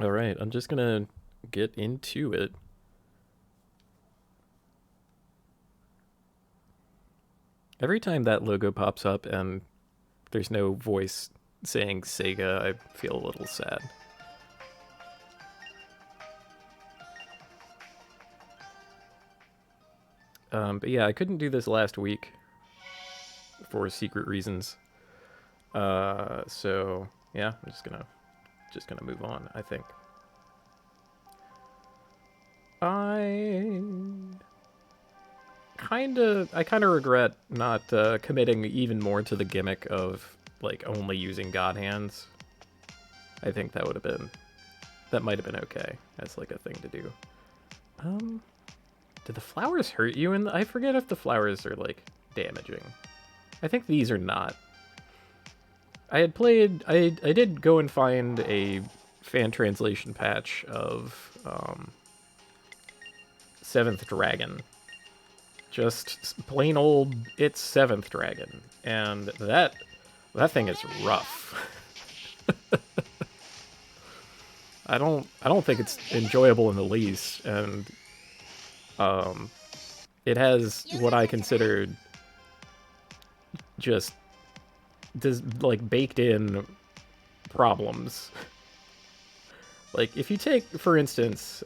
All right, I'm just gonna get into it. Every time that logo pops up and there's no voice saying Sega, I feel a little sad. But yeah, I couldn't do this last week for secret reasons. So yeah, I'm just gonna move on. I think I I kind of regret not committing even more to the gimmick of like only using God hands. I think that might have been okay as like a thing to do. Um, do the flowers hurt you? And I forget if the flowers are like damaging. I think these are not. I had played. I did go and find a fan translation patch of Seventh Dragon. Just plain old it's Seventh Dragon, and that thing is rough. I don't think it's enjoyable in the least, and it has what I considered just like baked in problems. Like if you take, for instance,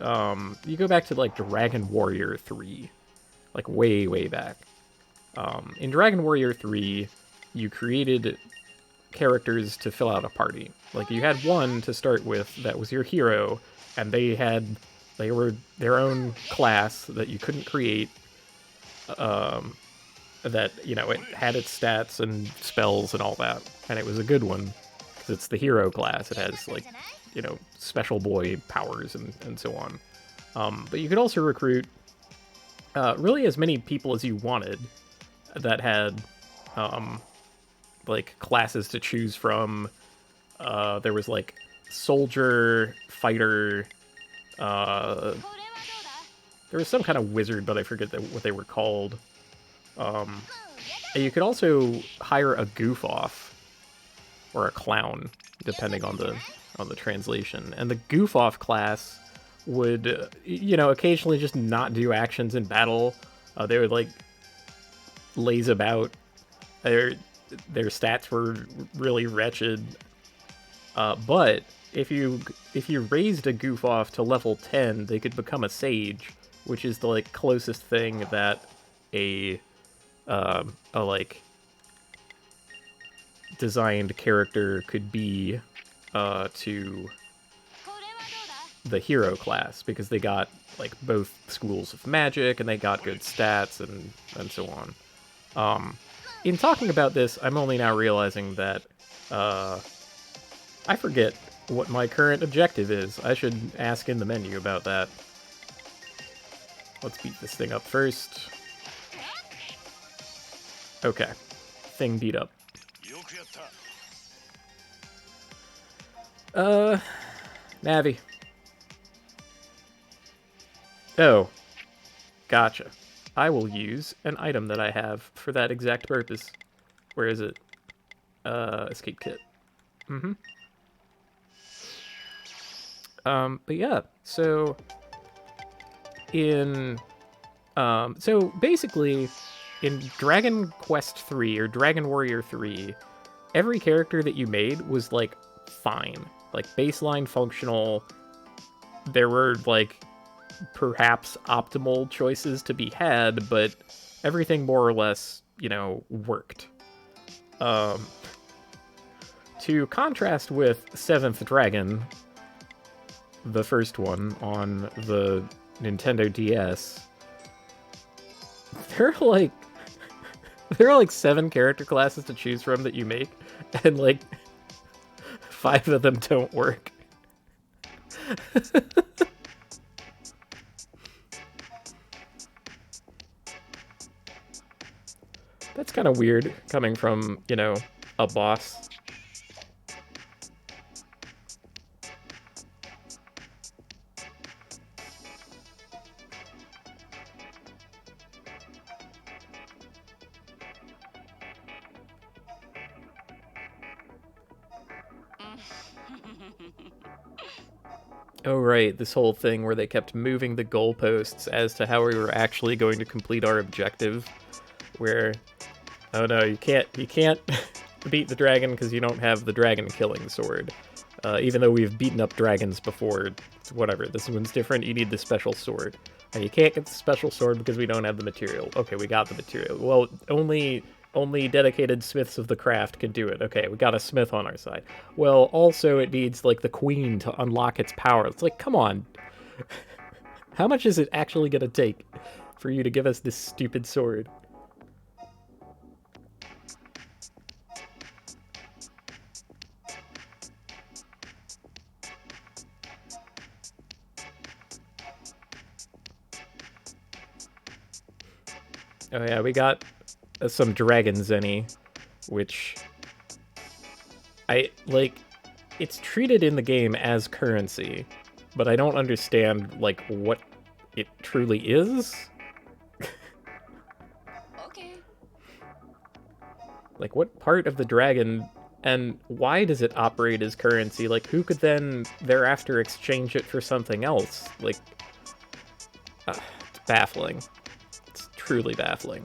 you go back to like Dragon Warrior 3, like way back. In Dragon Warrior 3, you created characters to fill out a party. Like you had one to start with that was your hero, and they were their own class that you couldn't create. That it had its stats and spells and all that, and it was a good one because it's the hero class. It has like special boy powers and so on. But you could also recruit really as many people as you wanted that had like classes to choose from. There was like soldier, fighter. Uh, there was some kind of wizard, but I forget what they were called. And you could also hire a goof off or a clown, depending on the translation. And the goof off class would occasionally just not do actions in battle. They would like laze about. Their their stats were really wretched. But if you raised a goof off to level 10, they could become a sage, which is the like closest thing that a a like designed character could be to the hero class, because they got like both schools of magic and they got good stats and so on. In talking about this, I'm only now realizing that uh, I forget what my current objective is. I should ask in the menu about that. Let's beat this thing up first. Okay. Thing beat up. Uh, Navi. Oh, gotcha. I will use an item that I have for that exact purpose. Where is it? Escape kit. Mm-hmm. But yeah, in so basically in Dragon Quest 3 or Dragon Warrior 3, every character that you made was like fine. Like baseline functional. There were like perhaps optimal choices to be had, but everything more or less, worked. Um, to contrast with Seventh Dragon, the first one on the Nintendo DS, there are like there are like 7 character classes to choose from that you make, and like 5 of them don't work. That's kind of weird coming from a boss. Oh, right, this whole thing where they kept moving the goalposts as to how we were actually going to complete our objective. Where, oh no, you can't beat the dragon because you don't have the dragon killing sword. Even though we've beaten up dragons before, whatever, this one's different, you need the special sword. And you can't get the special sword because we don't have the material. Okay, we got the material. Well, only dedicated smiths of the craft can do it. Okay, we got a smith on our side. Well, also it needs, like, the queen to unlock its power. It's like, come on. How much is it actually gonna take for you to give us this stupid sword? Oh yeah, we got some dragon zenny, which I like. It's treated in the game as currency, but I don't understand like what it truly is. Okay. Like what part of the dragon and why does it operate as currency? Like who could then thereafter exchange it for something else? Like it's baffling. It's truly baffling.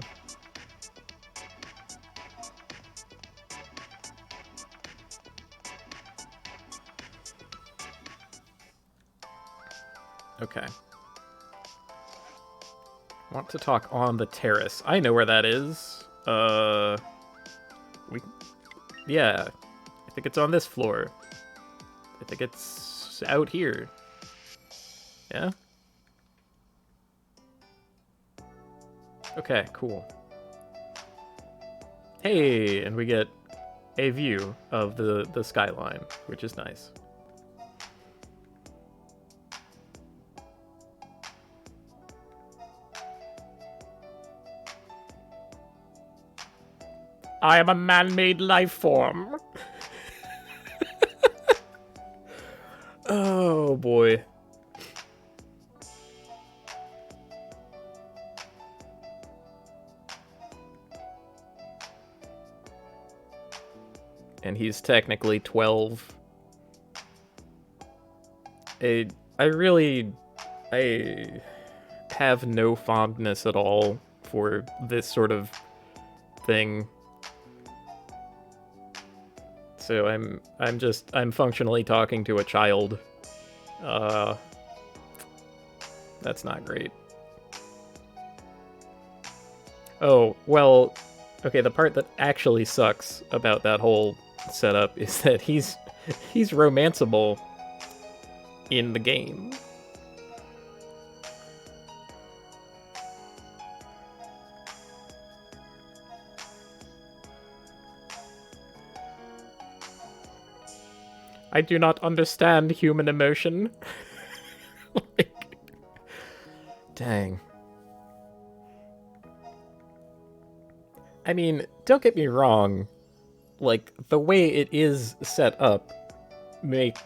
Okay. Want to talk on the terrace. I know where that is. We yeah. I think it's on this floor. I think it's out here. Yeah? Okay, cool. Hey, and we get a view of the skyline, which is nice. I am a man-made life form. Oh boy. And he's technically 12. I really I have no fondness at all for this sort of thing. So I'm functionally talking to a child. Uh that's not great. Oh, well, okay, the part that actually sucks about that whole setup is that he's romanceable in the game. I do not understand human emotion. Like, dang. I mean, don't get me wrong. Like, the way it is set up, like,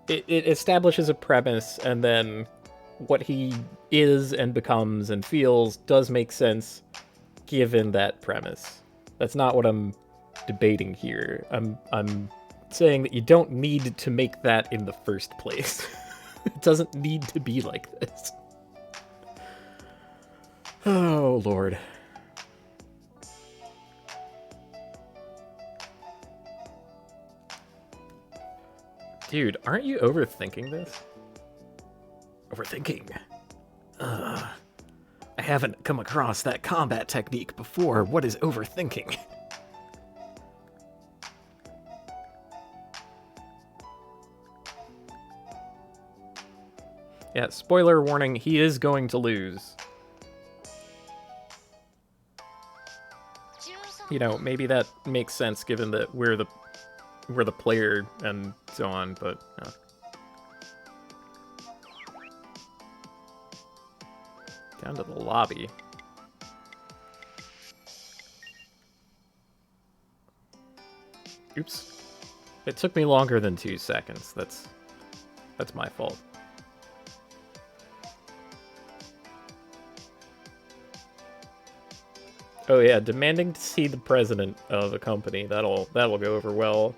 it establishes a premise, and then what he is and becomes and feels does make sense given that premise. That's not what I'm debating here. I'm saying that you don't need to make that in the first place. It doesn't need to be like this. Oh, Lord. Dude, aren't you overthinking this? Overthinking? I haven't come across that combat technique before. What is overthinking? Yeah, spoiler warning, he is going to lose. You know, maybe that makes sense given that we're the player and so on, but down to the lobby. Oops. It took me longer than 2 seconds. That's my fault. Oh yeah, demanding to see the president of a company. That'll go over well.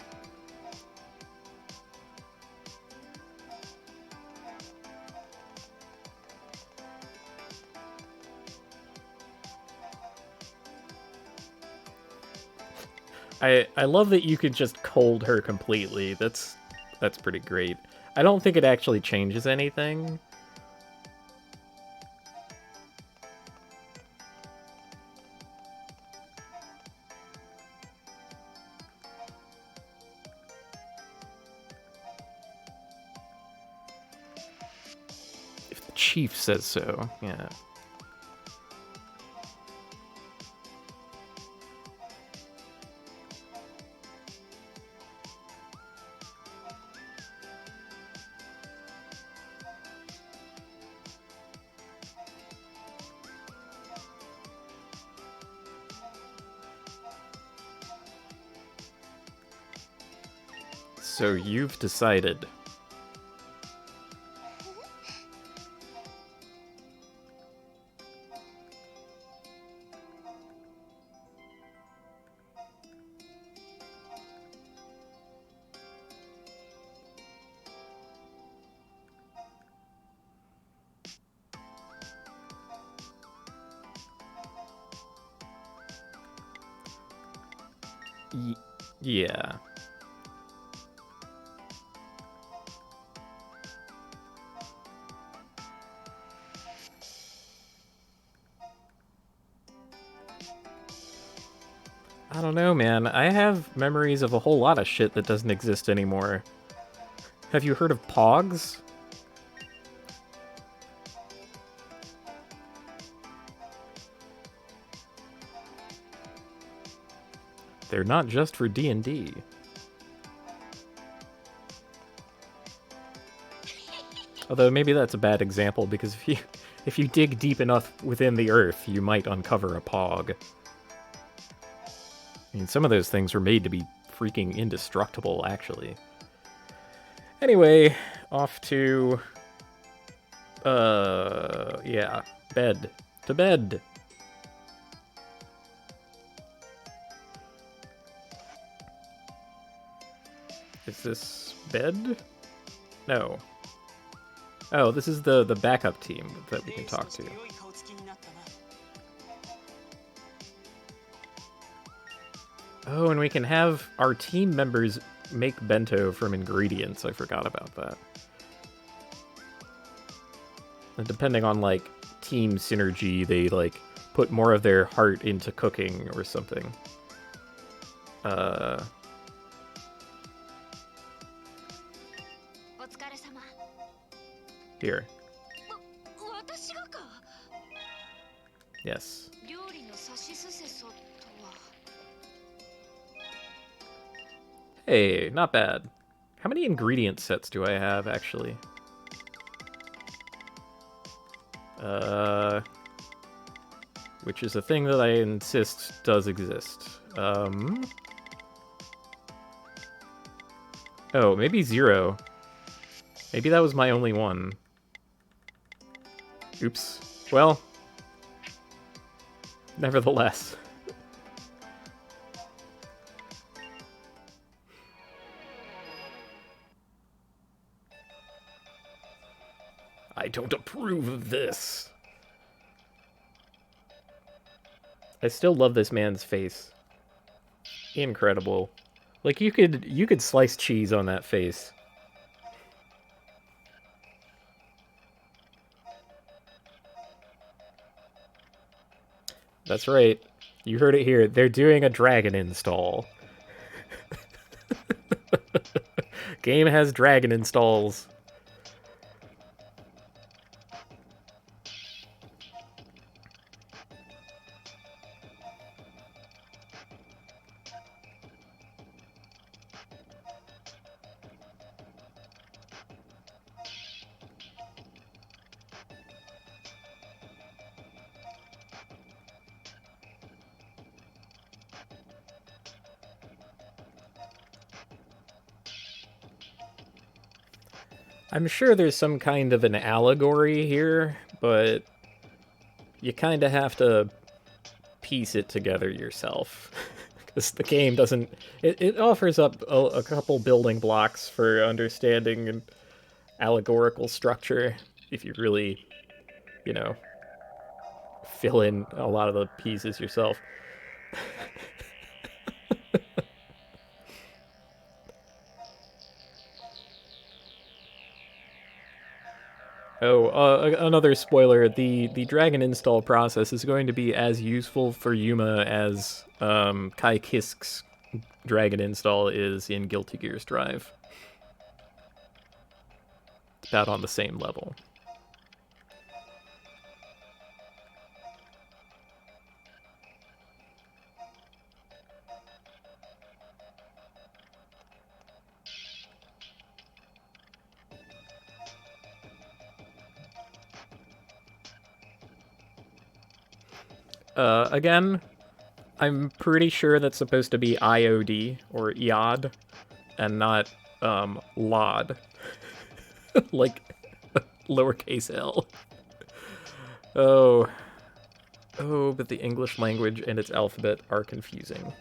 I love that you could just cold her completely. That's pretty great. I don't think it actually changes anything. If the chief says so, yeah. So you've decided. Yeah. I don't know, man. I have memories of a whole lot of shit that doesn't exist anymore. Have you heard of Pogs? They're not just for D&D. Although maybe that's a bad example, because if you dig deep enough within the earth, you might uncover a Pog. I mean, some of those things were made to be freaking indestructible, actually. Anyway, off to... yeah, bed. To bed! Is this bed? No. Oh, this is the backup team that we can talk to. Oh, and we can have our team members make bento from ingredients. I forgot about that. And depending on, like, team synergy, they, like, put more of their heart into cooking or something. Here. Yes. Hey, not bad. How many ingredient sets do I have, actually? Which is a thing that I insist does exist. Oh, maybe 0. Maybe that was my only one. Oops. Well, nevertheless. I don't approve of this. I still love this man's face. Incredible. Like, you could slice cheese on that face. That's right. You heard it here. They're doing a dragon install. Game has dragon installs. I'm sure there's some kind of an allegory here, but you kind of have to piece it together yourself. Because the game doesn't... It offers up a couple building blocks for understanding an allegorical structure, if you really, you know, fill in a lot of the pieces yourself. Oh, another spoiler. The dragon install process is going to be as useful for Yuma as Kai Kisk's dragon install is in Guilty Gear's Drive. It's about on the same level. Again, I'm pretty sure that's supposed to be IOD or IOD and not LOD. Like lowercase l. Oh. Oh, but the English language and its alphabet are confusing.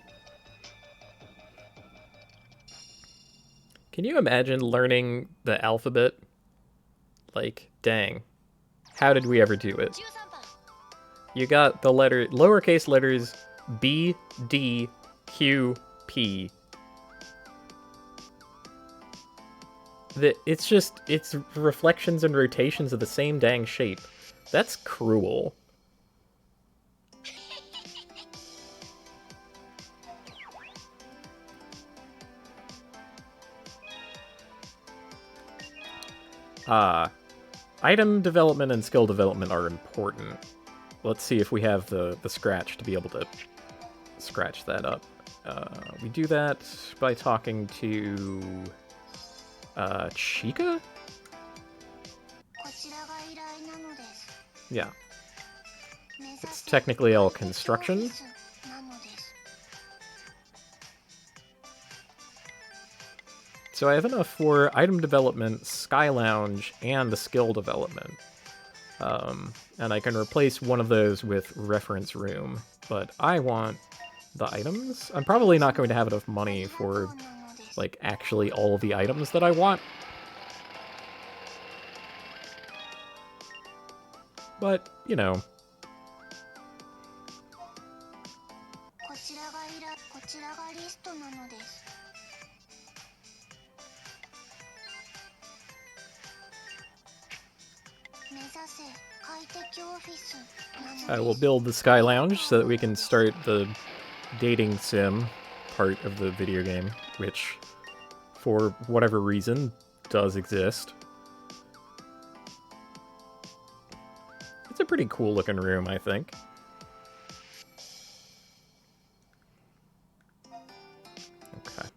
Can you imagine learning the alphabet? Like, dang. How did we ever do it? You got the lowercase letters B, D, Q, P. It's reflections and rotations of the same dang shape. That's cruel. Item development and skill development are important. Let's see if we have the scratch to be able to scratch that up. We do that by talking to Chica? Yeah. It's technically all construction. So I have enough for item development, Sky Lounge, and the skill development. And I can replace one of those with reference room. But I want the items. I'm probably not going to have enough money for, like, actually all the items that I want. But, you know. I will build the Sky Lounge so that we can start the dating sim part of the video game, which, for whatever reason, does exist. It's a pretty cool looking room, I think. Okay.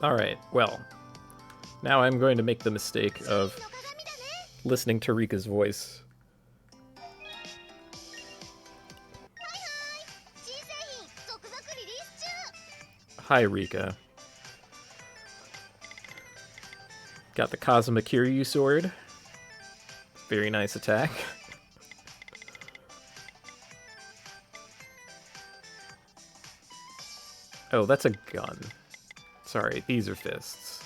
Alright, well, now I'm going to make the mistake of listening to Rika's voice. Hi, Rika. Got the Kazuma Kiryu sword. Very nice attack. Oh, that's a gun. Sorry, these are fists.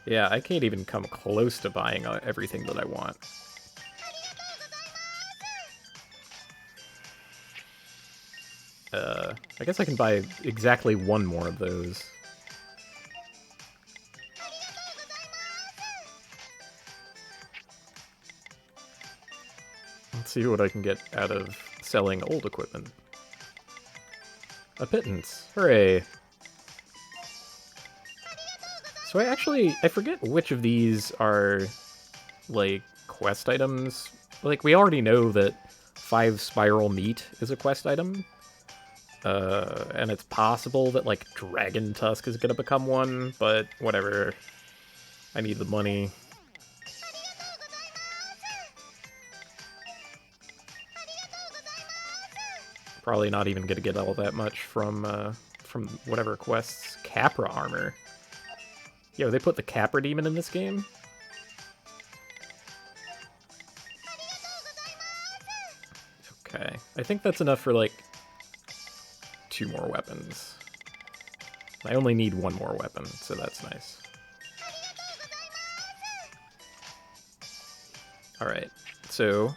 Yeah, I can't even come close to buying everything that I want. I guess I can buy exactly one more of those. Let's see what I can get out of selling old equipment. A pittance. Hooray. So I forget which of these are, like, quest items. Like, we already know that 5 spiral meat is a quest item. And it's possible that, like, Dragon Tusk is gonna become one, but whatever. I need the money. Probably not even gonna get all that much from whatever quests. Capra armor. Yo, they put the Capra demon in this game? Okay. I think that's enough for, like, 2 more weapons. I only need one more weapon, so that's nice. Alright, so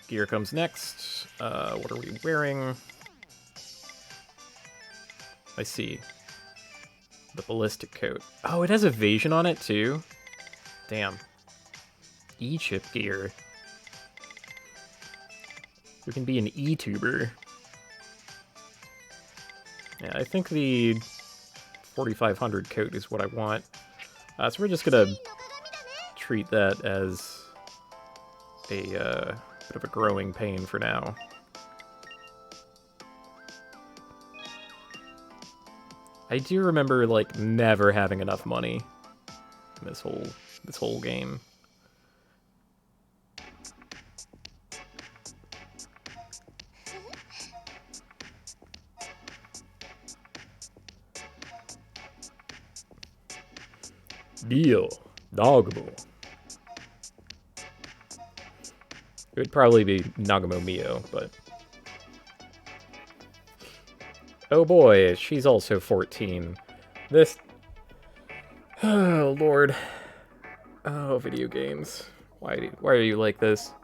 gear comes next. What are we wearing? I see. The ballistic coat. Oh, it has evasion on it too? Damn. E-chip gear. We can be an E-tuber. Yeah, I think the 4500 coat is what I want. So we're just gonna treat that as a bit of a growing pain for now. I do remember, like, never having enough money in this whole game. Deal. Dogable. It would probably be Nagamo Mio, but... Oh boy, she's also 14. This... Oh, Lord. Oh, video games. Why are you like this?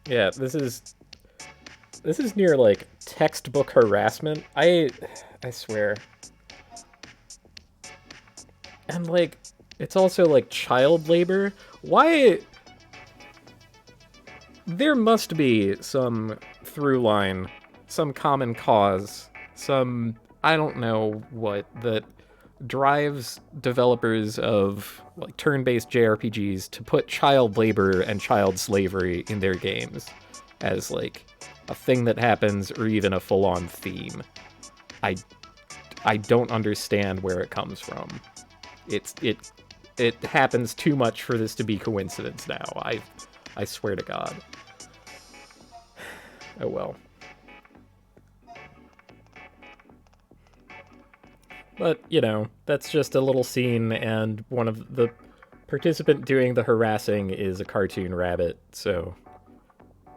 Yeah, this is near, like, textbook harassment. I swear. And, like, it's also, like, child labor. Why? There must be some through line, some common cause, some, I don't know what, that drives developers of, like, turn-based JRPGs to put child labor and child slavery in their games as, like, a thing that happens or even a full-on theme. I don't understand where it comes from. It happens too much for this to be coincidence now. I swear to God. Oh well. But, you know, that's just a little scene, and one of the participant doing the harassing is a cartoon rabbit, so,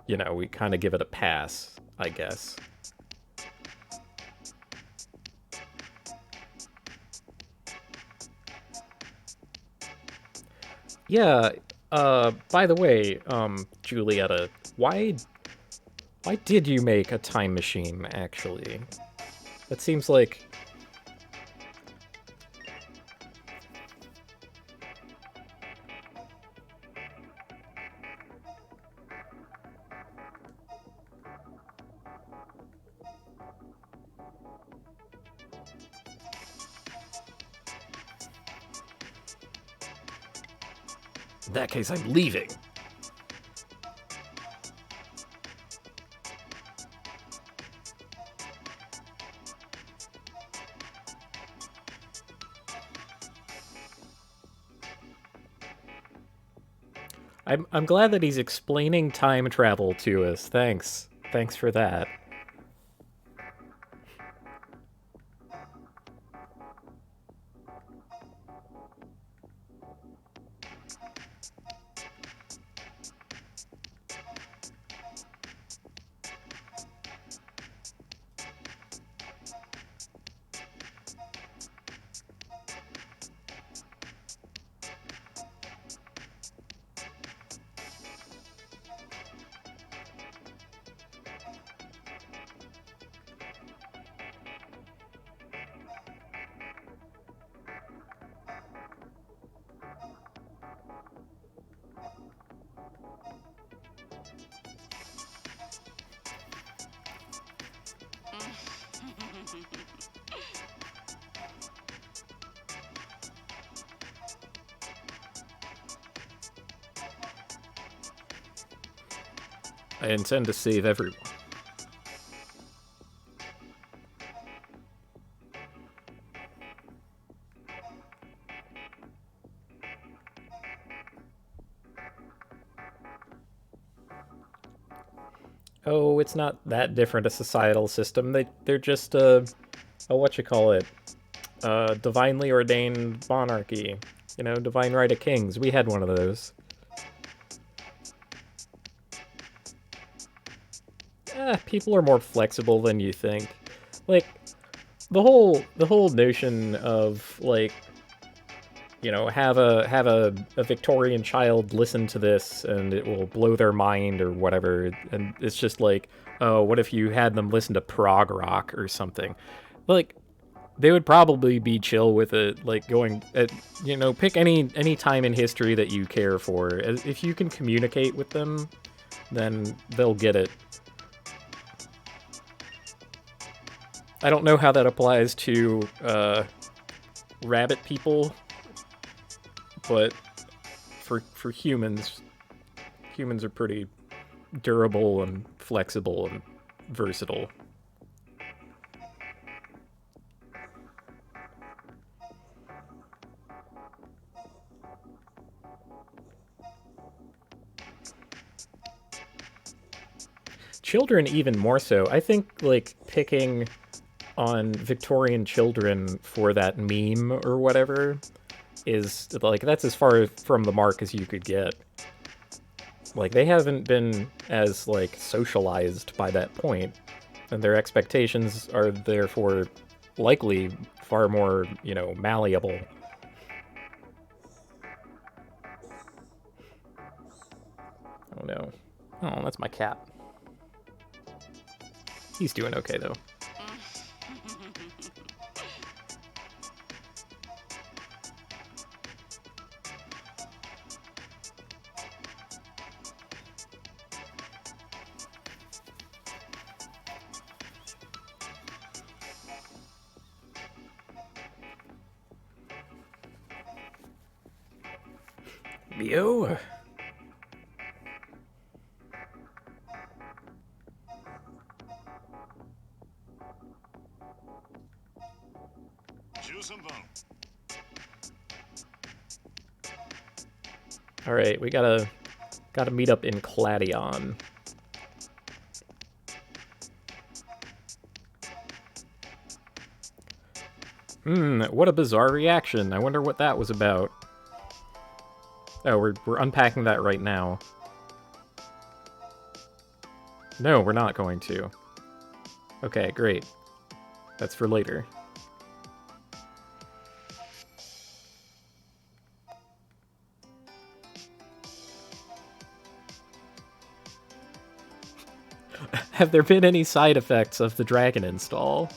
you know, we kind of give it a pass, I guess. Yeah, by the way, Julietta, why did you make a time machine, actually? That seems like... In that case, I'm leaving. I'm glad that he's explaining time travel to us. Thanks. Thanks for that. I intend to save everyone. Oh, it's not that different a societal system. They're just a whatchamacallit, divinely ordained monarchy. You know, divine right of kings. We had one of those. People are more flexible than you think. Like the whole notion of like, you know, have a Victorian child listen to this and it will blow their mind or whatever, and it's just like, oh, what if you had them listen to prog rock or something? Like, they would probably be chill with it, like going at, you know, pick any time in history that you care for. If you can communicate with them, then they'll get it. I don't know how that applies to rabbit people, but for humans, humans are pretty durable and flexible and versatile. Children even more so. I think like picking on Victorian children for that meme or whatever is like, that's as far from the mark as you could get. Like, they haven't been as like socialized by that point, and their expectations are therefore likely far more, you know, malleable. Oh no. Oh, that's my cat. He's doing okay though. Yo. All right, we gotta meet up in Cladion. What a bizarre reaction. I wonder what that was about. Oh, we're unpacking that right now. No, we're not going to. Okay, great. That's for later. Have there been any side effects of the Dragon install?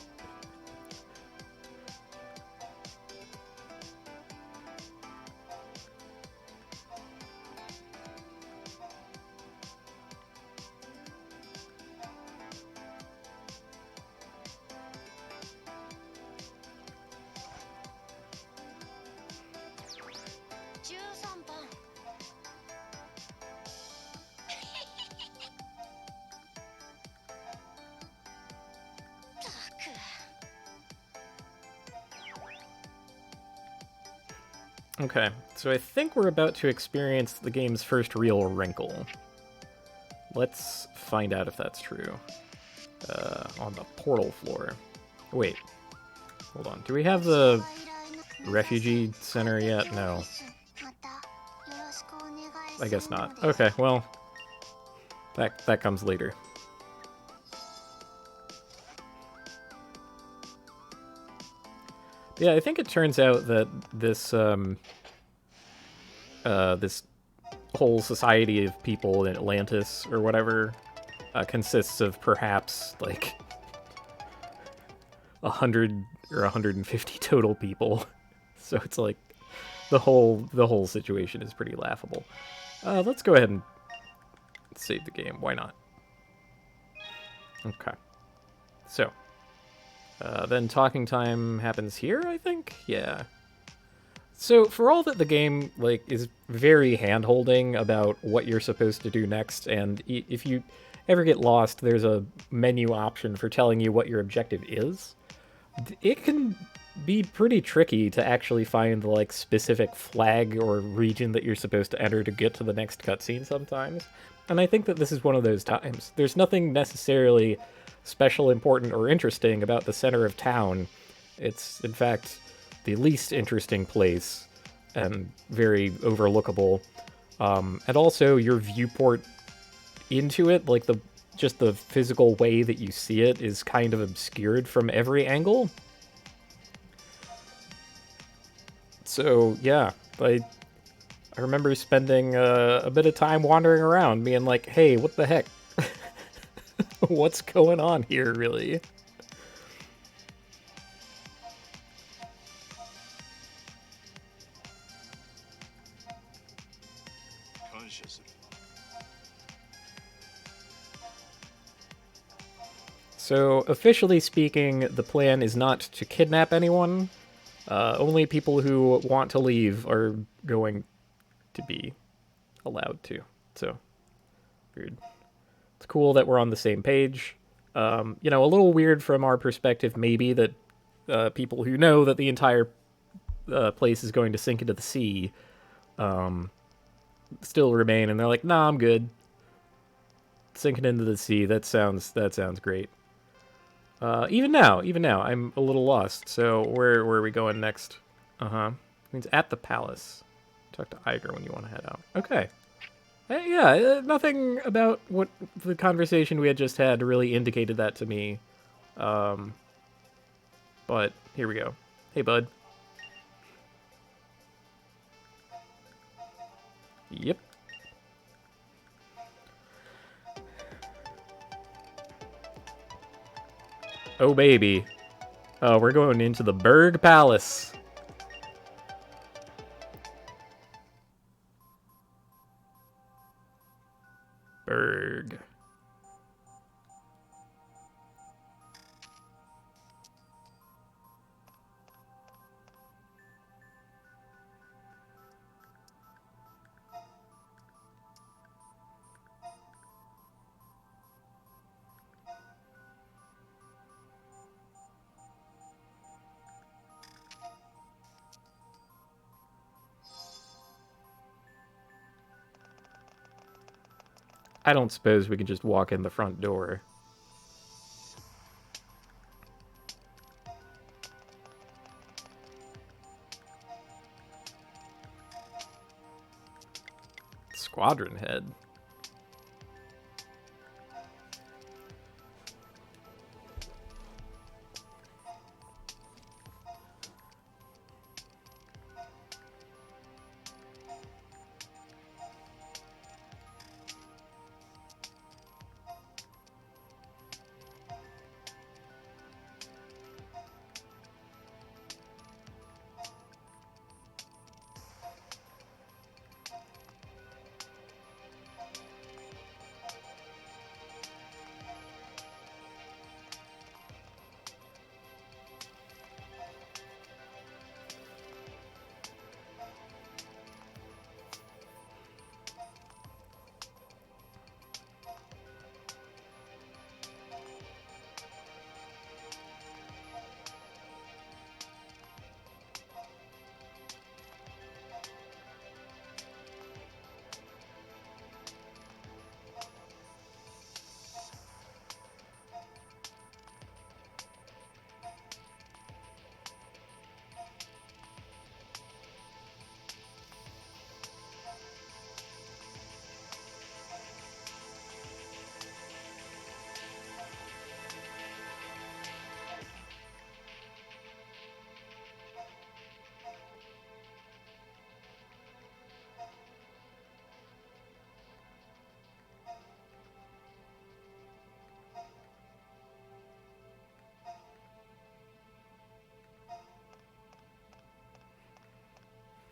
Okay, so I think we're about to experience the game's first real wrinkle. Let's find out if that's true. On the portal floor. Wait, hold on. Do we have the refugee center yet? No. I guess not. Okay, well, that comes later. Yeah, I think it turns out that this this whole society of people in Atlantis or whatever consists of perhaps like 100 or 150 total people. So it's like the whole situation is pretty laughable. Let's go ahead and save the game. Why not? Okay. So then talking time happens here, I think? Yeah. So for all that the game like is very hand-holding about what you're supposed to do next, and if you ever get lost, there's a menu option for telling you what your objective is. It can be pretty tricky to actually find the like specific flag or region that you're supposed to enter to get to the next cutscene sometimes. And I think that this is one of those times. There's nothing necessarily special, important, or interesting about the center of town. It's, in fact, the least interesting place and very overlookable. And also, your viewport into it, like just the physical way that you see it, is kind of obscured from every angle. So yeah, I remember spending a bit of time wandering around, being like, "Hey, what the heck? What's going on here, really?" So, officially speaking, the plan is not to kidnap anyone. Only people who want to leave are going to be allowed to. So, weird. It's cool that we're on the same page. A little weird from our perspective, maybe, that people who know that the entire place is going to sink into the sea still remain, and they're like, "Nah, I'm good." Sinking into the sea. That sounds great. Even now, I'm a little lost. So where are we going next? Means at the palace. Talk to Iger when you want to head out. Okay. Yeah, nothing about what the conversation we had just had really indicated that to me. But here we go. Hey, bud. Yep. Oh, baby. Oh, we're going into the Berg Palace. Berg. I don't suppose we can just walk in the front door. Squadron head.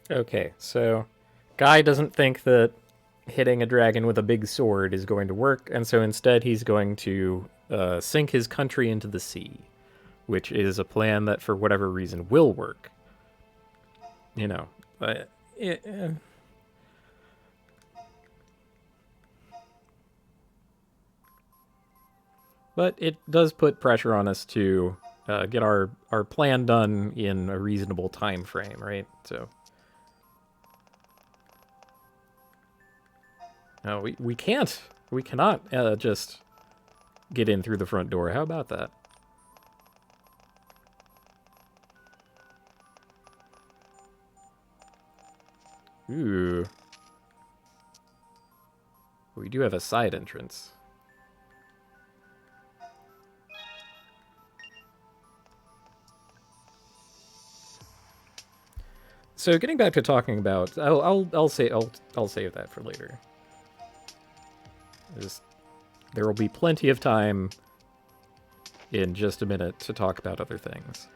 Okay, so Guy doesn't think that hitting a dragon with a big sword is going to work, and so instead he's going to sink his country into the sea, which is a plan that, for whatever reason, will work. You know, it, But it does put pressure on us to get our plan done in a reasonable time frame, right? So, no, we can't. We cannot just get in through the front door. How about that? Ooh. We do have a side entrance. So getting back to talking about, I'll save that for later. There will be plenty of time in just a minute to talk about other things.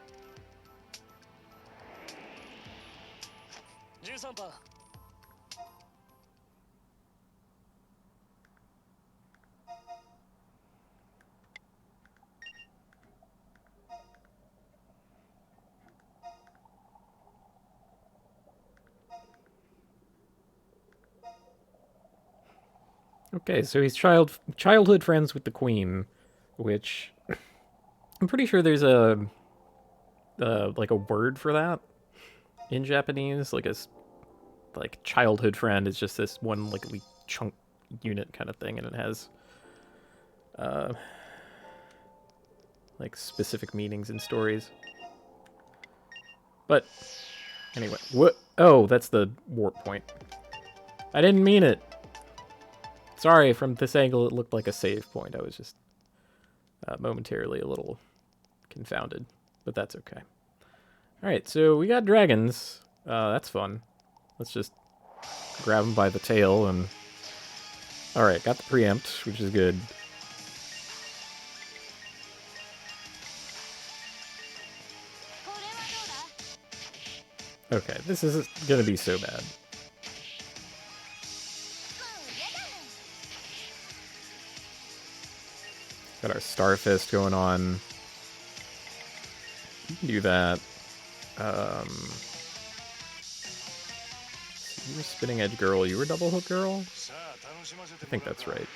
Okay, so he's childhood friends with the queen, which I'm pretty sure there's a like a word for that in Japanese. Like childhood friend is just this one like chunk unit kind of thing, and it has uh, like specific meanings in stories. But anyway, what? Oh, that's the warp point. I didn't mean it. Sorry, from this angle it looked like a save point. I was just momentarily a little confounded, but that's okay. All right, so we got dragons. That's fun. Let's just grab them by the tail and... All right, got the preempt, which is good. Okay, this is gonna be so bad. Got our Starfist going on. You can do that. You were Spinning Edge Girl, you were Double Hook Girl? I think that's right.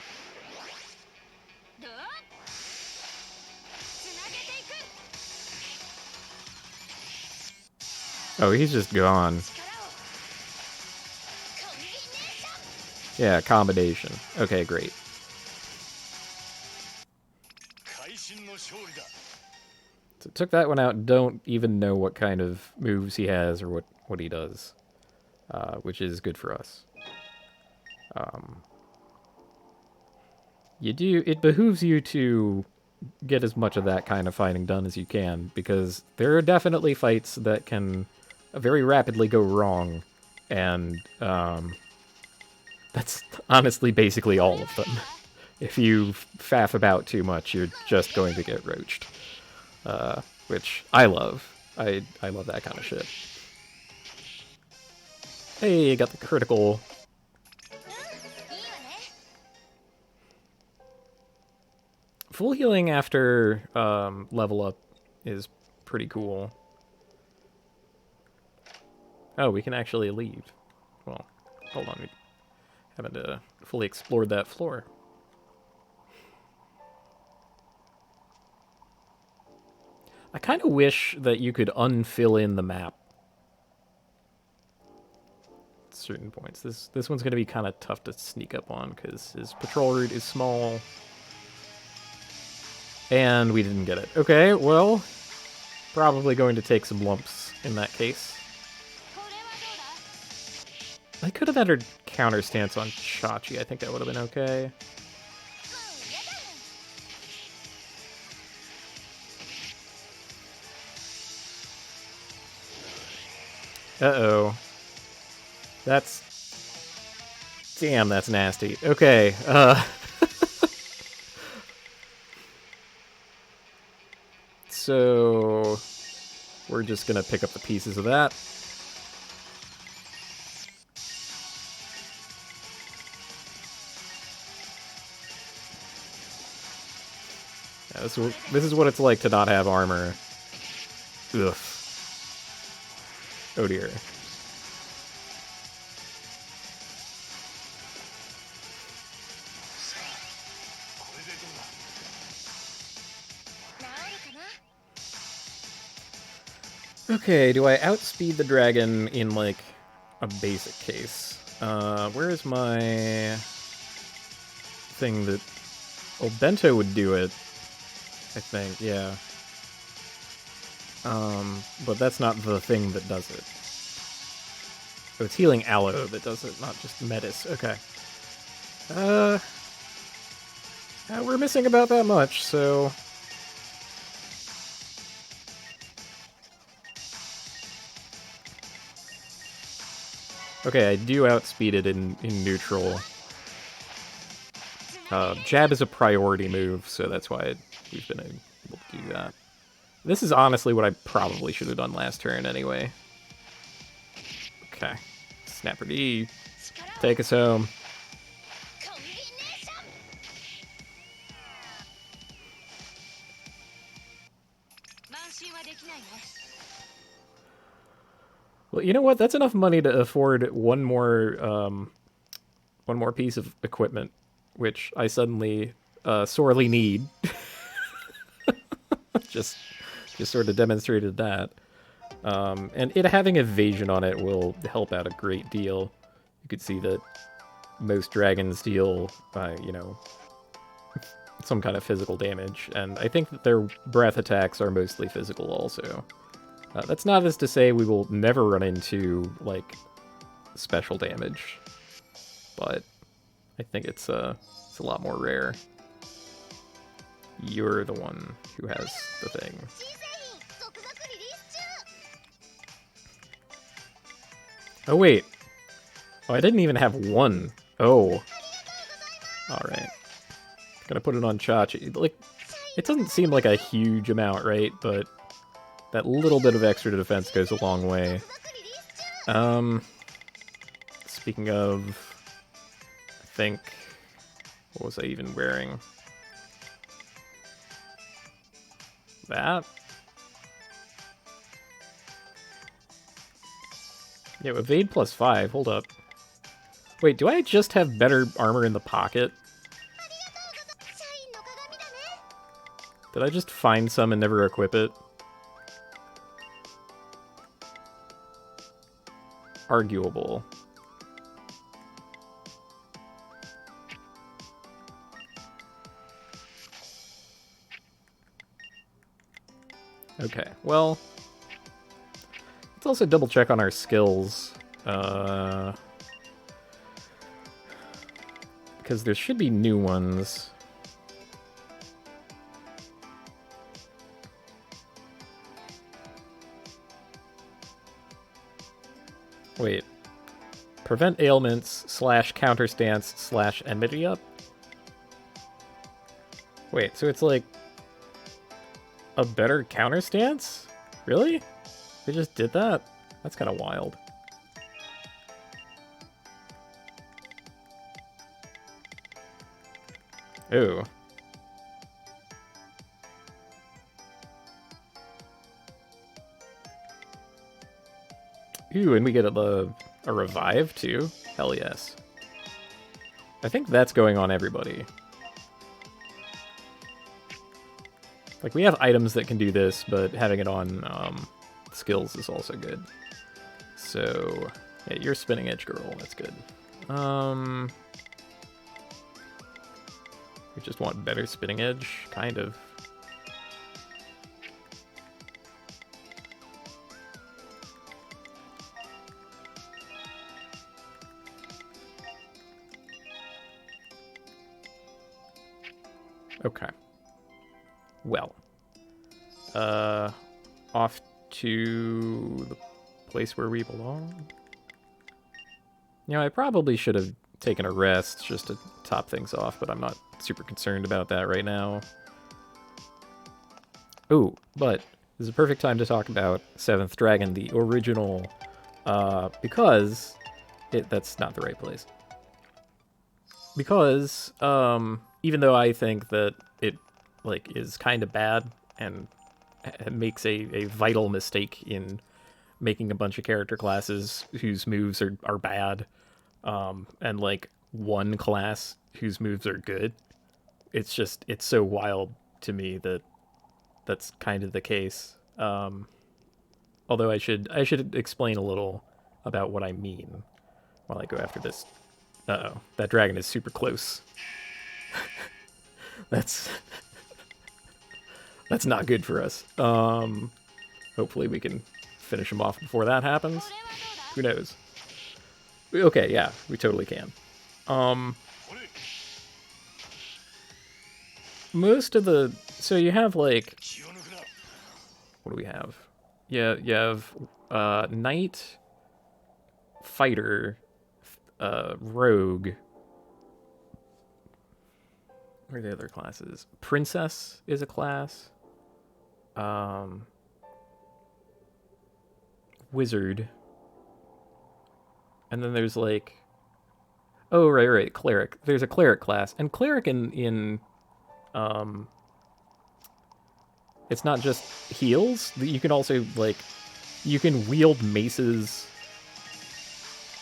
Oh, he's just gone. Yeah, accommodation. Okay, great. So took that one out. Don't even know what kind of moves he has or what he does, which is good for us. It behooves you to get as much of that kind of fighting done as you can, because there are definitely fights that can very rapidly go wrong, and that's honestly basically all of them. If you faff about too much, you're just going to get roached. Which I love. I love that kind of shit. Hey, got the critical. Full healing after level up is pretty cool. Oh, we can actually leave. Well, hold on. We haven't fully explored that floor. I kind of wish that you could unfill in the map at certain points. This one's going to be kind of tough to sneak up on because his patrol route is small. And we didn't get it. Okay, well, probably going to take some lumps in that case. I could have entered counter stance on Chachi. I think that would have been okay. Uh-oh. That's... Damn, that's nasty. Okay, So... We're just gonna pick up the pieces of that. Yeah, this is what it's like to not have armor. Ugh. Oh dear. Okay, do I outspeed the dragon in, like, a basic case? Where is my thing that... Well, Bento would do it, I think, yeah. But that's not the thing that does it. So it's healing Aloe that does it, not just Metis. Okay. We're missing about that much, so... Okay, I do outspeed it in neutral. Jab is a priority move, so that's why we've been able to do that. This is honestly what I probably should have done last turn anyway. Okay. Snapper D. Take us home. Well, you know what? That's enough money to afford one more piece of equipment, which I suddenly sorely need. just sort of demonstrated that. And it having evasion on it will help out a great deal. You could see that most dragons deal, you know, some kind of physical damage, and I think that their breath attacks are mostly physical also. That's not as to say we will never run into, like, special damage, but I think it's a lot more rare. You're the one who has the thing. Oh, wait. Oh, I didn't even have one. Oh. Alright. Gonna put it on Chachi. Like, it doesn't seem like a huge amount, right? But that little bit of extra defense goes a long way. Speaking of... I think... What was I even wearing? That? Yeah, evade plus 5. Hold up. Wait, do I just have better armor in the pocket? Did I just find some and never equip it? Arguable. Okay, well... Let's also double check on our skills. Because there should be new ones. Wait. Prevent ailments / counter stance / enmity up? Wait, so it's like a better counter stance? Really? They just did that? That's kind of wild. Ooh. Ooh, and we get a revive too? Hell yes. I think that's going on everybody. Like, we have items that can do this, but having it on skills is also good. So, yeah, you're Spinning Edge Girl. That's good. We just want better Spinning Edge, kind of. Okay. Well. Off to the place where we belong. You know, I probably should have taken a rest just to top things off, but I'm not super concerned about that right now. Ooh, but this is a perfect time to talk about 7th Dragon, the original, because... that's not the right place. Because, even though I think that it, like, is kind of bad and makes a vital mistake in making a bunch of character classes whose moves are bad, and, like, one class whose moves are good, it's so wild to me that that's kind of the case. Although I should explain a little about what I mean while I go after this. Uh-oh, that dragon is super close. That's that's not good for us. Hopefully we can finish him off before that happens. Who knows? Okay, yeah, we totally can. Most of the... So you have, like... What do we have? Yeah, you have Knight, Fighter, Rogue. What are the other classes? Princess is a class. Wizard. And then there's like... Oh, right, Cleric. There's a Cleric class. And Cleric in it's not just heals. You can also, like... You can wield maces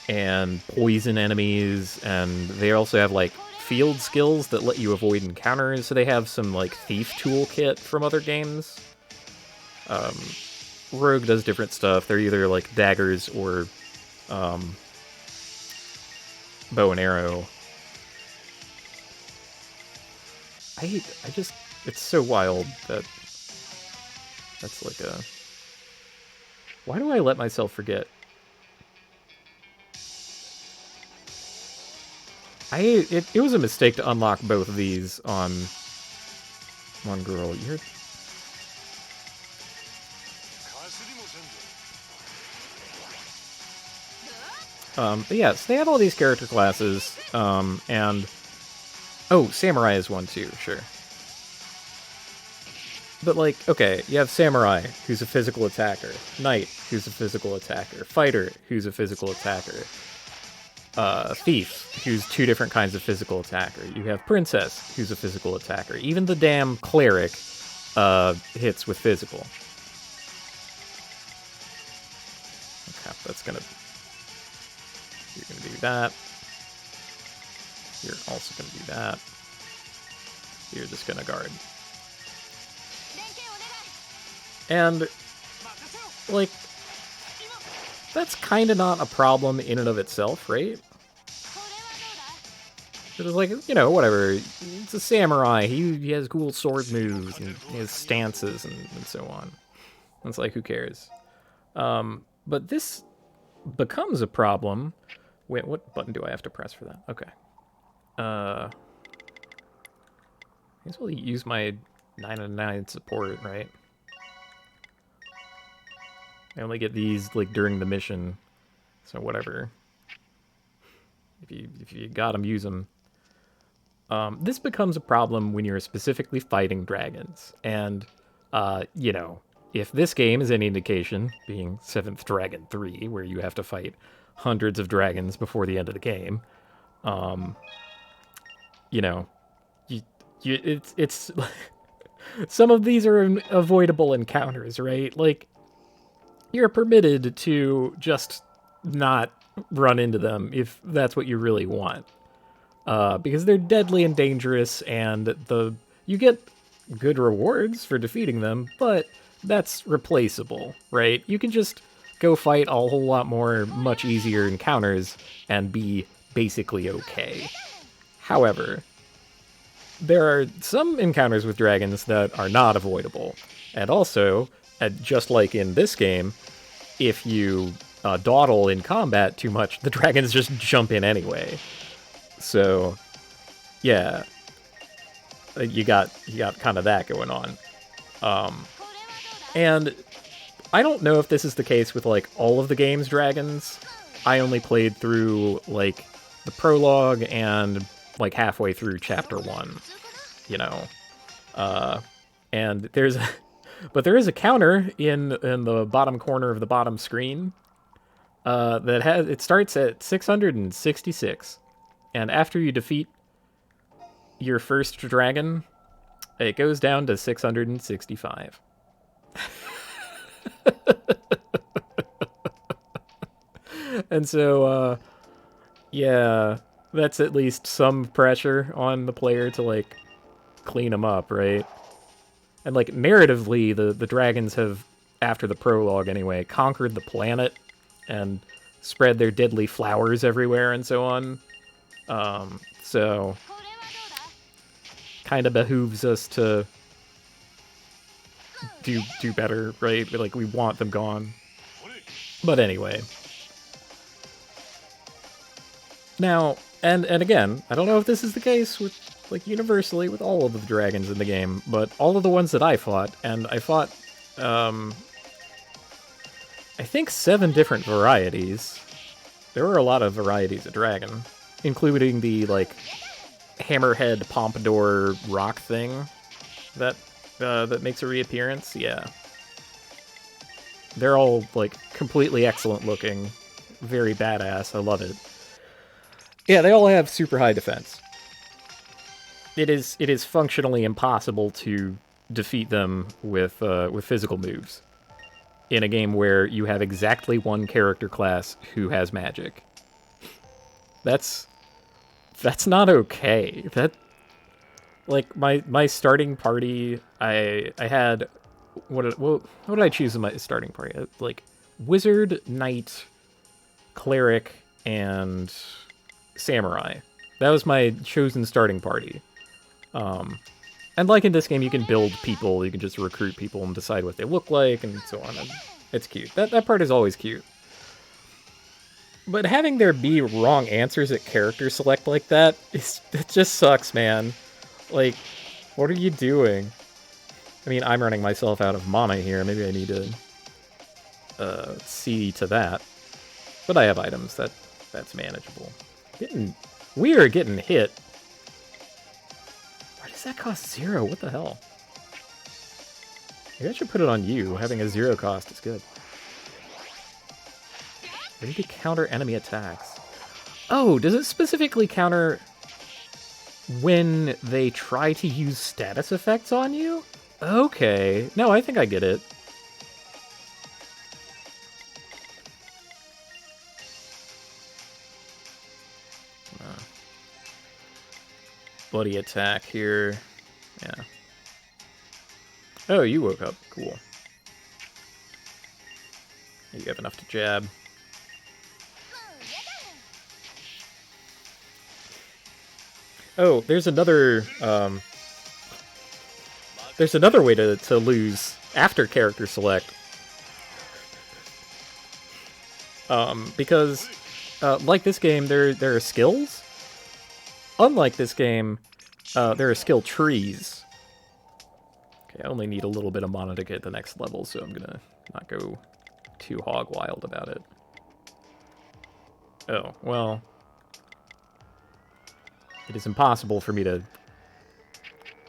and poison enemies, and they also have, like, field skills that let you avoid encounters, so they have some, like, thief toolkit from other games. Rogue does different stuff. They're either, like, daggers or bow and arrow. I just... It's so wild that... That's like a... Why do I let myself forget? It was a mistake to unlock both of these on one girl. You're... But yeah, so they have all these character classes, and... Oh, Samurai is one too, sure. But, like, okay, you have Samurai, who's a physical attacker. Knight, who's a physical attacker. Fighter, who's a physical attacker. Thief, who's two different kinds of physical attacker. You have Princess, who's a physical attacker. Even the damn Cleric hits with physical. Okay, that's gonna... You're gonna do that. You're also gonna do that. You're just gonna guard. And, like, that's kind of not a problem in and of itself, right? It's like, you know, whatever. It's a samurai. He has cool sword moves and he has stances and so on. It's like, who cares? But this becomes a problem. Wait, what button do I have to press for that? Okay. I guess we'll use my 9 out of 9 support, right? I only get these, like, during the mission, so whatever. If you got them, use them. This becomes a problem when you're specifically fighting dragons. And, you know, if this game is any indication, being 7th Dragon 3, where you have to fight hundreds of dragons before the end of the game, you know, it's some of these are avoidable encounters, right? Like, you're permitted to just not run into them if that's what you really want. Because they're deadly and dangerous, and you get good rewards for defeating them, but that's replaceable, right? You can just go fight a whole lot more, much easier encounters and be basically okay. However, there are some encounters with dragons that are not avoidable. And also, just like in this game, if you dawdle in combat too much, the dragons just jump in anyway. So, yeah, you got kind of that going on. And I don't know if this is the case with, like, all of the game's dragons. I only played through, like, the prologue and, like, halfway through Chapter 1, you know. And there is a counter in the bottom corner of the bottom screen it starts at 666. And after you defeat your first dragon, it goes down to 665. And so, yeah, that's at least some pressure on the player to, like, clean them up, right? And, like, narratively, the dragons have after the prologue anyway, conquered the planet and spread their deadly flowers everywhere and so on. So kind of behooves us to do better, right? Like, we want them gone. But anyway. Now, and again, I don't know if this is the case with, like, universally with all of the dragons in the game, but all of the ones that I fought, and I fought, I think 7 different varieties. There were a lot of varieties of dragon, including the, like, hammerhead pompadour rock thing that that makes a reappearance. Yeah. They're all, like, completely excellent looking, very badass. I love it. Yeah, they all have super high defense. It is functionally impossible to defeat them with physical moves in a game where you have exactly one character class who has magic. That's not okay. That, like, my starting party, I had what did I choose in my starting party? Like, wizard, knight, cleric, and samurai. That was my chosen starting party. And like in this game, you can build people, you can just recruit people and decide what they look like, and so on. And it's cute. That part is always cute. But having there be wrong answers at character select like that, it just sucks, man. Like, what are you doing? I mean, I'm running myself out of mana here. Maybe I need to see to that. But I have items. That's manageable. We are getting hit. Why does that cost 0? What the hell? Maybe I should put it on you. Having a 0 cost is good. Ready to counter enemy attacks. Oh, does it specifically counter when they try to use status effects on you? Okay. No, I think I get it. Bloody attack here. Yeah. Oh, you woke up. Cool. You have enough to jab. Oh, there's another way to lose after character select. Because like this game, there are skills. Unlike this game, there are skill trees. Okay, I only need a little bit of mana to get the next level, so I'm gonna not go too hog wild about it. Oh, well. It is impossible for me to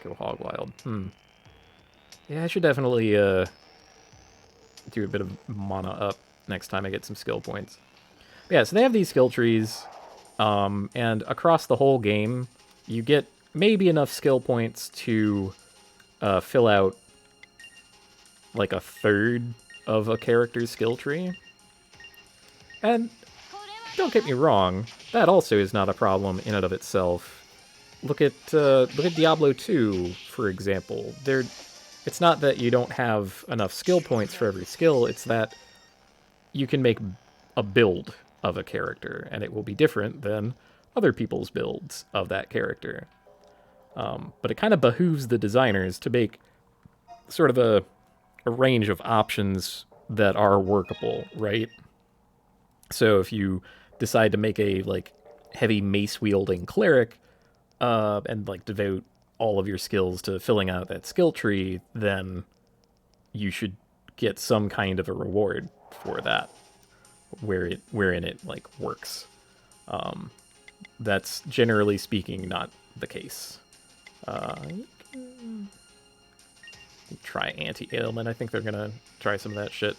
go hog wild. Yeah, I should definitely do a bit of mana up next time I get some skill points. But yeah, so they have these skill trees, and across the whole game, you get maybe enough skill points to fill out like a third of a character's skill tree. And don't get me wrong, that also is not a problem in and of itself. Look at Diablo 2, for example. It's not that you don't have enough skill points for every skill, it's that you can make a build of a character, and it will be different than other people's builds of that character. But it kind of behooves the designers to make sort of a range of options that are workable, right? So if you decide to make a, like, heavy mace-wielding cleric, and, like, devote all of your skills to filling out that skill tree, then you should get some kind of a reward for that, wherein it, like, works. That's, generally speaking, not the case. Try anti-ailment. I think they're gonna try some of that shit.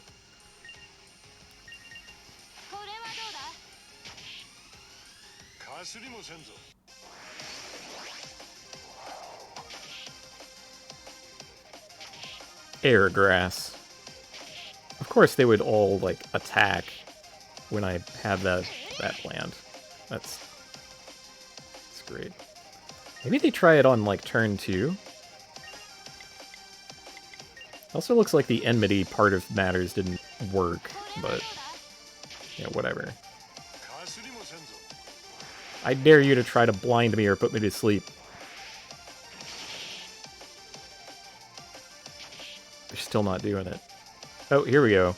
Air grass. Of course they would all, like, attack when I have that planned. That's great. Maybe they try it on, like, turn 2? Also looks like the enmity part of matters didn't work, but yeah, whatever. I dare you to try to blind me or put me to sleep. They're still not doing it. Oh, here we go.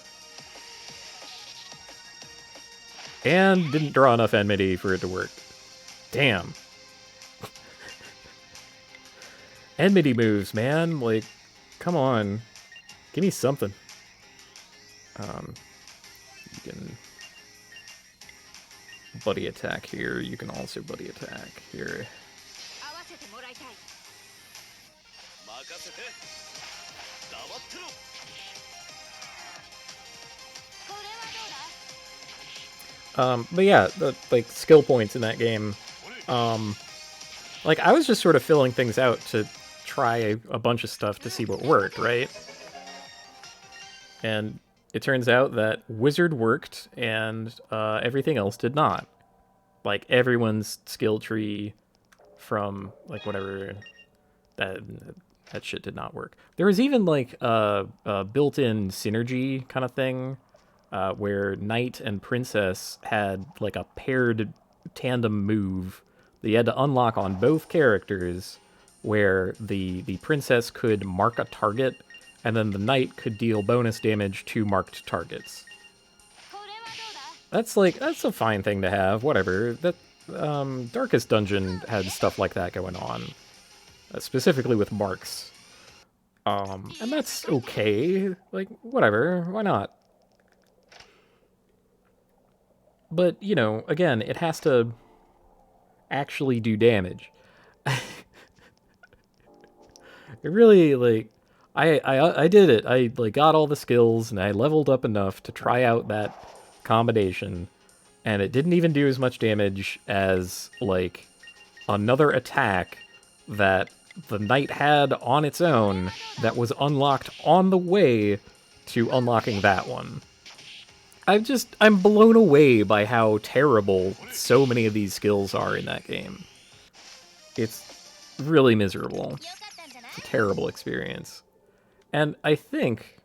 And didn't draw enough enmity for it to work. Damn. Enmity moves, man. Like, come on. Give me something. You can buddy attack here. You can also buddy attack here. But yeah, the like skill points in that game. Like I was just sort of filling things out to try a bunch of stuff to see what worked, right? And it turns out that Wizard worked and everything else did not. Like everyone's skill tree from like whatever that that shit did not work. There was even like a built-in synergy kind of thing where Knight and Princess had like a paired tandem move that you had to unlock on both characters, where the Princess could mark a target, and then the Knight could deal bonus damage to marked targets. That's a fine thing to have. Whatever. That Darkest Dungeon had stuff like that going on, specifically with marks. And that's okay. Like whatever. Why not? But you know, again, it has to actually do damage. It really like. I did it. I like got all the skills and I leveled up enough to try out that combination, and it didn't even do as much damage as like another attack that the knight had on its own that was unlocked on the way to unlocking that one. I'm blown away by how terrible so many of these skills are in that game. It's really miserable. It's a terrible experience. And I think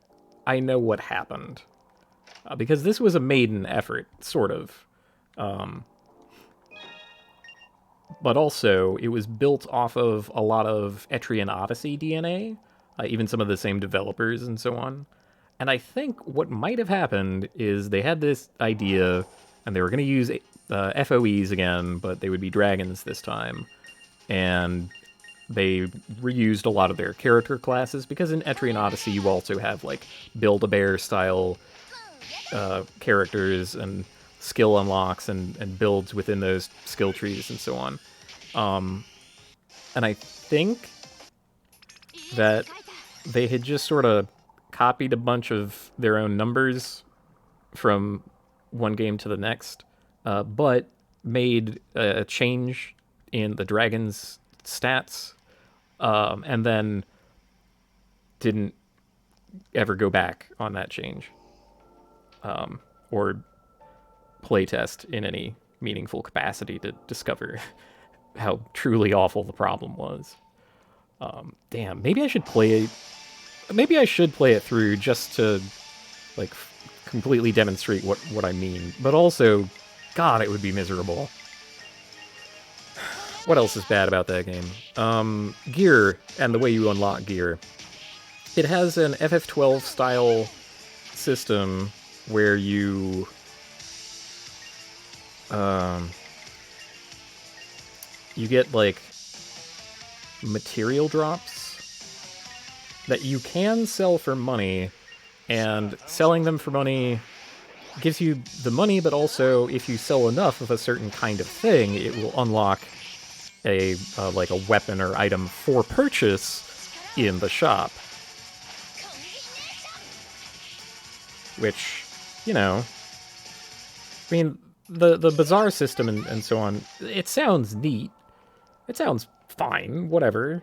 I know what happened. Because this was a maiden effort, sort of. But also, it was built off of a lot of Etrian Odyssey DNA, even some of the same developers and so on. And I think what might have happened is they had this idea, and they were going to use FOEs again, but they would be dragons this time. And they reused a lot of their character classes, because in Etrian Odyssey you also have like Build-A-Bear style characters and skill unlocks and builds within those skill trees and so on. And I think that they had just sort of copied a bunch of their own numbers from one game to the next, but made a change in the dragon's stats, and then didn't ever go back on that change, or playtest in any meaningful capacity to discover how truly awful the problem was. Damn, maybe I should play it through just to like completely demonstrate what I mean. But also, God, it would be miserable. What else is bad about that game? Gear and the way you unlock gear. It has an FF12 style system where you you get like material drops that you can sell for money, and selling them for money gives you the money, but also if you sell enough of a certain kind of thing, it will unlock a like a weapon or item for purchase in the shop. Which, you know, I mean, the bazaar system and so on, it sounds neat. It sounds fine, whatever.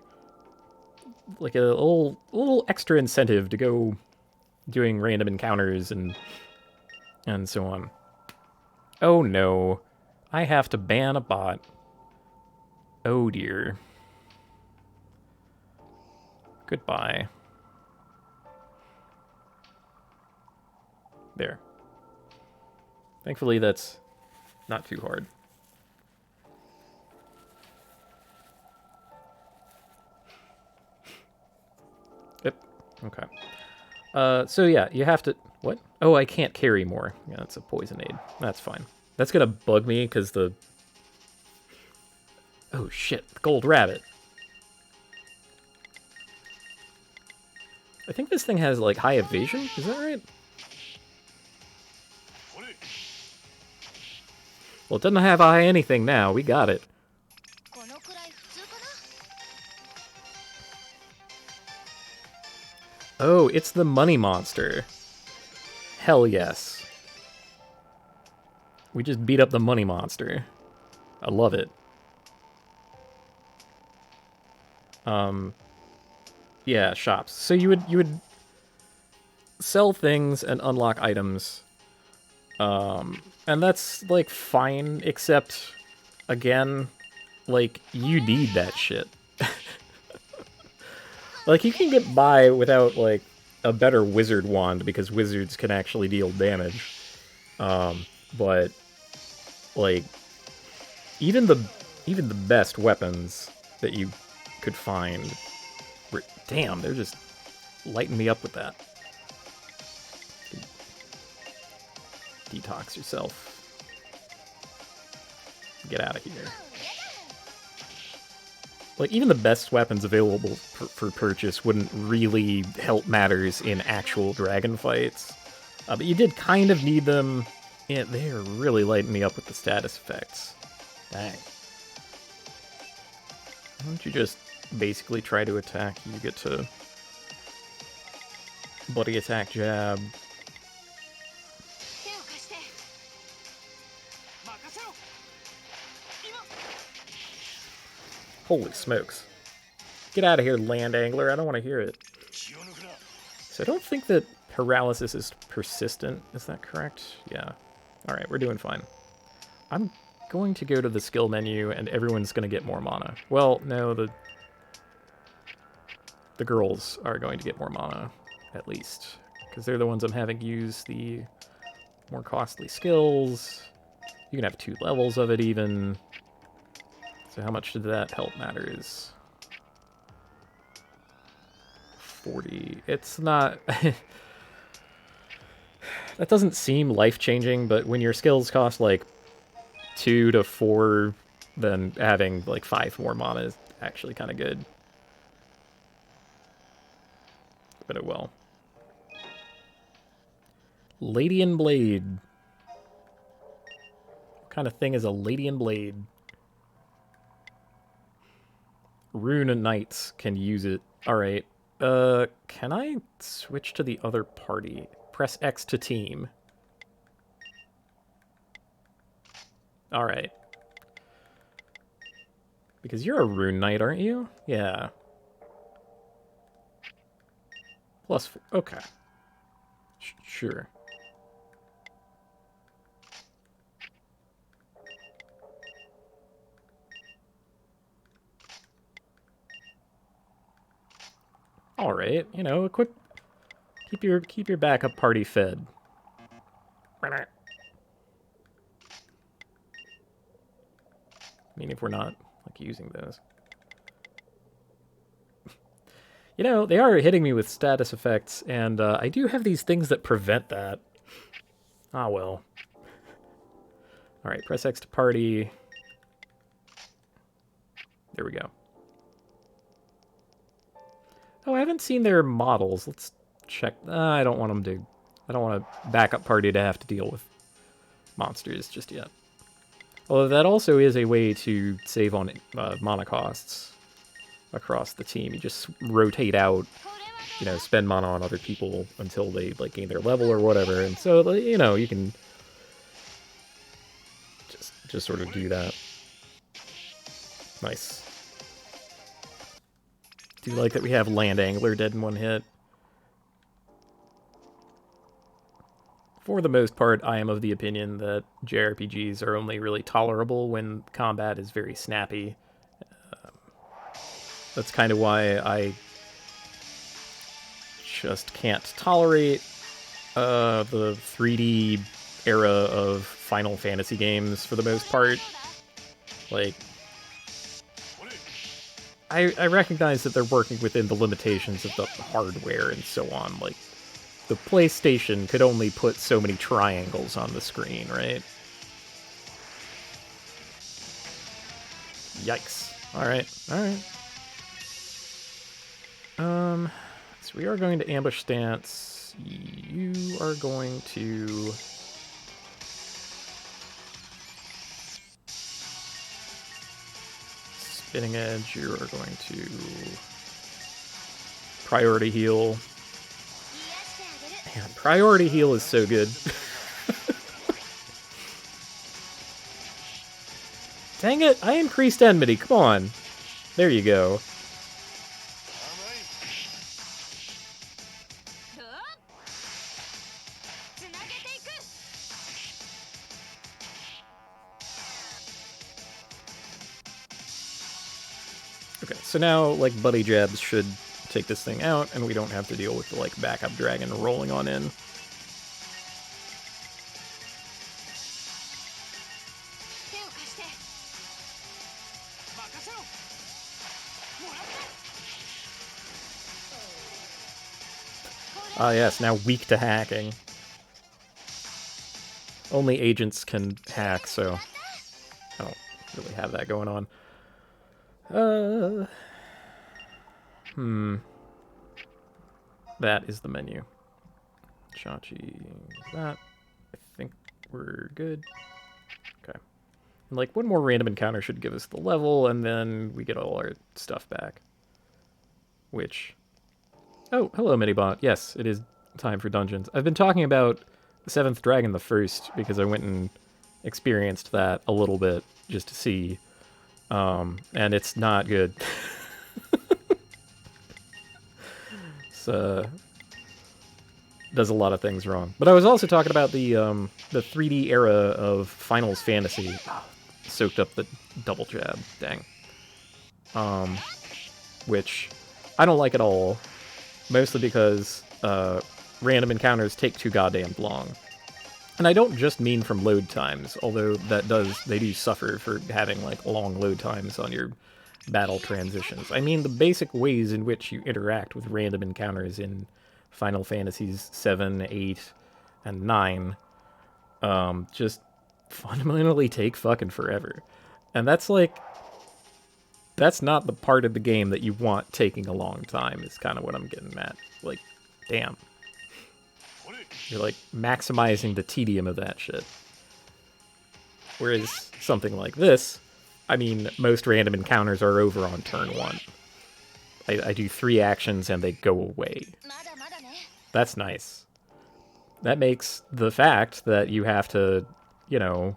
Like a little extra incentive to go doing random encounters and so on. Oh no, I have to ban a bot. Oh dear. Goodbye. There. Thankfully, that's not too hard. Yep. Okay. So yeah, you have to... What? Oh, I can't carry more. Yeah, that's a poison aid. That's fine. That's gonna bug me, because the... Oh shit, the gold rabbit. I think this thing has, like, high evasion? Is that right? Well, it doesn't have high anything now. We got it. Oh, it's the money monster. Hell yes. We just beat up the money monster. I love it. Yeah, shops. So you would sell things and unlock items. And that's, like, fine, except, again, like, you need that shit. Like, you can get by without, like, a better wizard wand, because wizards can actually deal damage. But, like, even the best weapons that you could find... Damn, they're just lighting me up with that. Detox yourself. Get out of here. Like, even the best weapons available for purchase wouldn't really help matters in actual dragon fights. But you did kind of need them. Yeah, they're really lighting me up with the status effects. Dang. Why don't you just basically try to attack? You get to buddy attack jab. Holy smokes. Get out of here, land angler. I don't want to hear it. So I don't think that paralysis is persistent. Is that correct? Yeah. Alright, we're doing fine. I'm going to go to the skill menu, and everyone's going to get more mana. Well, no, the girls are going to get more mana, at least. Because they're the ones I'm having use the more costly skills. You can have 2 levels of it, even. So how much did that help matters? 40. It's not... That doesn't seem life-changing, but when your skills cost, like, 2 to 4, then having, like, 5 more mana is actually kind of good. But it will. Ladian Blade. What kind of thing is a Ladian Blade? Rune Knights can use it. Alright. Can I switch to the other party? Press X to team. Alright. Because you're a Rune Knight, aren't you? Yeah. Plus 4. Okay. Sure. Alright, you know, equip... Keep your backup party fed. I mean, if we're not, like, using those. You know, they are hitting me with status effects, and I do have these things that prevent that. Ah, well. Alright, press X to party. There we go. Oh, I haven't seen their models. Let's check. I don't want them to... I don't want a backup party to have to deal with monsters just yet. Although that also is a way to save on mana costs across the team. You just rotate out, you know, spend mana on other people until they, like, gain their level or whatever. And so, you know, you can just sort of do that. Nice. Do you like that we have Land Angler dead in 1 hit? For the most part, I am of the opinion that JRPGs are only really tolerable when combat is very snappy. That's kind of why I just can't tolerate The 3D era of Final Fantasy games for the most part. Like, I recognize that they're working within the limitations of the hardware and so on. Like, the PlayStation could only put so many triangles on the screen, right? Yikes. Alright, alright. So we are going to ambush stance. You are going to... Spinning edge, you are going to... Priority heal. Man, priority heal is so good. Dang it, I increased enmity, come on. There you go. Okay, so now, like, buddy jabs should take this thing out, and we don't have to deal with the, like, backup dragon rolling on in. Ah, yes, now weak to hacking. Only agents can hack, so I don't really have that going on. That is the menu. Chachi, that. I think we're good. Okay. And, like, one more random encounter should give us the level, and then we get all our stuff back. Which... Oh, hello, Minibot. Yes, it is time for dungeons. I've been talking about the 7th Dragon the First, because I went and experienced that a little bit, just to see. And it's not good. It's, does a lot of things wrong. But I was also talking about the 3D era of Finals Fantasy. Soaked up the double jab. Dang. Which I don't like at all. Mostly because random encounters take too goddamn long. And I don't just mean from load times, although they do suffer for having, like, long load times on your battle transitions. I mean the basic ways in which you interact with random encounters in Final Fantasies 7, 8, and 9 just fundamentally take fucking forever. And that's, like, that's not the part of the game that you want taking a long time, is kind of what I'm getting at. Like, damn. You're, like, maximizing the tedium of that shit. Whereas something like this, I mean, most random encounters are over on turn 1. I do 3 actions and they go away. That's nice. That makes the fact that you have to, you know,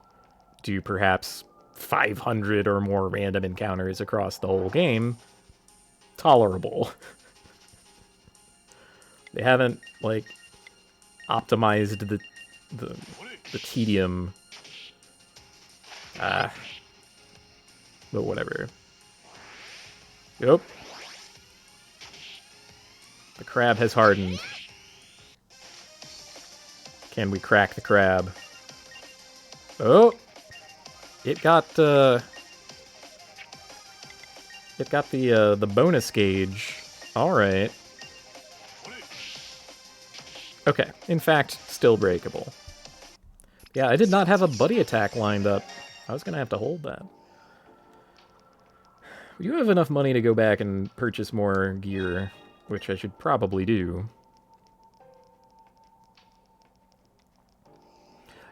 do perhaps 500 or more random encounters across the whole game tolerable. They haven't, like, optimized the tedium. But whatever. Yep. The crab has hardened. Can we crack the crab? Oh! It got the bonus gauge. Alright. Okay, in fact, still breakable. Yeah, I did not have a buddy attack lined up. I was gonna have to hold that. You have enough money to go back and purchase more gear, which I should probably do.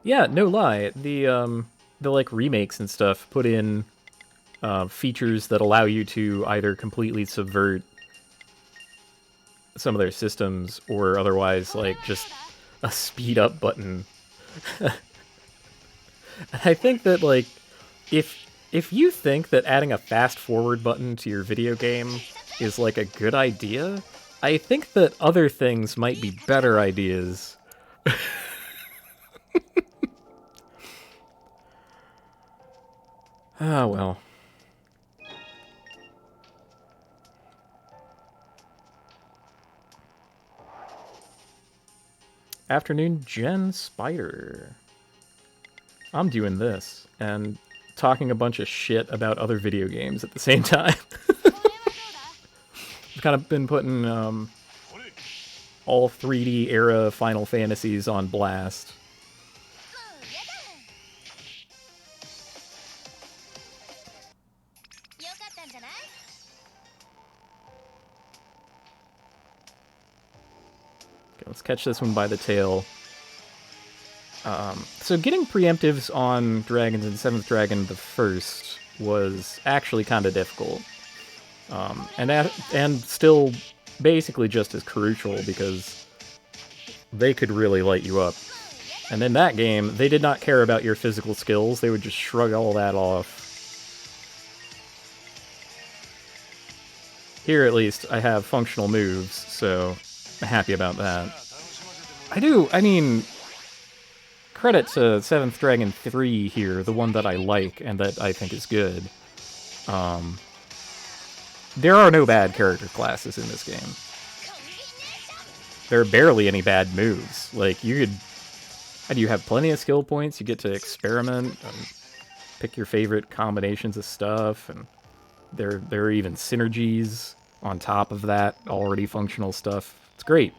Yeah, no lie. The like remakes and stuff put in features that allow you to either completely subvert some of their systems or otherwise, like, just a speed up button. I think that, like, if you think that adding a fast forward button to your video game is, like, a good idea, I think that other things might be better ideas. Ah, well. Afternoon Gen Spider. I'm doing this and talking a bunch of shit about other video games at the same time. I've kind of been putting all 3D era Final Fantasies on blast. Okay, let's catch this one by the tail. So getting preemptives on dragons in 7th Dragon the First was actually kind of difficult. And still basically just as crucial because they could really light you up. And in that game, they did not care about your physical skills. They would just shrug all that off. Here, at least, I have functional moves, so I'm happy about that. I mean, credit to 7th Dragon 3 here, the one that I like and that I think is good. There are no bad character classes in this game. There are barely any bad moves. Like, you have plenty of skill points, you get to experiment, and pick your favorite combinations of stuff, and there are even synergies on top of that already functional stuff. It's great.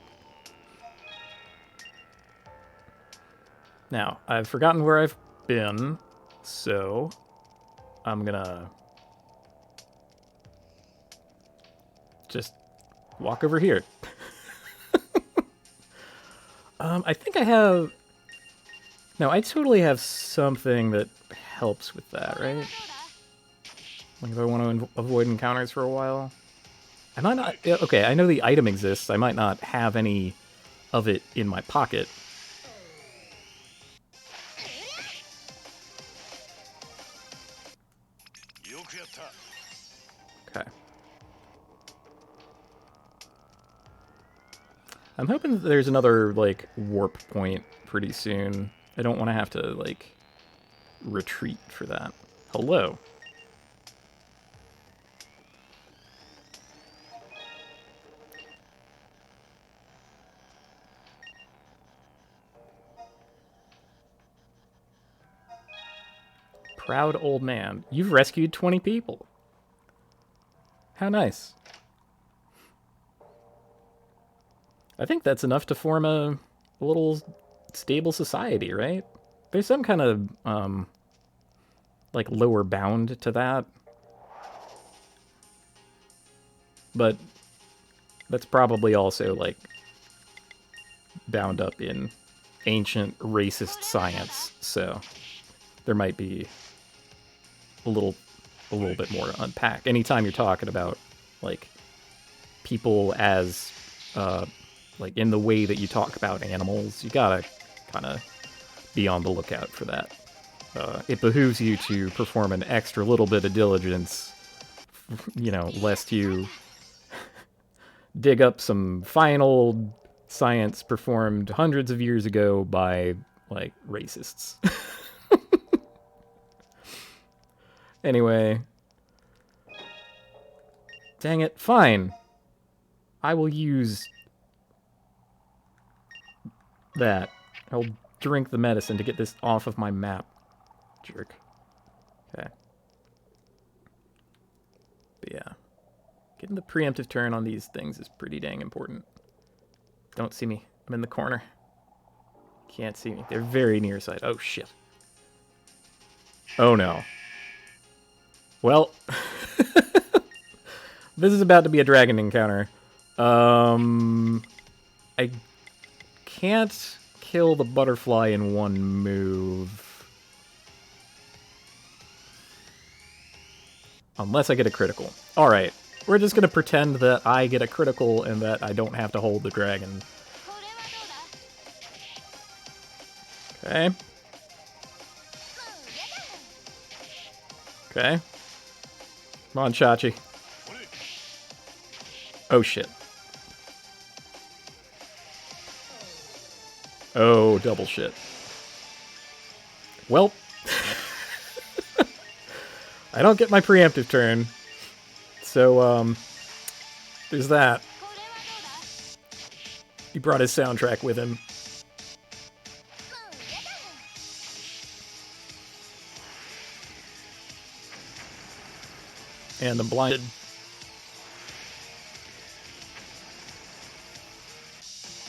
Now, I've forgotten where I've been, so I'm gonna just walk over here. I think I have... No, I totally have something that helps with that, right? Like if I want to avoid encounters for a while. I might not... Okay, I know the item exists. I might not have any of it in my pocket. Okay. I'm hoping that there's another, like, warp point pretty soon. I don't want to have to, like, retreat for that. Hello. Proud old man. You've rescued 20 people. How nice. I think that's enough to form a little stable society, right? There's some kind of, like, lower bound to that. But that's probably also, like, bound up in ancient racist science, so there might be a little bit more to unpack. Anytime you're talking about, like, people as, like, in the way that you talk about animals, you gotta kind of be on the lookout for that. It behooves you to perform an extra little bit of diligence, you know, lest you dig up some fine old science performed hundreds of years ago by, like, racists. Anyway. Dang it. Fine. I will use that. I'll drink the medicine to get this off of my map. Jerk. Okay. But yeah. Getting the preemptive turn on these things is pretty dang important. Don't see me. I'm in the corner. Can't see me. They're very near sight. Oh, shit. Oh, no. Well, this is about to be a dragon encounter. I can't kill the butterfly in one move. Unless I get a critical. Alright, we're just gonna pretend that I get a critical and that I don't have to hold the dragon. Okay. Okay. Come on, Chachi. Oh, shit. Oh, double shit. Well. I don't get my preemptive turn. So, there's that. He brought his soundtrack with him. And I'm blinded.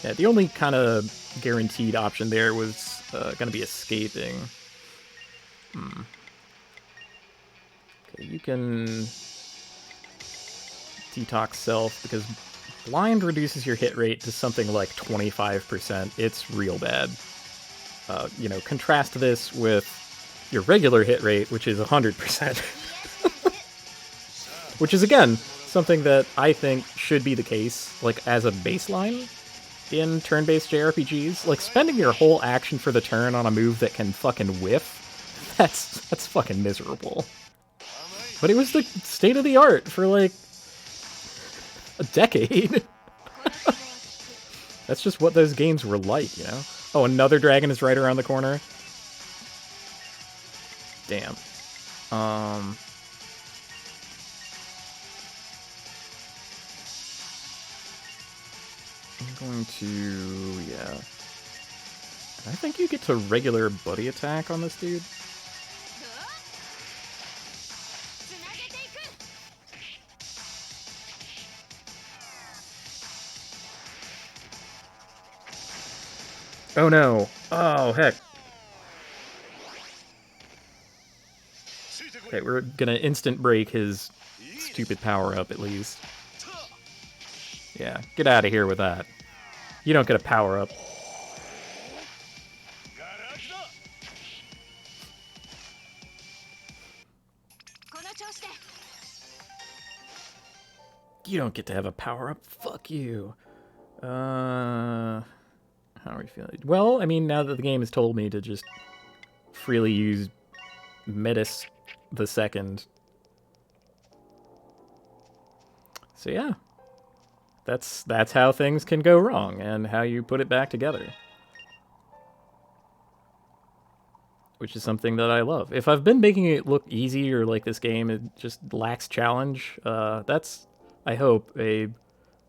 Yeah, the only kind of guaranteed option there was going to be escaping. Okay, you can detox self, because blind reduces your hit rate to something like 25%. It's real bad. You know, contrast this with your regular hit rate, which is 100%. Which is, again, something that I think should be the case, like, as a baseline in turn-based JRPGs. Like, spending your whole action for the turn on a move that can fucking whiff, that's fucking miserable. But it was the state of the art for, like, a decade. That's just what those games were like, you know? Oh, another dragon is right around the corner. Damn. I'm going to... yeah. I think you get to regular buddy attack on this dude. Oh no. Oh, heck. Okay, we're gonna instant break his stupid power-up, at least. Yeah, get out of here with that. You don't get a power-up. You don't get to have a power-up. Fuck you. How are we feeling? Well, I mean, now that the game has told me to just freely use Metis the second. So yeah. That's how things can go wrong, and how you put it back together. Which is something that I love. If I've been making it look easy, or like this game it just lacks challenge, that's, I hope, a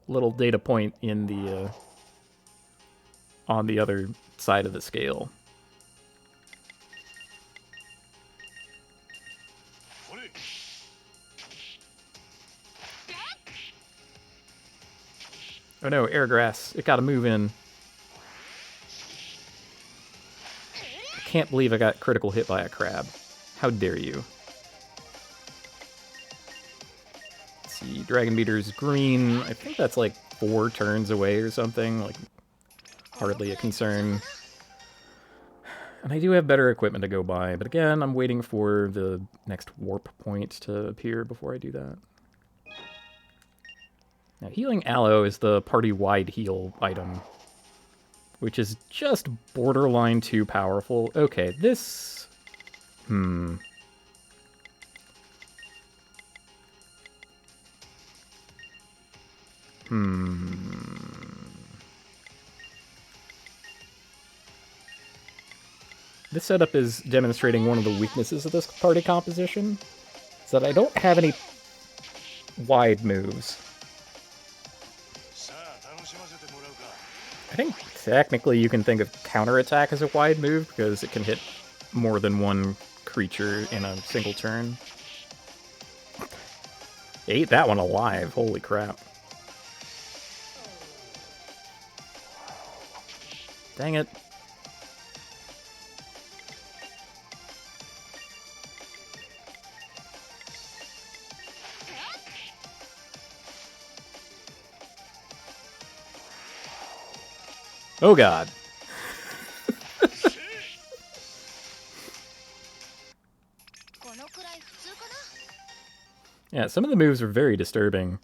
little data point in the on the other side of the scale. Oh no, air grass. It gotta move in. I can't believe I got critical hit by a crab. How dare you? Let's see, Dragon Beater's green. I think that's like 4 turns away or something. Like, hardly a concern. And I do have better equipment to go by, but again, I'm waiting for the next warp point to appear before I do that. Now, Healing Aloe is the party-wide heal item, which is just borderline too powerful. Okay, this... This setup is demonstrating one of the weaknesses of this party composition, is that I don't have any wide moves. I think technically you can think of counterattack as a wide move, because it can hit more than one creature in a single turn. Ate that one alive, holy crap. Dang it. Oh god. Yeah, some of the moves are very disturbing.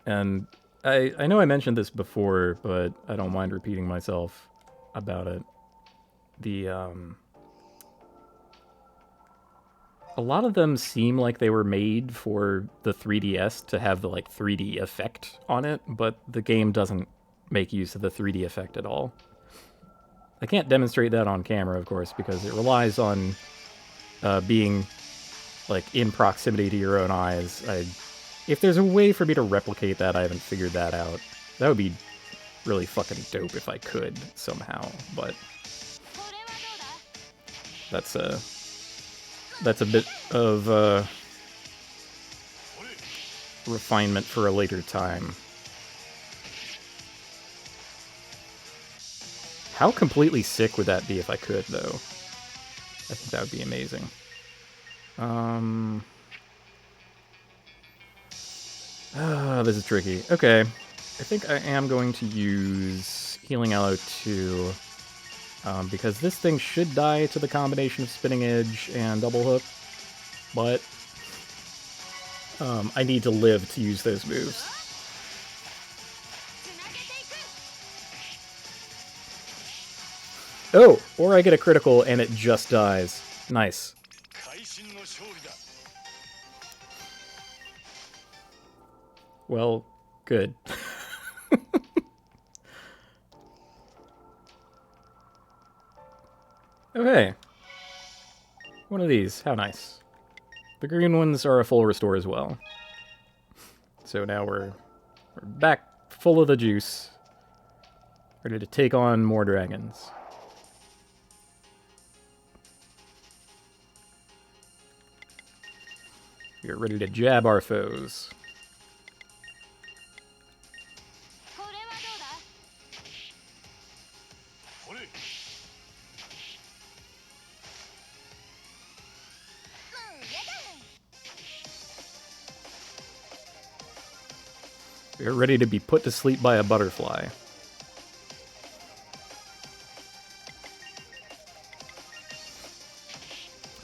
And I know I mentioned this before, but I don't mind repeating myself about it. A lot of them seem like they were made for the 3DS to have the, like, 3D effect on it, but the game doesn't make use of the 3D effect at all. I can't demonstrate that on camera, of course, because it relies on being, like, in proximity to your own eyes. If there's a way for me to replicate that, I haven't figured that out. That would be really fucking dope if I could, somehow, but... that's that's a bit of refinement for a later time. How completely sick would that be if I could, though? I think that would be amazing. This is tricky. Okay. I think I am going to use Healing Aloe 2. Because this thing should die to the combination of Spinning Edge and Double Hook. But I need to live to use those moves. Oh, or I get a critical and it just dies. Nice. Well, good. Okay. One of these. How nice. The green ones are a full restore as well. So now we're back full of the juice. Ready to take on more dragons. We are ready to jab our foes. We are ready to be put to sleep by a butterfly.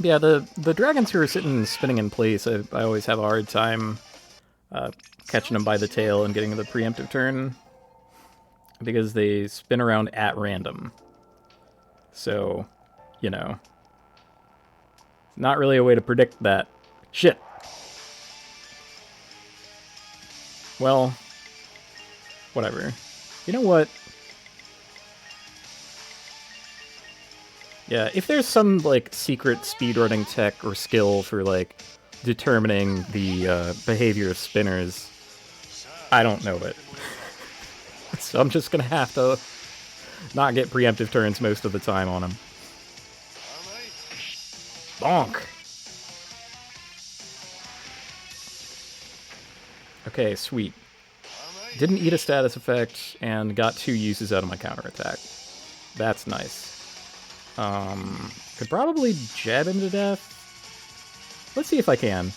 Yeah, the dragons who are sitting spinning in place, I always have a hard time catching them by the tail and getting the preemptive turn. Because they spin around at random. So, you know. Not really a way to predict that. Shit! Well, whatever. You know what? Yeah, if there's some, like, secret speedrunning tech or skill for, like, determining the behavior of spinners, I don't know it. So I'm just gonna have to not get preemptive turns most of the time on them. Bonk! Okay, sweet. Didn't eat a status effect, and got 2 uses out of my counterattack. That's nice. Could probably jab him to death. Let's see if I can.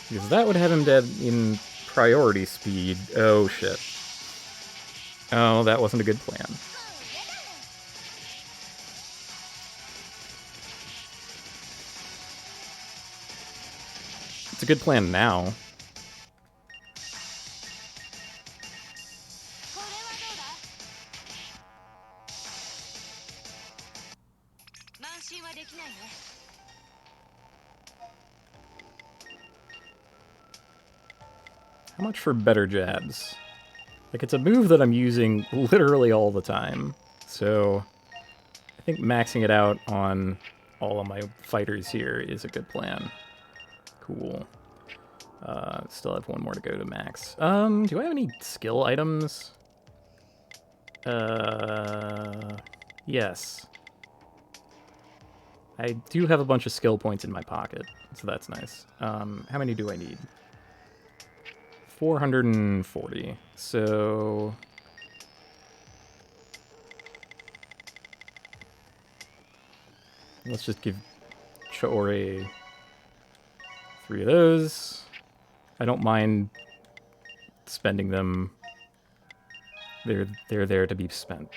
Because that would have him dead in priority speed. Oh, shit. Oh, that wasn't a good plan. It's a good plan now. How much for better jabs? Like, it's a move that I'm using literally all the time. So, I think maxing it out on all of my fighters here is a good plan. Cool. Still have one more to go to max. Do I have any skill items? Yes. I do have a bunch of skill points in my pocket, so that's nice. How many do I need? 440. So... let's just give Chaore 3 of those. I don't mind spending them. They're there to be spent.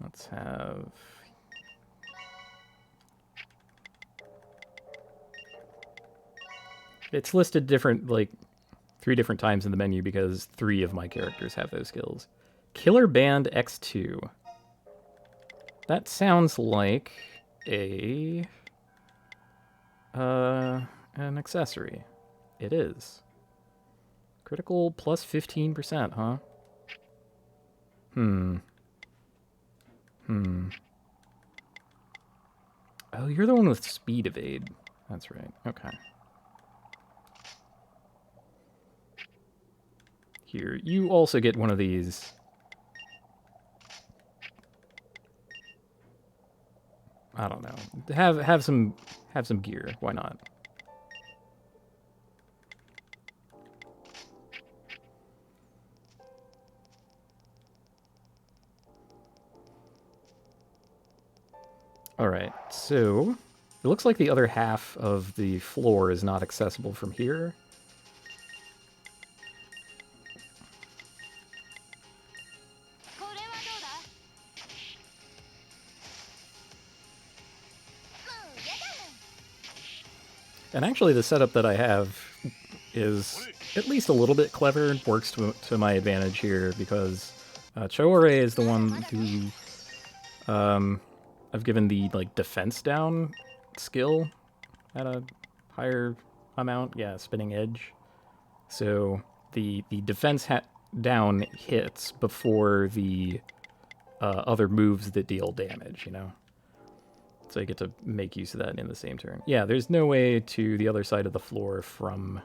Let's have... it's listed different, like, 3 different times in the menu because 3 of my characters have those skills. Killer Band X2. That sounds like an accessory. It is. Critical plus 15%, huh? Oh, you're the one with speed evade. That's right. Okay. Here, you also get one of these I don't know. Have some gear. Why not? All right. So it looks like the other half of the floor is not accessible from here. And actually, the setup that I have is at least a little bit clever and works to my advantage here because Choore is the one who I've given the like defense down skill at a higher amount. Yeah, spinning edge. So the defense down hits before the other moves that deal damage. You know. So I get to make use of that in the same turn. Yeah, there's no way to the other side of the floor from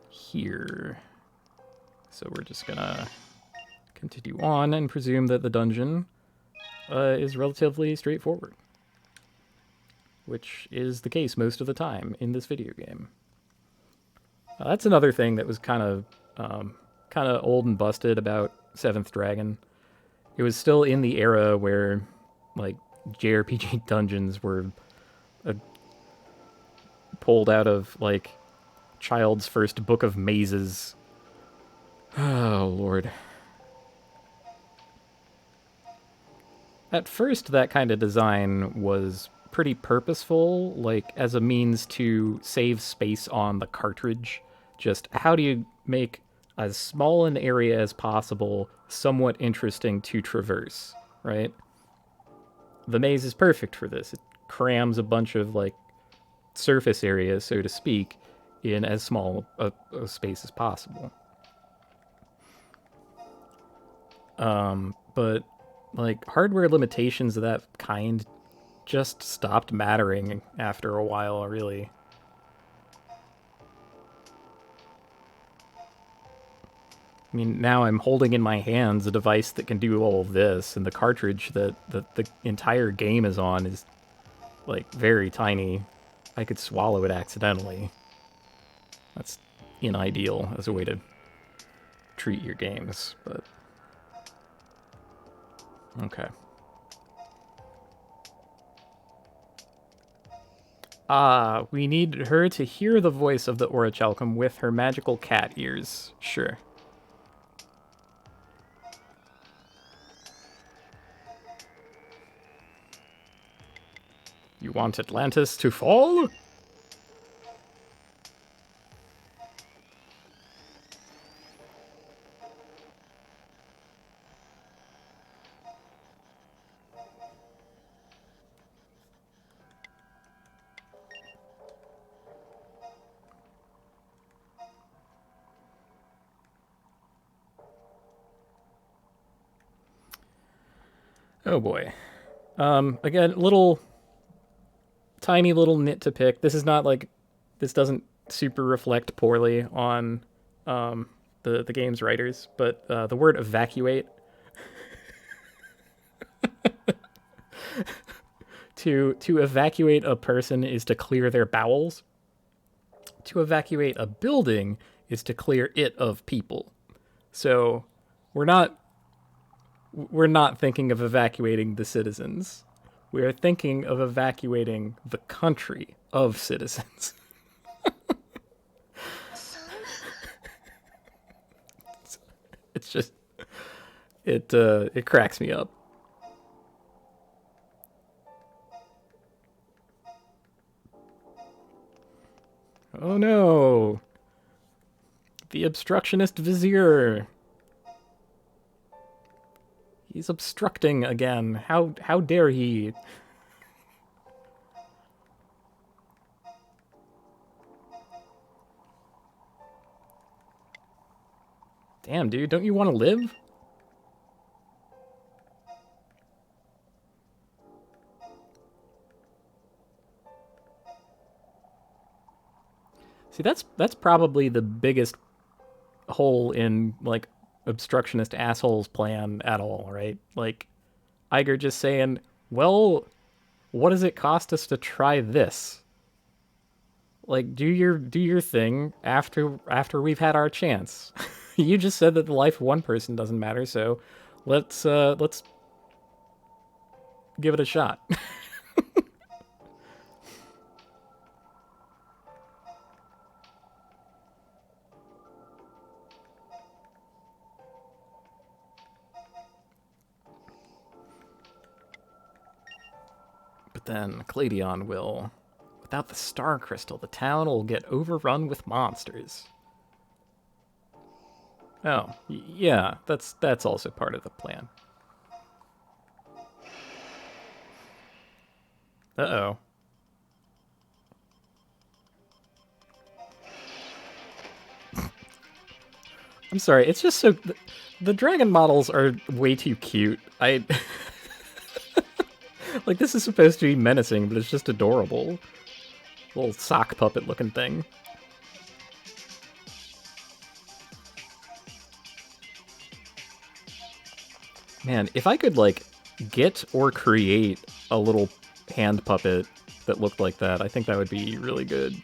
here. So we're just gonna continue on and presume that the dungeon is relatively straightforward. Which is the case most of the time in this video game. That's another thing that was kind of old and busted about Seventh Dragon. It was still in the era where, like, JRPG dungeons were pulled out of like child's first book of mazes. Oh lord. At first that kind of design was pretty purposeful, like as a means to save space on the cartridge. Just how do you make as small an area as possible somewhat interesting to traverse, right? The maze is perfect for this. It crams a bunch of like surface area, so to speak, in as small a space as possible. But like hardware limitations of that kind just stopped mattering after a while, really. I mean, now I'm holding in my hands a device that can do all of this, and the cartridge that the entire game is on is like very tiny. I could swallow it accidentally. That's unideal as a way to treat your games, but okay. Ah, we need her to hear the voice of the Orichalcum with her magical cat ears. Sure. You want Atlantis to fall? Oh boy. Again, tiny little nit to pick. This is not like, this doesn't super reflect poorly on the game's writers, but the word evacuate to evacuate a person is to clear their bowels. To evacuate a building is to clear it of people. So we're not thinking of evacuating the citizens. We are thinking of evacuating the country of citizens. It's just it cracks me up. Oh no. The obstructionist vizier. He's obstructing again. How dare he? Damn, dude, don't you want to live? See, that's probably the biggest hole in like obstructionist assholes plan at all, right? Like Iger just saying, well, What does it cost us to try this? Like, do your thing after we've had our chance. You just said that the life of one person doesn't matter, so let's give it a shot. But then Cladion will. Without the star crystal, the town will get overrun with monsters. Oh, yeah, that's also part of the plan. Uh-oh. I'm sorry, it's just so... The dragon models are way too cute. Like, this is supposed to be menacing, but it's just adorable. Little sock puppet looking thing. Man, if I could, like, get or create a little hand puppet that looked like that, I think that would be really good.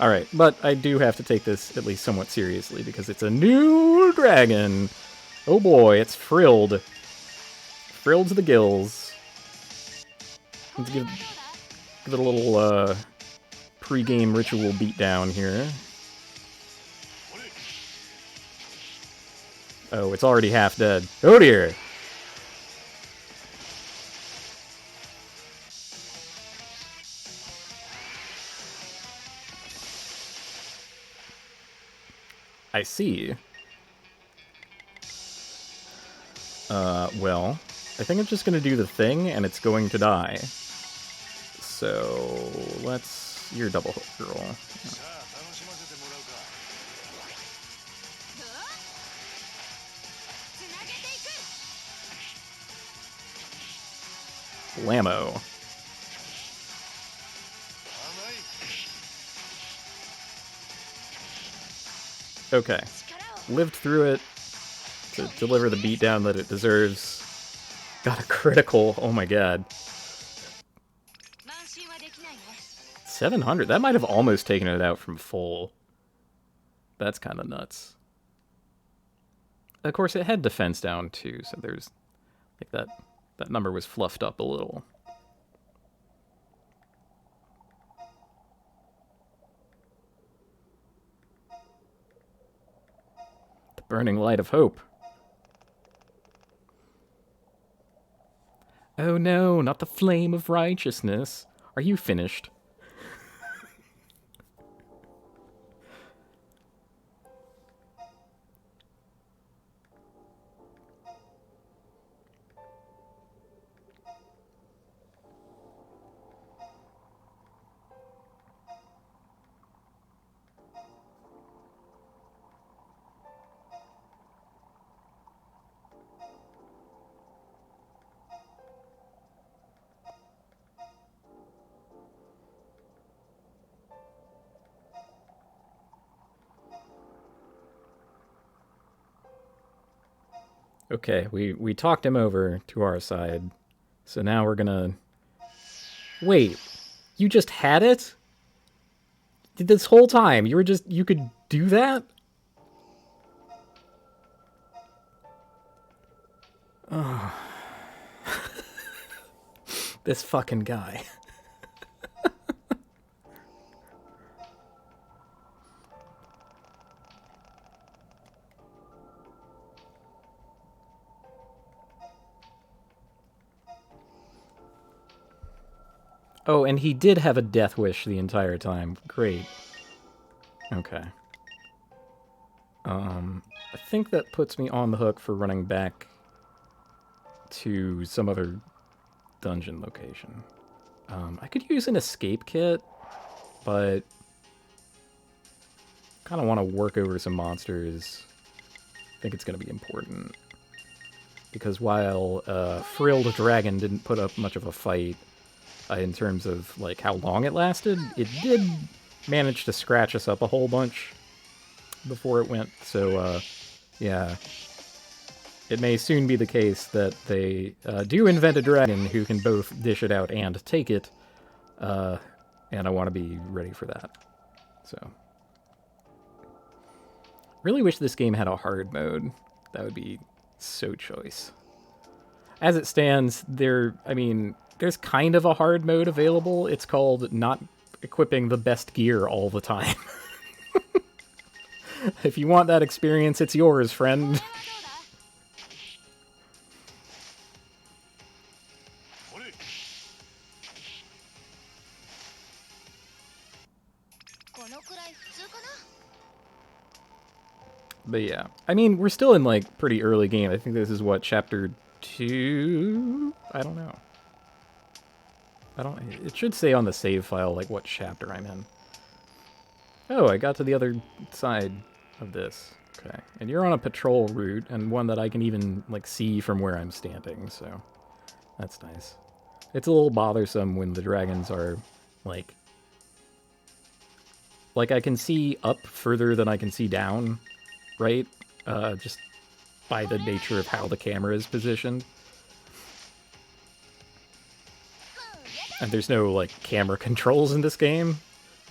Alright, but I do have to take this at least somewhat seriously because it's a new dragon. Oh boy, it's frilled. Frilled to the gills. Let's give it a little pre-game ritual beatdown here. Oh, it's already half dead. Oh dear! I see. Well, I think I'm just gonna do the thing, and it's going to die. So, let's... You're double hook girl. Blammo. Okay. Lived through it to deliver the beatdown that it deserves. Got a critical. Oh my god. 700. That might have almost taken it out from full. That's kind of nuts. Of course, it had defense down too, so there's like that number was fluffed up a little. The burning light of hope. Oh no, not the flame of righteousness. Are you finished? Okay, we talked him over to our side. So now we're gonna... Wait, you just had it? This whole time, you could do that? Oh. This fucking guy. Oh, and he did have a death wish the entire time. Great. Okay. I think that puts me on the hook for running back to some other dungeon location. I could use an escape kit, but kind of want to work over some monsters. I think it's going to be important. Because while Frilled Dragon didn't put up much of a fight, in terms of like how long it lasted, it did manage to scratch us up a whole bunch before it went. So, yeah. it may soon be the case that they do invent a dragon who can both dish it out and take it, and I want to be ready for that. So, really wish this game had a hard mode. That would be so choice. As it stands, there's kind of a hard mode available. It's called not equipping the best gear all the time. If you want that experience, it's yours, friend. But yeah, I mean, we're still in, like, pretty early game. I think this is, what, chapter 2? I don't know. It should say on the save file, like, what chapter I'm in. Oh, I got to the other side of this. Okay, and you're on a patrol route, and one that I can even, like, see from where I'm standing, so that's nice. It's a little bothersome when the dragons are, like, I can see up further than I can see down, right? Just by the nature of how the camera is positioned. And there's no, like, camera controls in this game.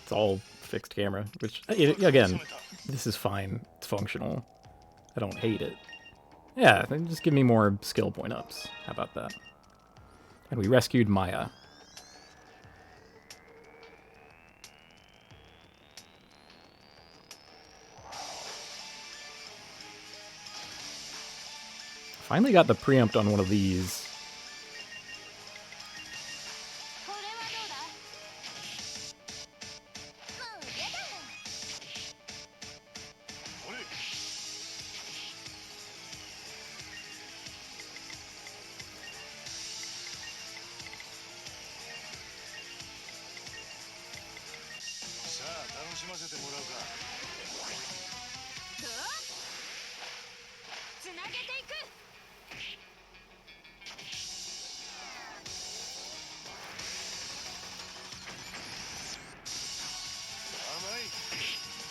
It's all fixed camera, which, again, this is fine. It's functional. I don't hate it. Yeah, just give me more skill point-ups. How about that? And we rescued Maya. Finally got the preempt on one of these.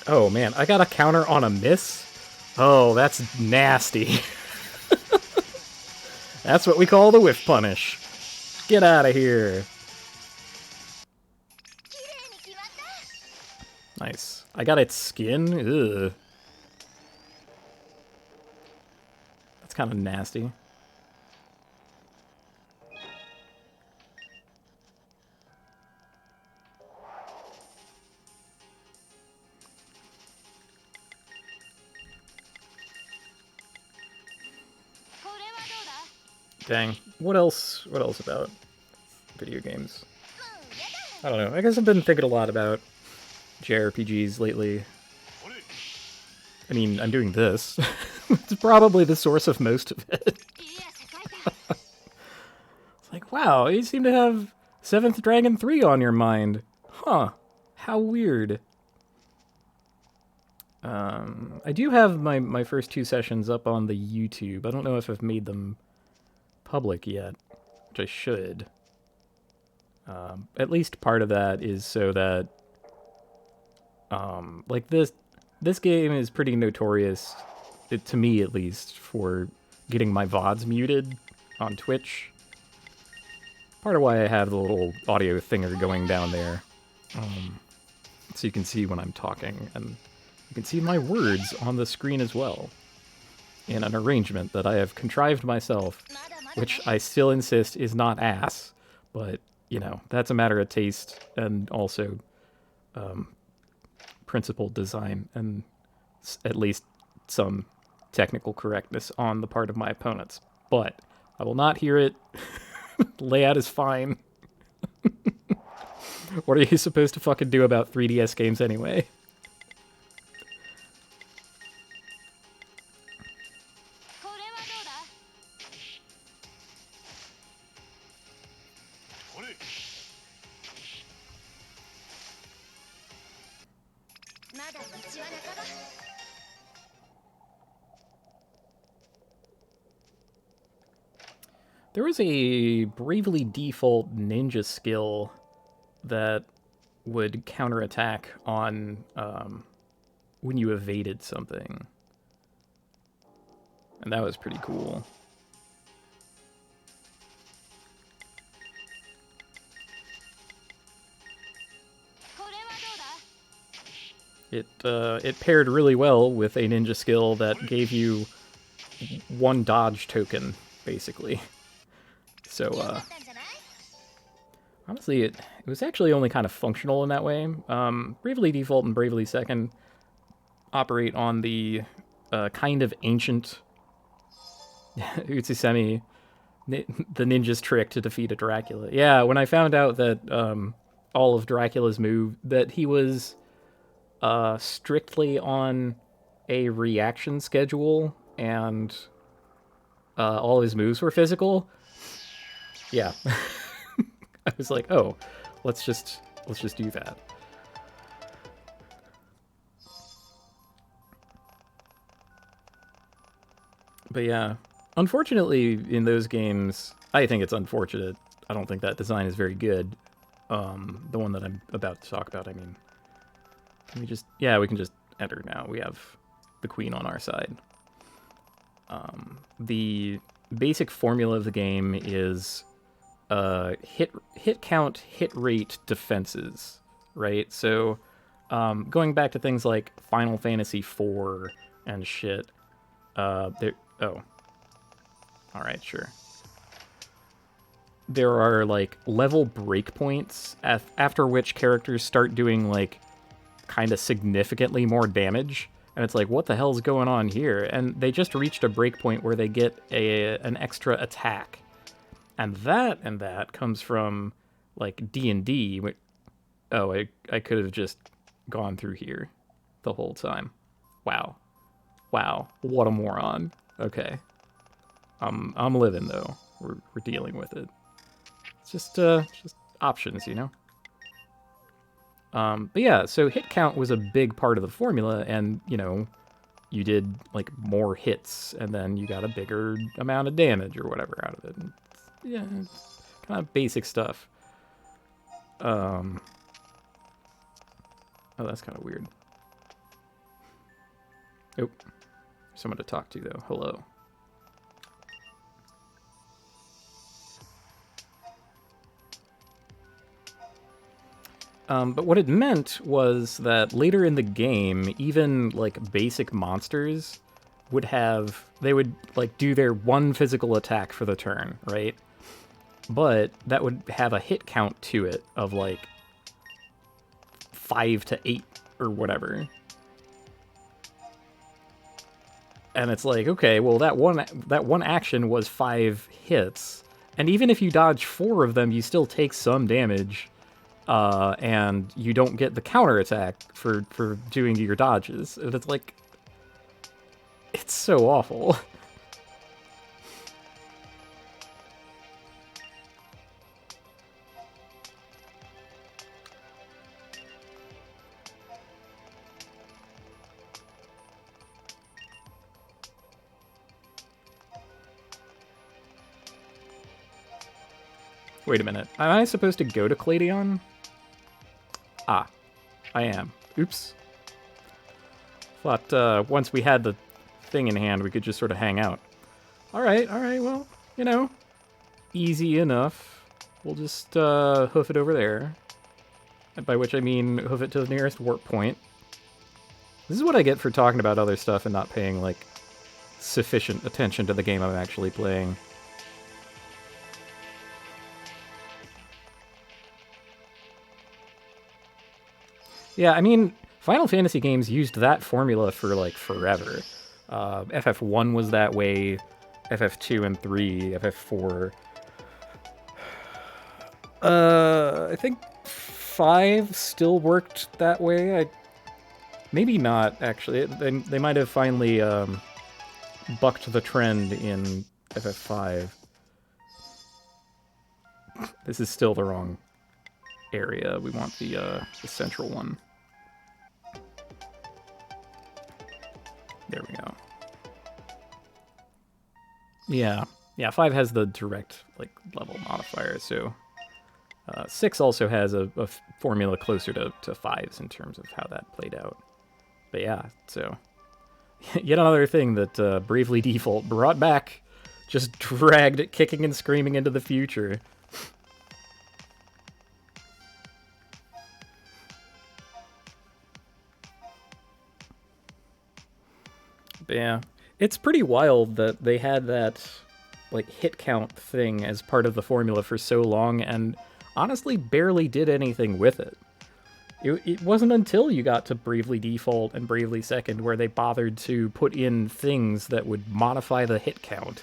Oh man, I got a counter on a miss? Oh, that's nasty. That's what we call the whiff punish. Get out of here. Nice. I got its skin? Ugh. That's kind of nasty. Dang. What else about video games? I don't know. I guess I've been thinking a lot about JRPGs lately. I mean, I'm doing this. It's probably the source of most of it. It's like, wow, you seem to have 7th Dragon 3 on your mind. Huh. How weird. I do have my first 2 sessions up on the YouTube. I don't know if I've made them public yet, which I should. At least part of that is so that, like, this game is pretty notorious, to me at least, for getting my VODs muted on Twitch. Part of why I have the little audio thinger going down there, so you can see when I'm talking, and you can see my words on the screen as well, in an arrangement that I have contrived myself, which I still insist is not ass, but, you know, that's a matter of taste, and also principled design, and at least some technical correctness on the part of my opponents. But I will not hear it. Layout is fine. What are you supposed to fucking do about 3DS games anyway? There was a Bravely Default ninja skill that would counterattack on when you evaded something. And that was pretty cool. It paired really well with a ninja skill that gave you one dodge token, basically. So, honestly, it was actually only kind of functional in that way. Bravely Default and Bravely Second operate on the kind of ancient Utsusemi, the ninja's trick to defeat a Dracula. Yeah, when I found out that all of Dracula's move, that he was strictly on a reaction schedule and all of his moves were physical. Yeah. I was like, oh, let's just do that. But yeah, unfortunately, in those games, I think it's unfortunate. I don't think that design is very good. The one that I'm about to talk about, I mean. Can we just... Yeah, we can just enter now. We have the queen on our side. The basic formula of the game is hit count, hit rate, defenses, right? So going back to things like Final Fantasy IV and shit, there... Oh. Alright, sure. There are, like, level breakpoints after which characters start doing, like, kind of significantly more damage. And it's like, what the hell's going on here? And they just reached a breakpoint where they get an extra attack. And that comes from, like, D&D. Oh, I could have just gone through here the whole time. Wow. Wow. What a moron. Okay. I'm living, though. We're dealing with it. It's just options, you know? But yeah, so hit count was a big part of the formula, and, you know, you did, like, more hits, and then you got a bigger amount of damage or whatever out of it. And yeah, it's kind of basic stuff. Oh, that's kind of weird. Oh, someone to talk to, though. Hello. But what it meant was that later in the game, even, like, basic monsters they would, like, do their one physical attack for the turn, right? But that would have a hit count to it of, like, 5 to 8 or whatever. And it's like, okay, well, that one action was 5 hits, and even if you dodge 4 of them, you still take some damage. And you don't get the counterattack for doing your dodges. And it's like... It's so awful. Wait a minute. Am I supposed to go to Cladion? Ah, I am. Oops. Thought once we had the thing in hand, we could just sort of hang out. Alright, well, you know, easy enough. We'll just hoof it over there. By which I mean hoof it to the nearest warp point. This is what I get for talking about other stuff and not paying, like, sufficient attention to the game I'm actually playing. Yeah, I mean, Final Fantasy games used that formula for, like, forever. FF1 was that way, FF2 and 3, FF4. I think 5 still worked that way. Maybe not, actually. They might have finally bucked the trend in FF5. This is still the wrong area. We want the central one. There we go. Yeah, 5 has the direct, like, level modifier, so 6 also has a formula closer to 5s in terms of how that played out. But yeah, so Yet another thing that Bravely Default brought back, just dragged it kicking and screaming into the future. But yeah, it's pretty wild that they had that like hit count thing as part of the formula for so long, and honestly barely did anything with it. It wasn't until you got to Bravely Default and Bravely Second where they bothered to put in things that would modify the hit count.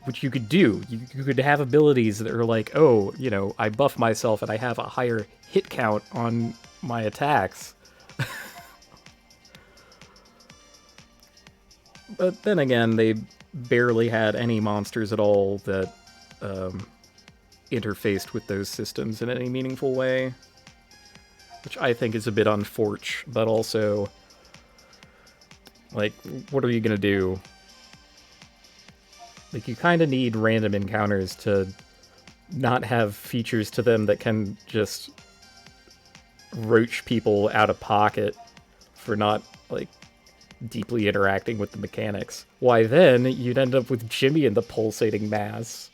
Which you could do. You could have abilities that are like, oh, you know, I buff myself and I have a higher hit count on my attacks. But then again, they barely had any monsters at all that interfaced with those systems in any meaningful way. Which I think is a bit unfortunate, but also, like, what are you gonna do? Like, you kind of need random encounters to not have features to them that can just roach people out of pocket for not, like, deeply interacting with the mechanics. Why then, you'd end up with Jimmy and the pulsating mass.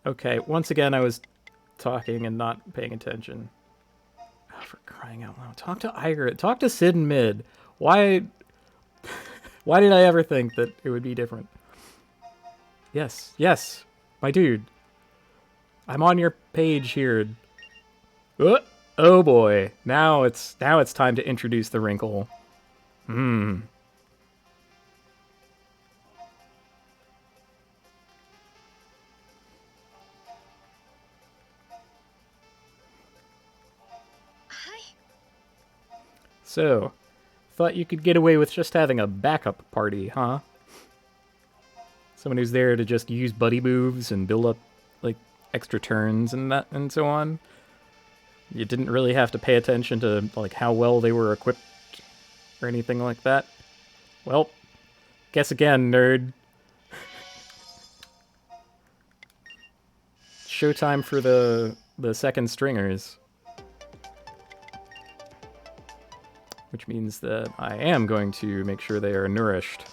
Okay, once again I was talking and not paying attention. Oh, for crying out loud. Talk to Igret. Talk to Sid and Mid. Why... Why did I ever think that it would be different? Yes, yes, my dude. I'm on your page here. Oh boy. Now it's time to introduce the wrinkle. So, thought you could get away with just having a backup party, huh? Someone who's there to just use buddy moves and build up, like, extra turns and that and so on. You didn't really have to pay attention to, like, how well they were equipped or anything like that. Well, guess again, nerd. Showtime for the second stringers. Which means that I am going to make sure they are nourished.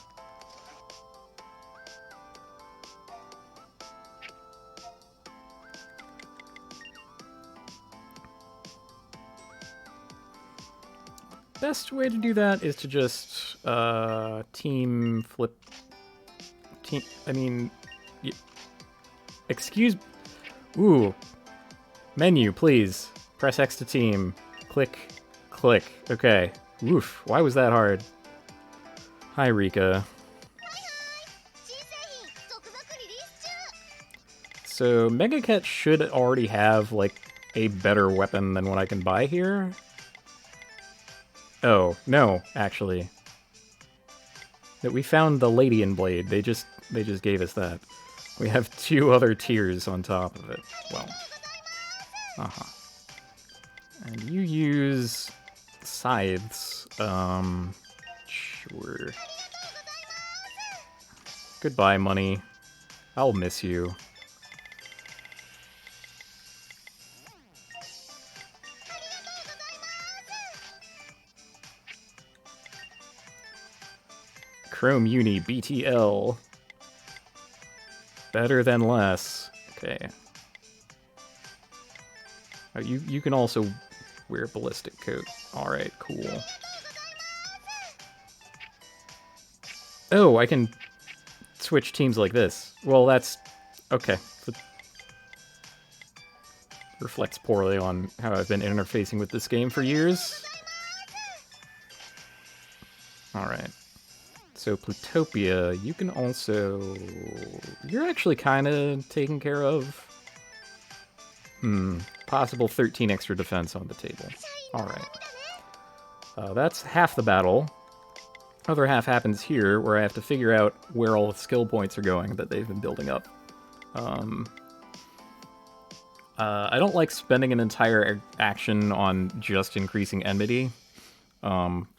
Best way to do that is to just team flip. I mean, excuse. Ooh, menu, please. Press X to team. Click, click. Okay. Oof. Why was that hard? Hi, Rika. So Megacat should already have like a better weapon than what I can buy here. Oh, no, actually. That we found the Ladian Blade. They just gave us that. We have 2 other tiers on top of it. Well. Uh-huh. And you use scythes. Sure. Goodbye, money. I'll miss you. Chrome Uni BTL. Better than less. Okay. Oh, you can also wear ballistic coat. Alright, cool. Oh, I can switch teams like this. Well, that's... okay. That reflects poorly on how I've been interfacing with this game for years. Alright. So, Plutopia, you can also... You're actually kind of taken care of. Possible 13 extra defense on the table. Alright. That's half the battle. Other half happens here, where I have to figure out where all the skill points are going that they've been building up. I don't like spending an entire action on just increasing enmity.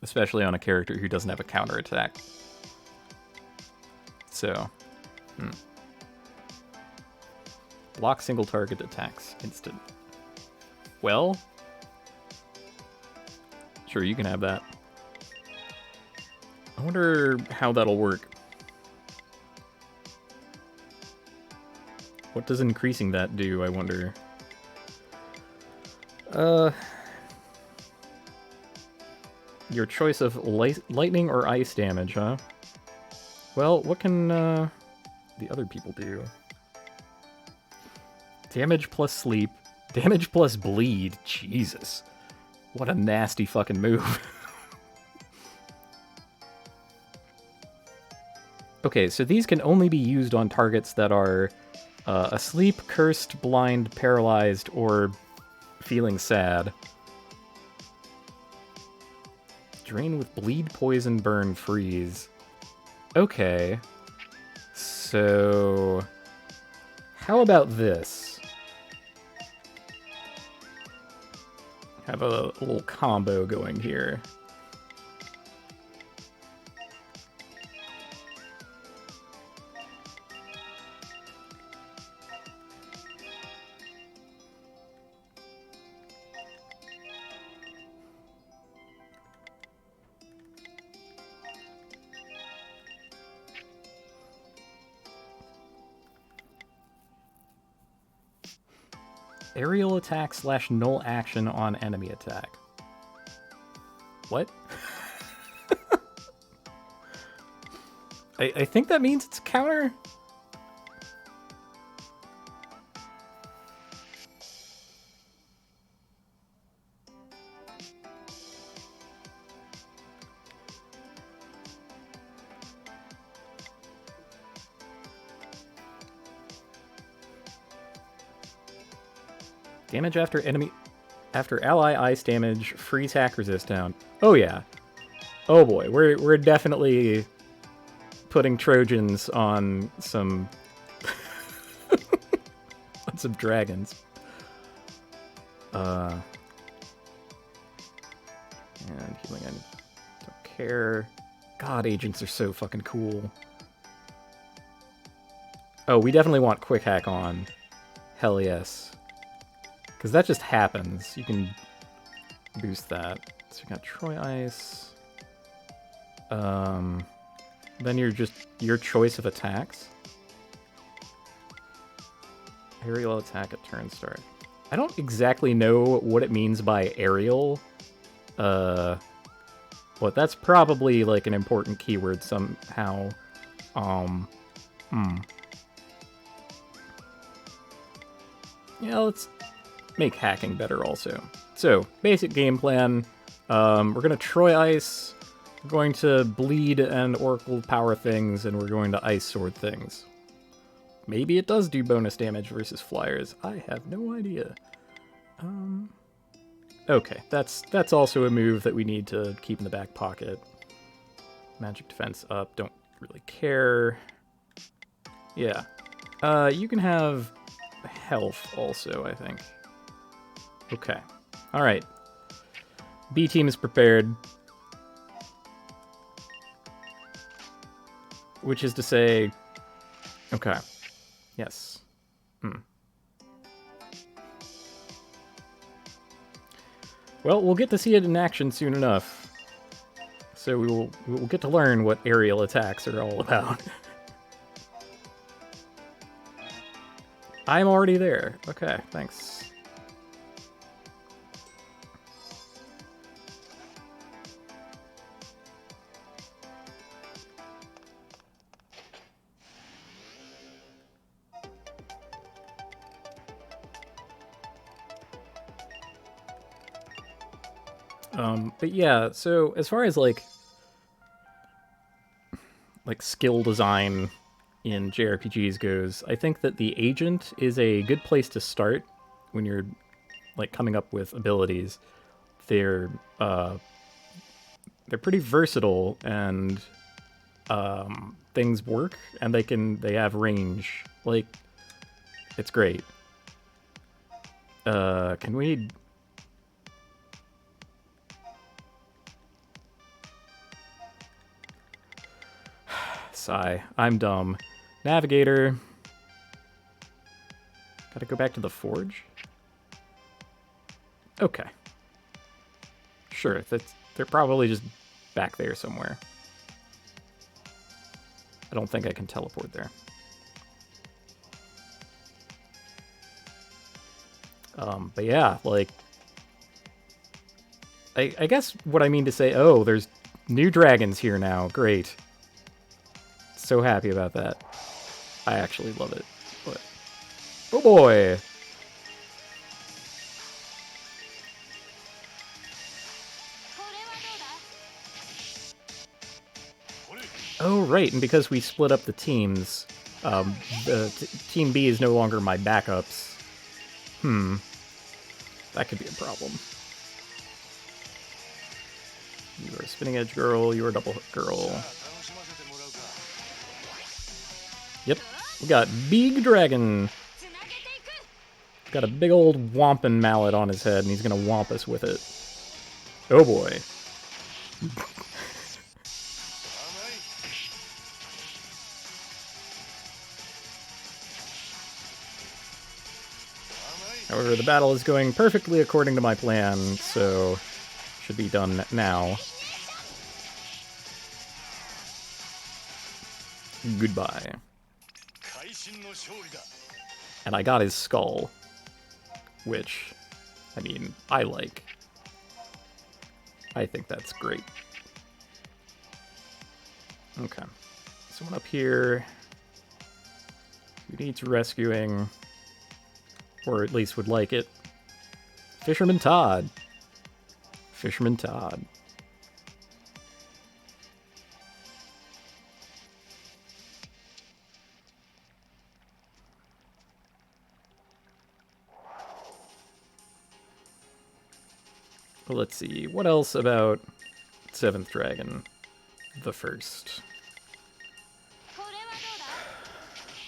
Especially on a character who doesn't have a counterattack. So, block single target attacks instant. Well, sure, you can have that. I wonder how that'll work. What does increasing that do, I wonder? Your choice of lightning or ice damage, huh? Well, what can the other people do? Damage plus sleep. Damage plus bleed. Jesus. What a nasty fucking move. Okay, so these can only be used on targets that are asleep, cursed, blind, paralyzed, or feeling sad. Drain with bleed, poison, burn, freeze. Okay. So... how about this? Have a little combo going here. Aerial attack / null action on enemy attack. What? I think that means it's a counter? Damage after ally ice damage, freeze hack resist down. Oh yeah. Oh boy, we're definitely putting Trojans on some on some dragons. And healing, I don't care. God, agents are so fucking cool. Oh, we definitely want quick hack on. Hell yes. Because that just happens. You can boost that. So we got Troy Ice. Then you're just your choice of attacks. Aerial attack at turn start. I don't exactly know what it means by aerial. But that's probably like an important keyword somehow. Yeah, let's make hacking better also. So, basic game plan. We're going to Troy Ice, we're going to Bleed and Oracle Power things, and we're going to Ice Sword things. Maybe it does do bonus damage versus flyers. I have no idea. Okay, that's also a move that we need to keep in the back pocket. Magic defense up, don't really care. Yeah. You can have health also, I think. Okay. Alright. B team is prepared. Which is to say... Okay. Yes. Well, we'll get to see it in action soon enough. So we'll get to learn what aerial attacks are all about. I'm already there. Okay, thanks. But yeah, so as far as like skill design in JRPGs goes, I think that the agent is a good place to start when you're like coming up with abilities. They're pretty versatile and things work and they have range. Like, it's great. Can we... Sigh. I'm dumb. Navigator. Gotta go back to the forge? Okay. Sure, they're probably just back there somewhere. I don't think I can teleport there. But yeah, like... I guess what I mean to say, oh, there's new dragons here now. Great. So happy about that. I actually love it. But... oh boy! Oh, right, and because we split up the teams, Team B is no longer my backups. That could be a problem. You are a spinning edge girl, you are a double hook girl. Yep, we got Big Dragon. Got a big old Wampin mallet on his head, and he's gonna womp us with it. Oh boy. However, the battle is going perfectly according to my plan, so should be done now. Goodbye. And I got his skull, which, I mean, I like. I think that's great. Okay. Someone up here who needs rescuing, or at least would like it. Fisherman Todd. Fisherman Todd. Well, let's see. What else about 7th Dragon? The first.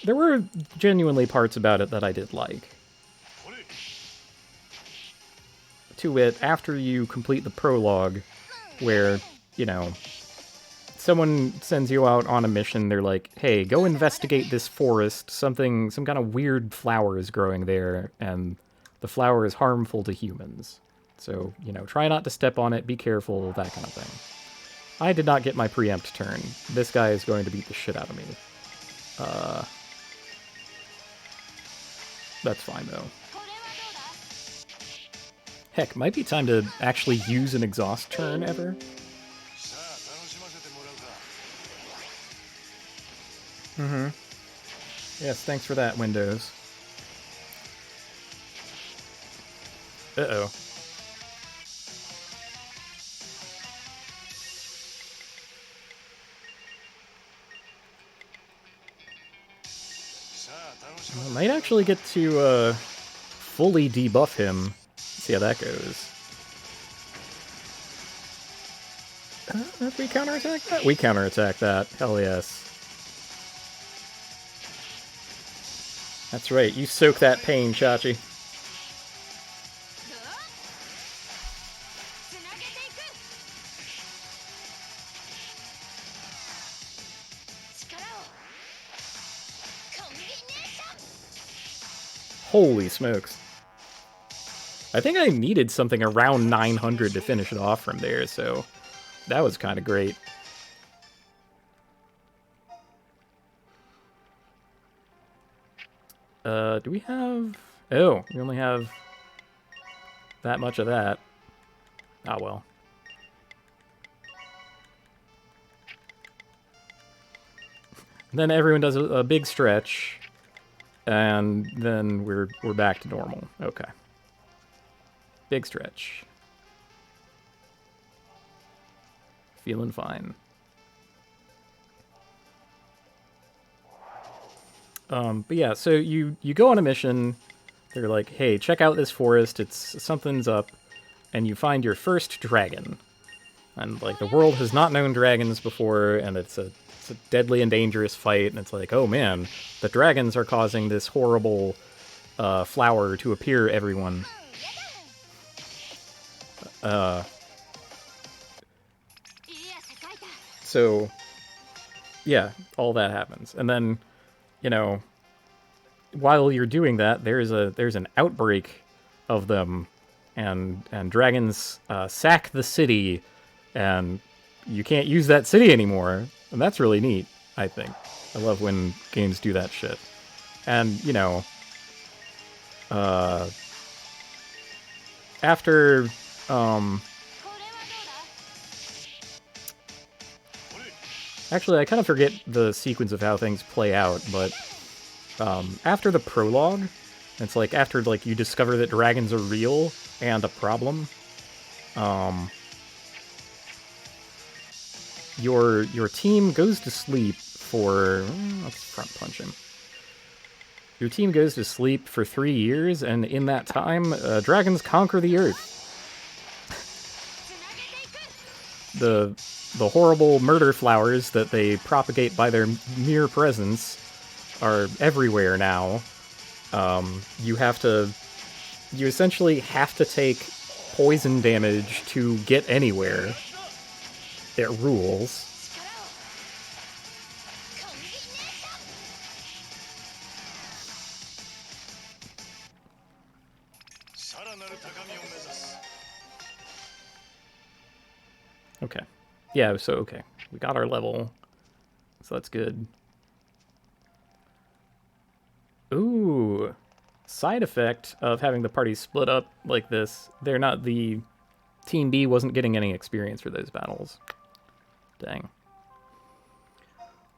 There were genuinely parts about it that I did like. To wit, after you complete the prologue, where, you know, someone sends you out on a mission, they're like, hey, go investigate this forest, some kind of weird flower is growing there, and the flower is harmful to humans. So, you know, try not to step on it, be careful, that kind of thing. I did not get my preempt turn. This guy is going to beat the shit out of me. That's fine, though. Heck, might be time to actually use an exhaust turn ever. Yes, thanks for that, Windows. Uh-oh. I might actually get to fully debuff him. See how that goes. Did we counterattack that? We counterattack that. Hell yes. That's right. You soak that pain, Chachi. Holy smokes. I think I needed something around 900 to finish it off from there, so that was kind of great. Do we have... oh, we only have that much of that. Ah, well. Then everyone does a big stretch, and then we're back to normal. Okay. Big stretch. Feeling fine. But yeah, so you go on a mission. They're like, hey, check out this forest. Something's up. And you find your first dragon. And, like, the world has not known dragons before, and it's a deadly and dangerous fight. And it's like, oh, man, the dragons are causing this horrible flower to appear everyone. So, Yeah, all that happens. And then, you know, while you're doing that, there's an outbreak of them, and dragons sack the city, and you can't use that city anymore. And that's really neat, I think. I love when games do that shit. And, you know, after, actually, I kind of forget the sequence of how things play out, but after the prologue, it's like after like you discover that dragons are real and a problem, your team goes to sleep for let's front punch him. Your team goes to sleep for 3 years, and in that time, dragons conquer the earth. The horrible murder flowers that they propagate by their mere presence are everywhere now. You essentially have to take poison damage to get anywhere. It rules. Okay. Yeah, so okay. We got our level. So that's good. Ooh. Side effect of having the party split up like this. The Team B wasn't getting any experience for those battles. Dang.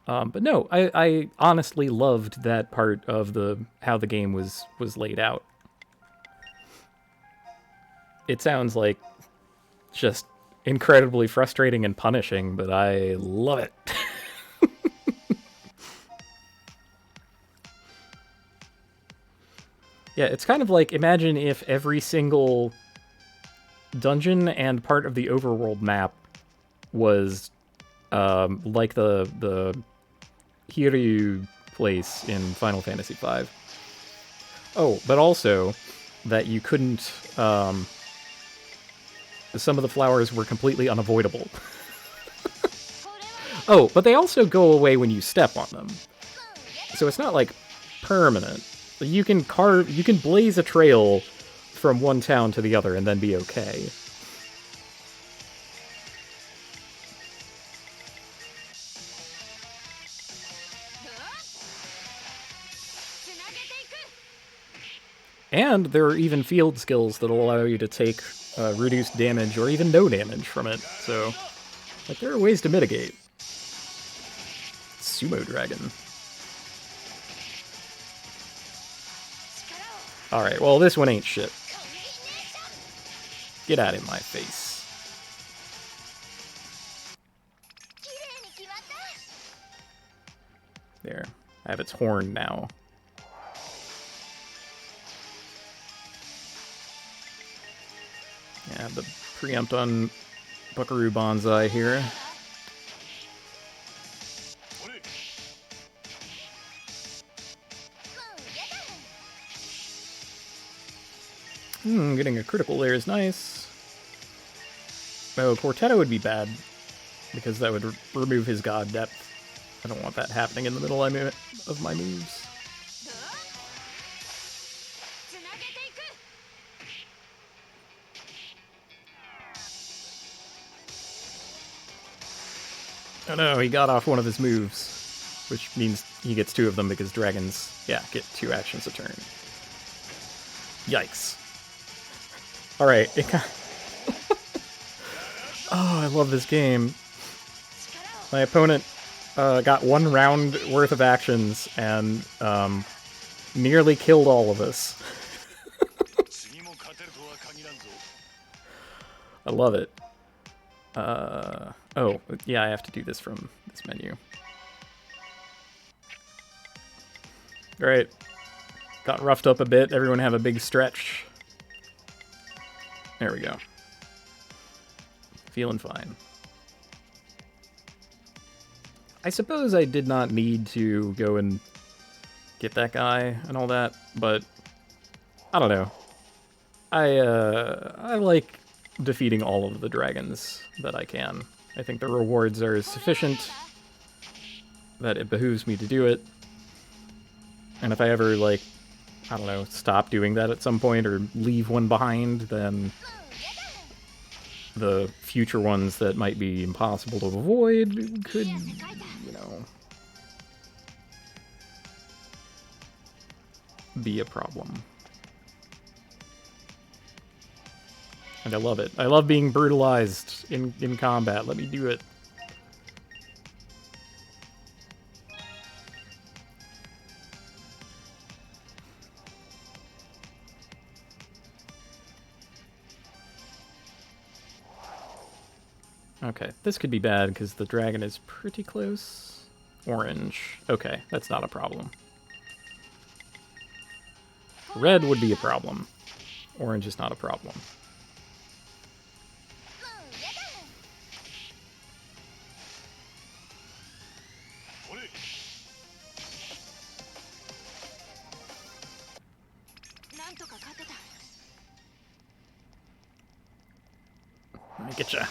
But no, I honestly loved that part of how the game was laid out. It sounds like just incredibly frustrating and punishing, but I love it. Yeah, it's kind of like, imagine if every single dungeon and part of the overworld map was like the Hiryu place in Final Fantasy V. Oh, but also that you couldn't... some of the flowers were completely unavoidable. Oh, but they also go away when you step on them. So it's not like permanent. You can blaze a trail from one town to the other and then be okay. And there are even field skills that will allow you to take reduced damage or even no damage from it. So, like, there are ways to mitigate. Sumo Dragon. Alright, well, this one ain't shit. Get out of my face. There. I have its horn now. Yeah, the preempt on Buckaroo Banzai here. Getting a critical there is nice. Oh, Quartetto would be bad, because that would remove his god depth. I don't want that happening in the middle of my moves. Oh no, he got off one of his moves, which means he gets 2 of them because dragons, yeah, get 2 actions a turn. Yikes. Alright, oh, I love this game. My opponent got 1 round worth of actions and nearly killed all of us. I love it. Oh, yeah, I have to do this from this menu. Alright. Got roughed up a bit. Everyone have a big stretch. There we go. Feeling fine. I suppose I did not need to go and get that guy and all that, but I don't know. I like defeating all of the dragons that I can. I think the rewards are sufficient. that it behooves me to do it. And if I ever, like, I don't know, stop doing that at some point or leave one behind, then the future ones that might be impossible to avoid could, you know, be a problem. And I love it. I love being brutalized in combat. Let me do it. Okay, this could be bad because the dragon is pretty close. Orange. Okay, that's not a problem. Red would be a problem. Orange is not a problem. Let me get ya.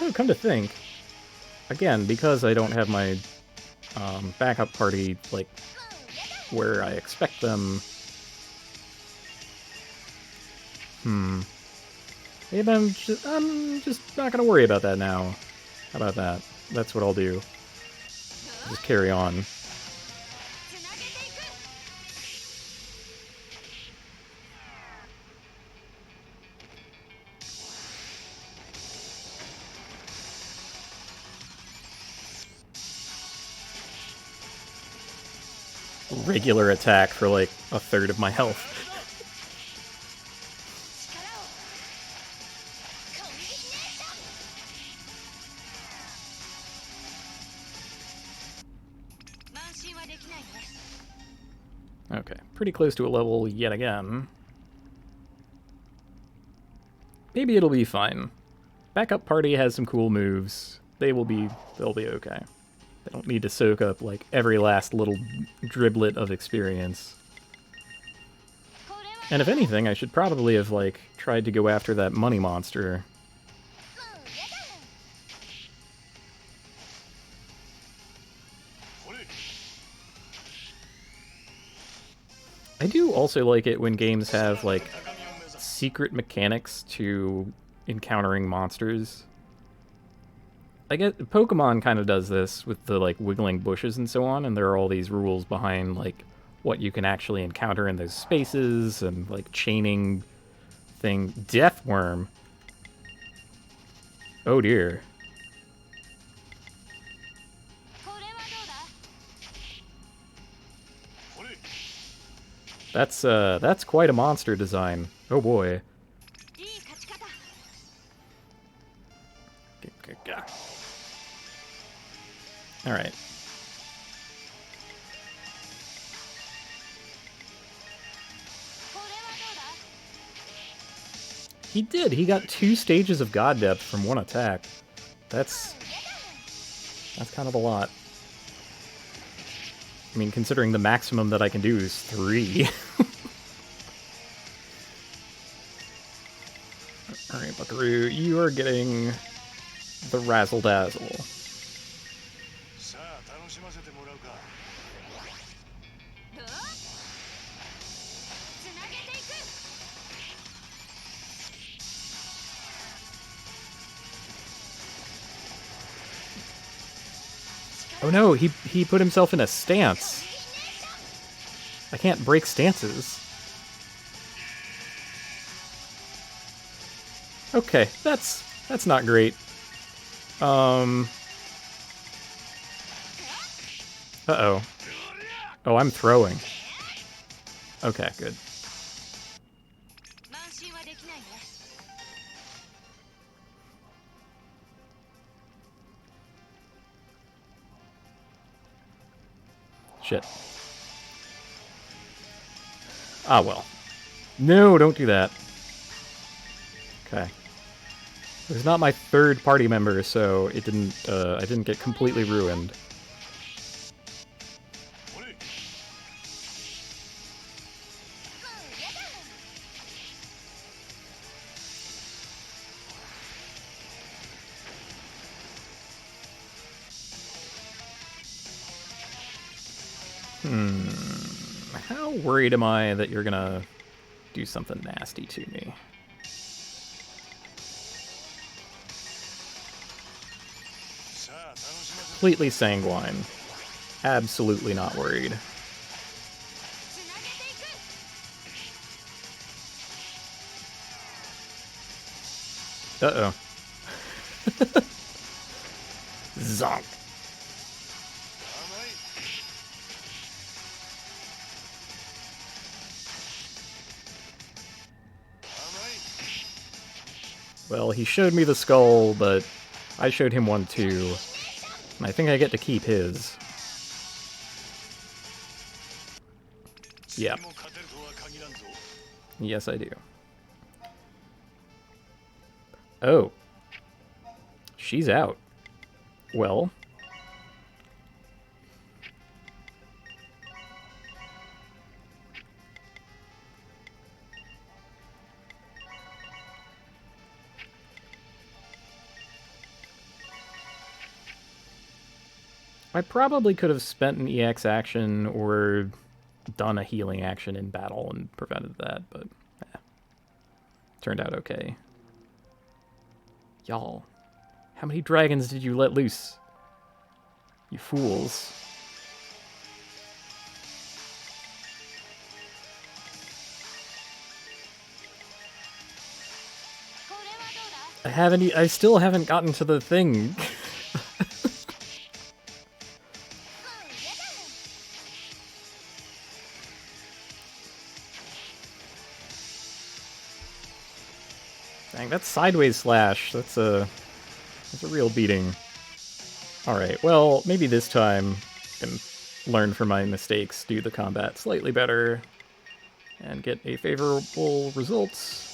Oh, come to think, again, because I don't have my backup party, like, where I expect them... Maybe I'm just not gonna worry about that now. How about that? That's what I'll do. Just carry on. Regular attack for like a third of my health. Okay, pretty close to a level yet again. Maybe it'll be fine. Backup party has some cool moves. They'll be okay. They don't need to soak up like every last little driblet of experience. And if anything, I should probably have like tried to go after that money monster. I do also like it when games have like secret mechanics to encountering monsters. I guess Pokemon kind of does this with the like wiggling bushes and so on, and there are all these rules behind like what you can actually encounter in those spaces and like chaining thing. Death worm. Oh dear. That's quite a monster design. Oh boy. All right. He did. He got 2 stages of God Depth from one attack. That's kind of a lot. I mean, considering the maximum that I can do is 3. Alright, Buckaroo, you are getting the Razzle Dazzle. Oh no, he put himself in a stance. I can't break stances. Okay, that's not great. Uh-oh. Oh, I'm throwing. Okay, good. Shit. Ah, well. No, don't do that. Okay. It was not my third party member, so it didn't, I didn't get completely ruined. How worried am I that you're gonna do something nasty to me? Completely sanguine. Absolutely not worried. Uh-oh. Zonk. Well, he showed me the skull, but I showed him one too. And I think I get to keep his. Yeah. Yes, I do. Oh. She's out. Well. I probably could have spent an EX action or done a healing action in battle and prevented that, but turned out okay. Y'all, how many dragons did you let loose? You fools. I still haven't gotten to the thing. Dang, that's sideways slash. That's a real beating. Alright, well, maybe this time I can learn from my mistakes, do the combat slightly better, and get a favorable results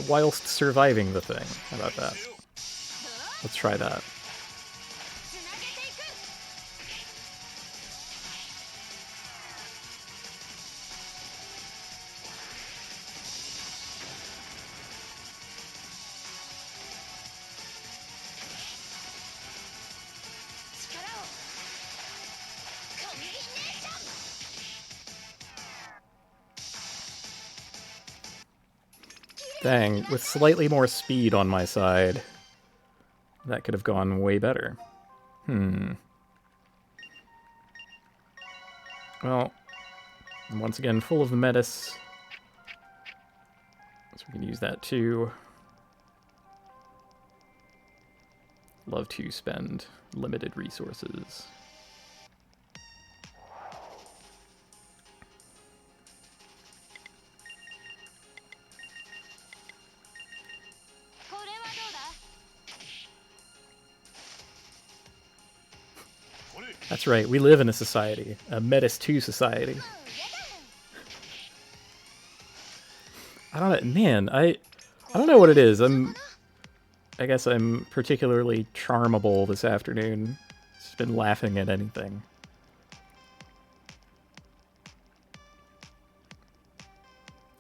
whilst surviving the thing. How about that? Let's try that. Dang, with slightly more speed on my side, that could have gone way better. Well, once again, full of metis. So we can use that too. Love to spend limited resources. That's right, we live in a society, a Metis 2 society. I don't know, man, I don't know what it is. I guess I'm particularly charmable this afternoon. Just been laughing at anything.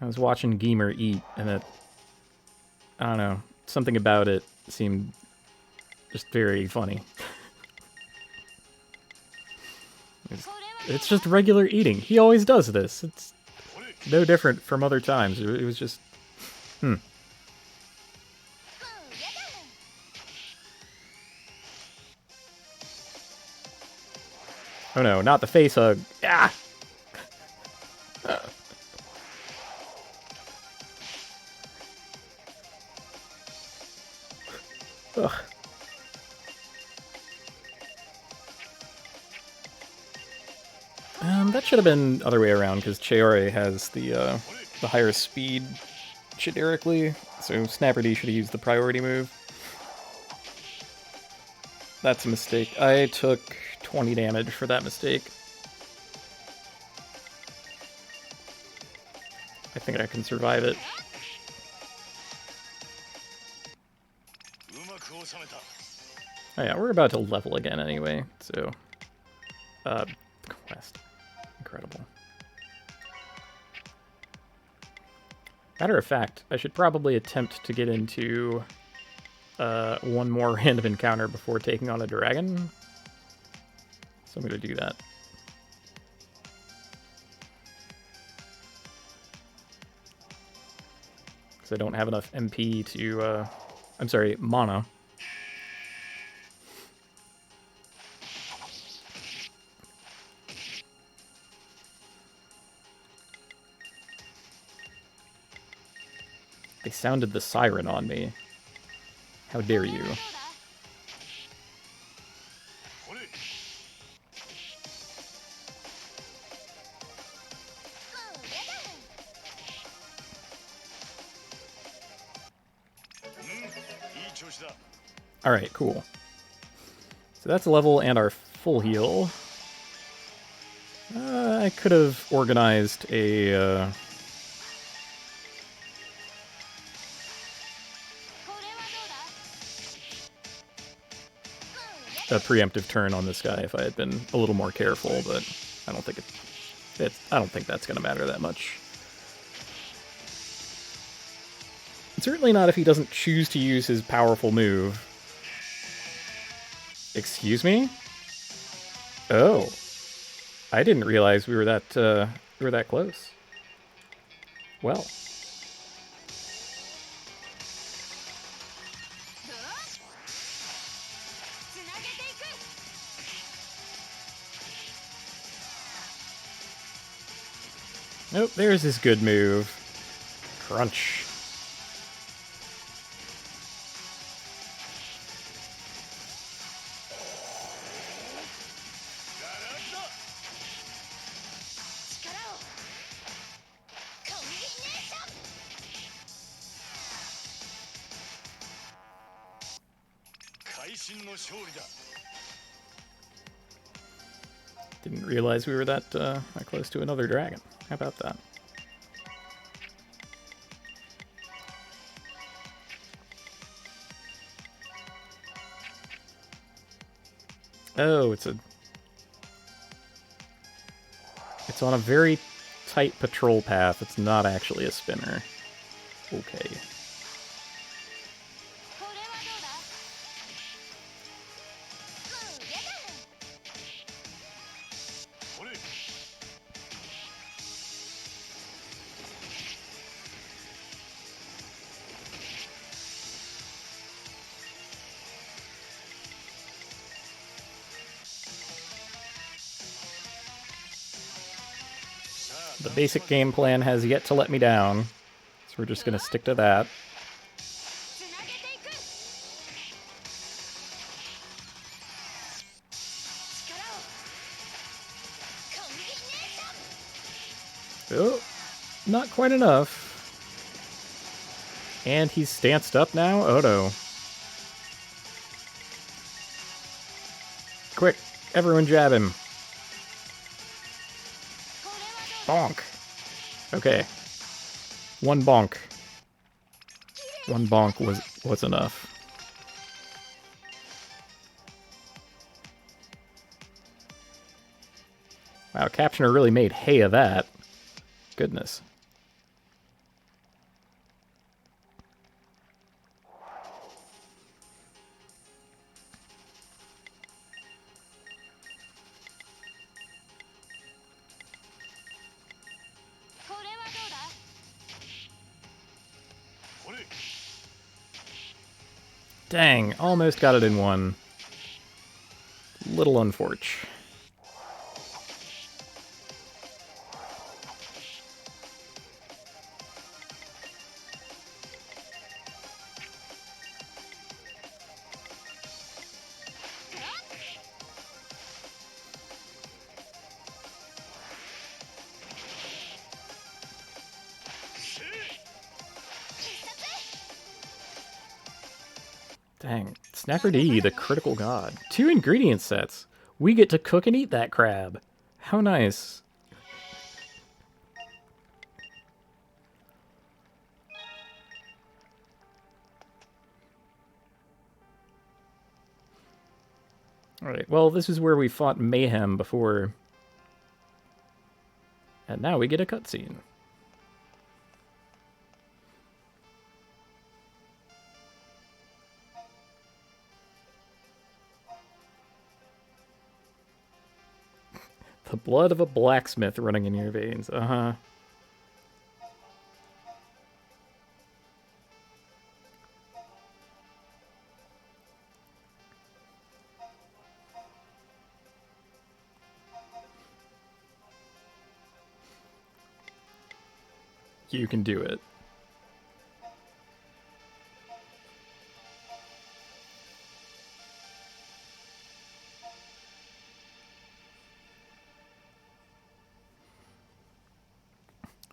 I was watching Gamer eat, and I don't know, something about it seemed just very funny. It's just regular eating. He always does this. It's no different from other times. It was just... Oh no, not the face hug. Ah! Ugh. That should have been other way around, because Cheore has the higher speed generically, so Snapper D should have used the priority move. That's a mistake. I took 20 damage for that mistake. I think I can survive it. Oh yeah, we're about to level again anyway, so... quest. Incredible. Matter of fact, I should probably attempt to get into one more random encounter before taking on a dragon. So I'm going to do that. because I don't have enough MP to, I'm sorry, mana. They sounded the siren on me. How dare you? Alright, cool. So that's a level and our full heal. I could have organized a preemptive turn on this guy if I had been a little more careful, but I don't think I don't think that's going to matter that much. Certainly not if he doesn't choose to use his powerful move. Excuse me? Oh. I didn't realize we were that close. Well. Nope, there's his good move. Crunch. Didn't realize we were that close to another dragon. How about that? Oh, it's on a very tight patrol path. It's not actually a spinner. Okay. The basic game plan has yet to let me down, so we're just going to stick to that. Oh, not quite enough. And he's stanced up now? Oh no. Quick, everyone jab him. Bonk. Okay. One bonk. One bonk was enough. Wow, Captioner really made hay of that. Goodness. Dang, almost got it in one. Little unfortunate. Dang, Snapper D, the critical god. 2 ingredient sets. We get to cook and eat that crab. How nice. Alright, well, this is where we fought Mayhem before. And now we get a cutscene. The blood of a blacksmith running in your veins. Uh-huh. You can do it.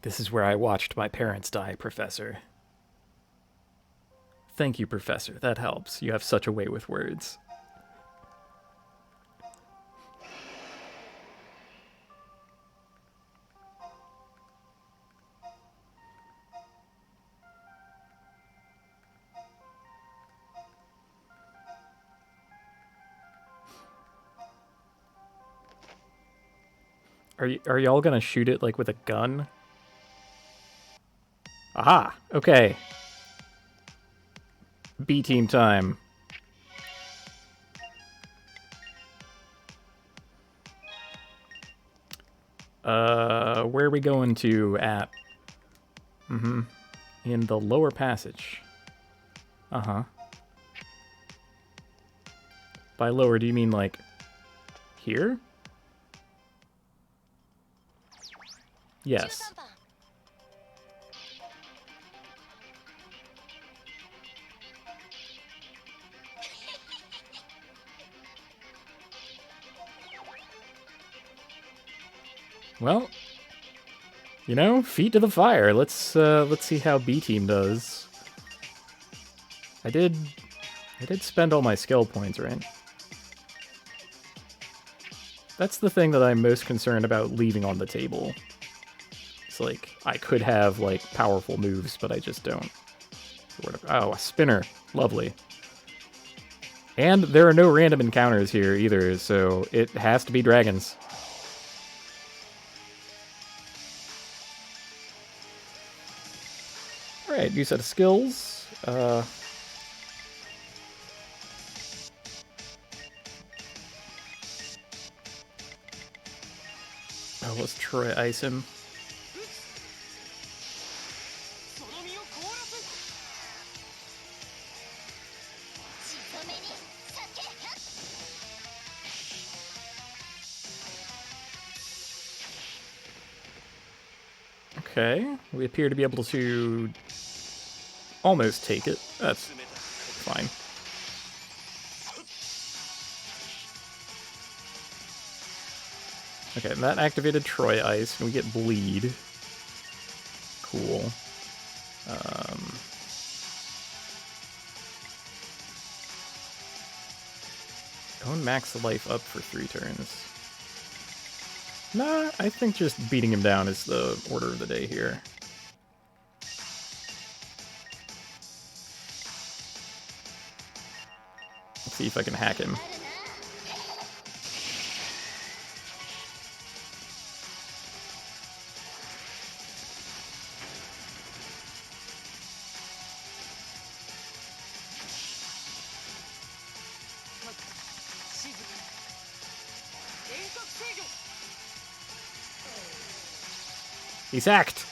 This is where I watched my parents die, Professor. Thank you, Professor. That helps. You have such a way with words. Are y'all gonna shoot it like with a gun? Aha! Okay. B team time. Where are we going to at? In the lower passage. Uh-huh. By lower, do you mean like here? Yes. Well, you know, feet to the fire. Let's see how B team does. I did spend all my skill points, right? That's the thing that I'm most concerned about leaving on the table. It's like, I could have, like, powerful moves, but I just don't. Oh, a spinner. Lovely. And there are no random encounters here either, so it has to be dragons. Alright, new set of skills. Oh, let's try ice him. Okay, we appear to be able to almost take it. That's fine. Okay, and that activated Troy Ice, and we get Bleed. Cool. Own max life up for 3 turns. Nah, I think just beating him down is the order of the day here. Let's see if I can hack him. He's hacked!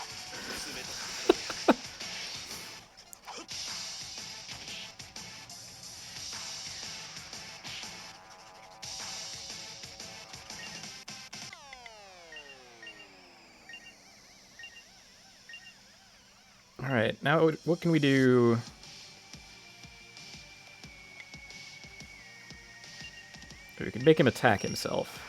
Alright, now what can we do? We can make him attack himself.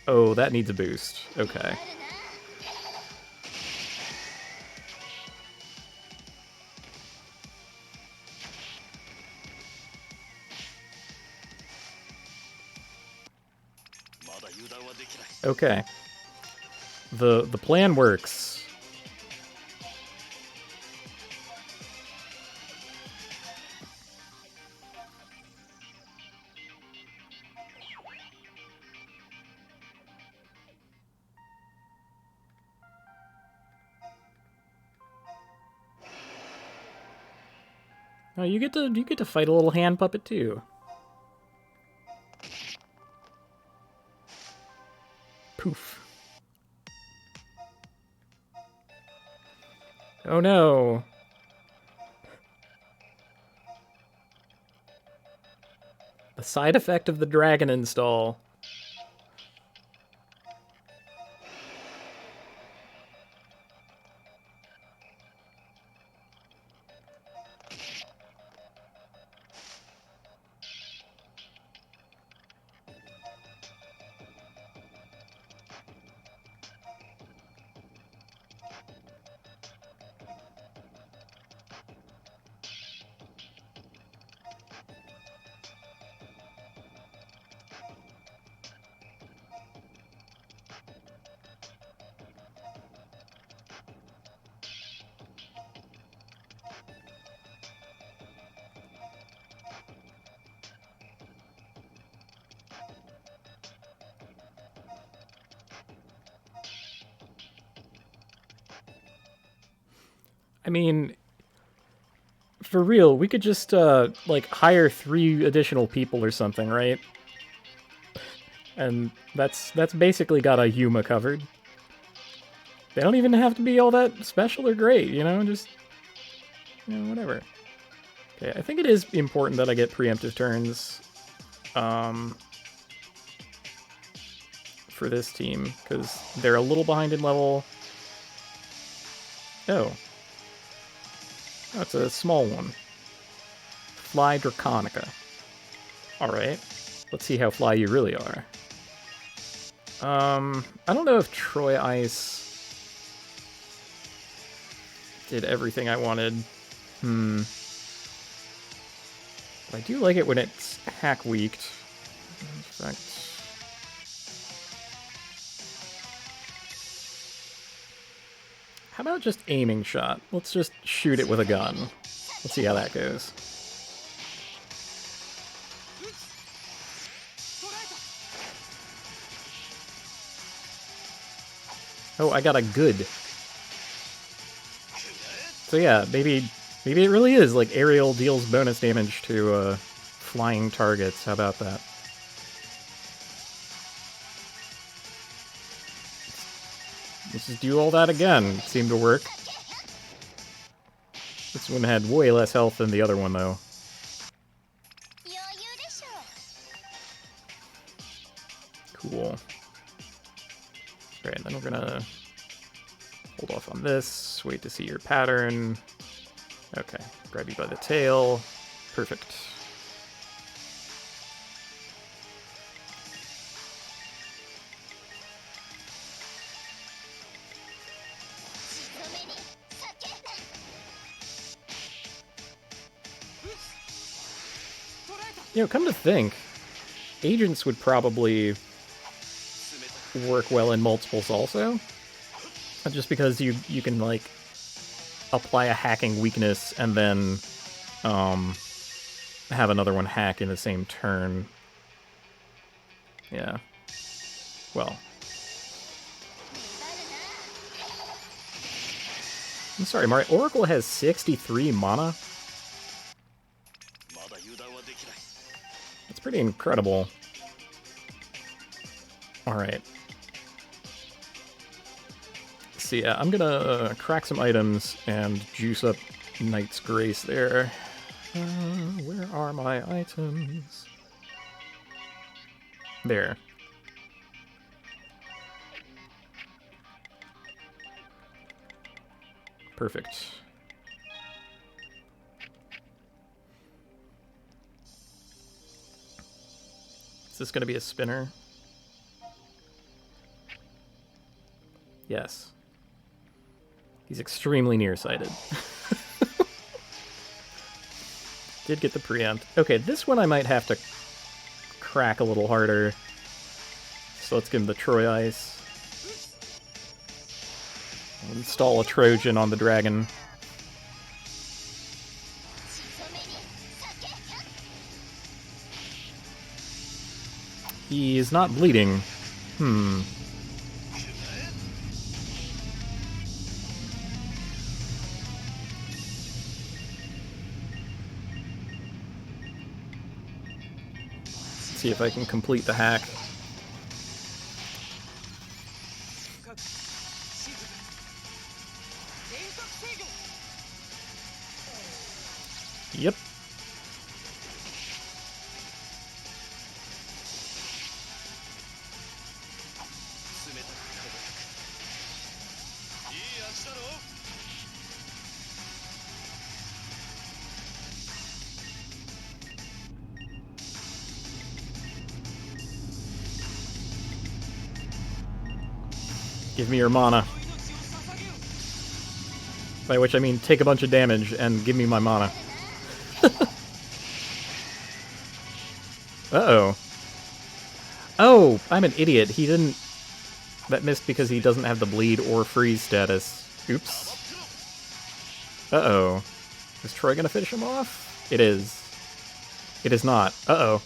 Oh, that needs a boost. Okay. Okay. The plan works. Oh, you get to fight a little hand puppet too. Poof. Oh no. A side effect of the dragon install. I mean, for real, we could just, like, hire 3 additional people or something, right? And that's basically got a Yuma covered. They don't even have to be all that special or great, you know? Just, you know, whatever. Okay, I think it is important that I get preemptive turns, for this team, because they're a little behind in level. Oh. Oh, it's a small one. Fly Draconica. Alright. Let's see how fly you really are. I don't know if Troy Ice did everything I wanted. But I do like it when it's hack-weaked. In fact... How about just aiming shot? Let's just shoot it with a gun. Let's see how that goes. Oh, I got a good. So yeah, maybe it really is like aerial deals bonus damage to flying targets. How about that? Let's just do all that again. It seemed to work. This one had way less health than the other one, though. Cool. Alright, then we're gonna hold off on this, wait to see your pattern. Okay, grab you by the tail. Perfect. You know, come to think, agents would probably work well in multiples also. Just because you can, like, apply a hacking weakness and then have another one hack in the same turn. Yeah. Well. I'm sorry, Mario. Oracle has 63 mana? That's pretty incredible. Alright. So yeah, I'm gonna crack some items and juice up Knight's Grace there. Where are my items? There. Perfect. Is this gonna be a spinner? Yes. He's extremely nearsighted. Did get the preempt. Okay, this one I might have to crack a little harder. So let's give him the Troy Ice. Install a Trojan on the dragon. He is not bleeding. Let's see if I can complete the hack. Yep. Give me your mana. By which I mean take a bunch of damage and give me my mana. Uh-oh. Oh, I'm an idiot. He didn't... That missed because he doesn't have the bleed or freeze status. Oops. Uh-oh. Is Troy gonna finish him off? It is. It is not. Uh-oh.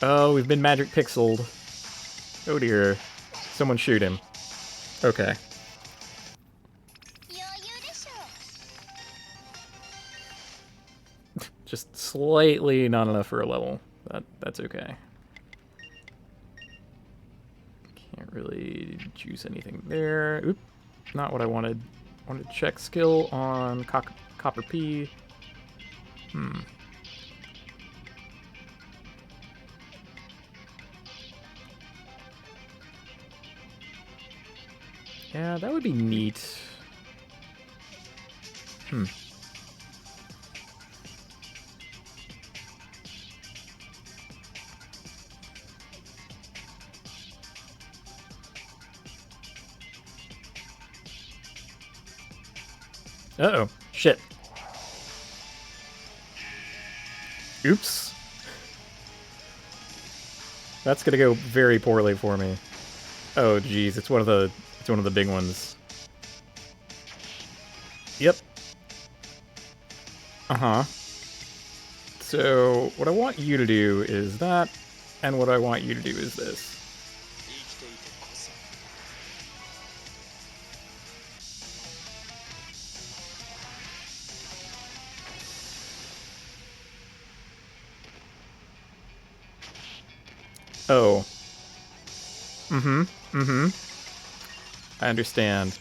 Oh, we've been magic pixeled. Oh dear. Someone shoot him. Okay. Just slightly not enough for a level. That's okay. Can't really juice anything there. Oop. Not what I wanted. Wanted to check skill on Copper P. Yeah, that would be neat. Uh-oh. Shit. Oops. That's gonna go very poorly for me. Oh geez, it's one of the big ones. Yep. Uh-huh. So what I want you to do is that, and what I want you to do is this. Oh. I understand.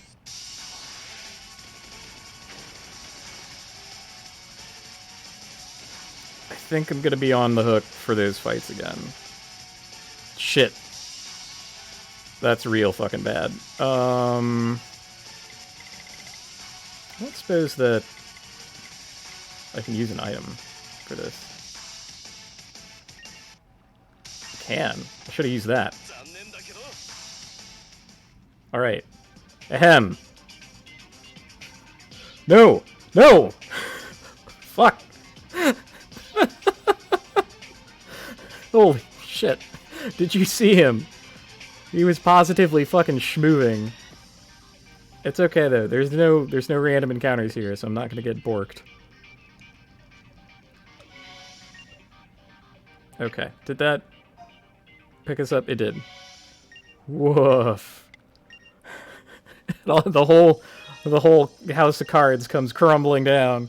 I think I'm gonna be on the hook for those fights again. Shit. That's real fucking bad. I don't suppose that I can use an item for this. I can. I should have used that. Alright. Ahem. No! No! Fuck! Holy shit. Did you see him? He was positively fucking schmoving. It's okay though. There's no random encounters here, so I'm not gonna get borked. Okay. Did that pick us up? It did. Woof. The whole house of cards comes crumbling down.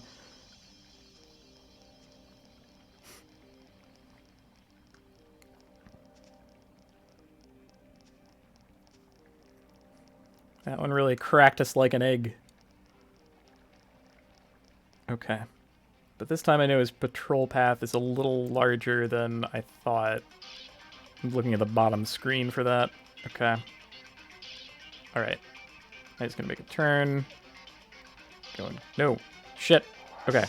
That one really cracked us like an egg. Okay. But this time I know his patrol path is a little larger than I thought. I'm looking at the bottom screen for that. Okay. Alright. I'm just gonna make a turn. Going. No. Shit. Okay.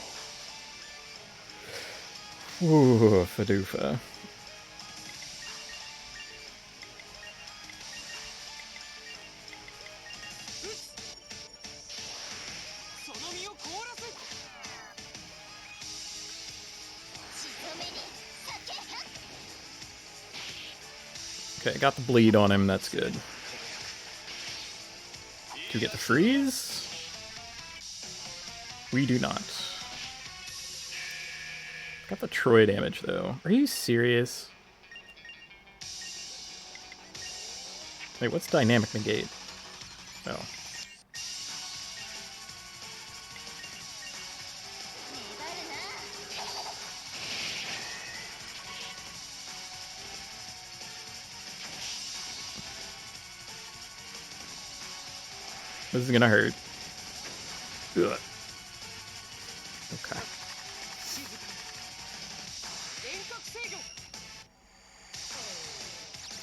Ooh, Fadoofa. Okay, got the bleed on him, that's good. Do we get the freeze? We do not. Got the Troy damage, though. Are you serious? Wait, what's dynamic negate? Oh. This is gonna hurt. Ugh. Okay.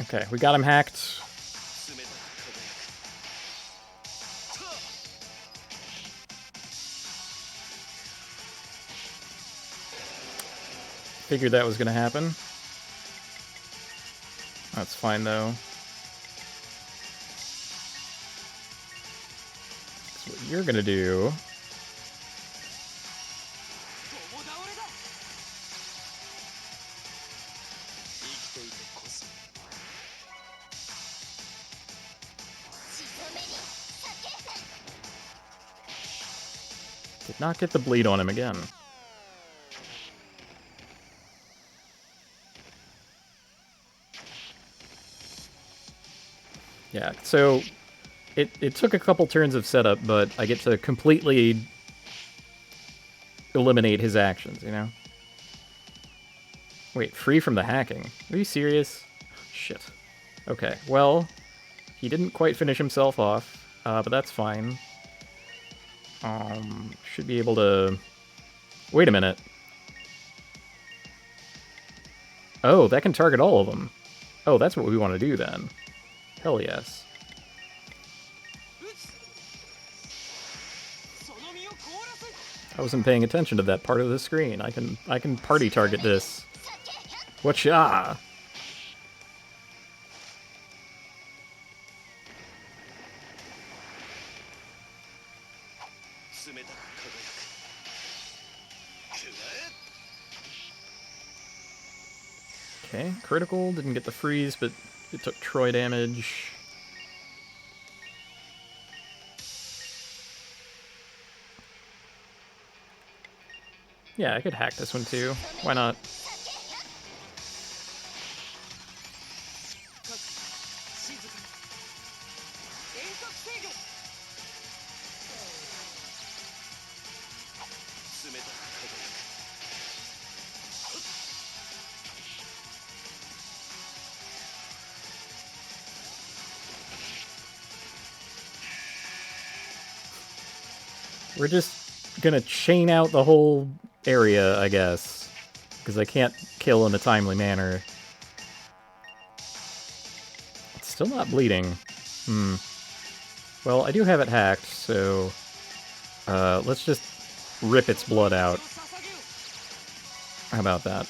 Okay, we got him hacked. Figured that was gonna happen. That's fine though. you're gonna do... Did not get the bleed on him again. Yeah, so it took a couple turns of setup, but I get to completely eliminate his actions, you know? Wait, free from the hacking? Are you serious? Shit. Okay, well, he didn't quite finish himself off, but that's fine. Should be able to... Wait a minute. Oh, that can target all of them. Oh, that's what we want to do then. Hell yes. I wasn't paying attention to that part of the screen. I can party target this. Whatcha? Okay, critical, didn't get the freeze, but it took Troy damage. Yeah, I could hack this one too. Why not? We're just gonna chain out the whole area, I guess. Because I can't kill in a timely manner. It's still not bleeding. Well, I do have it hacked, so... let's just rip its blood out. How about that?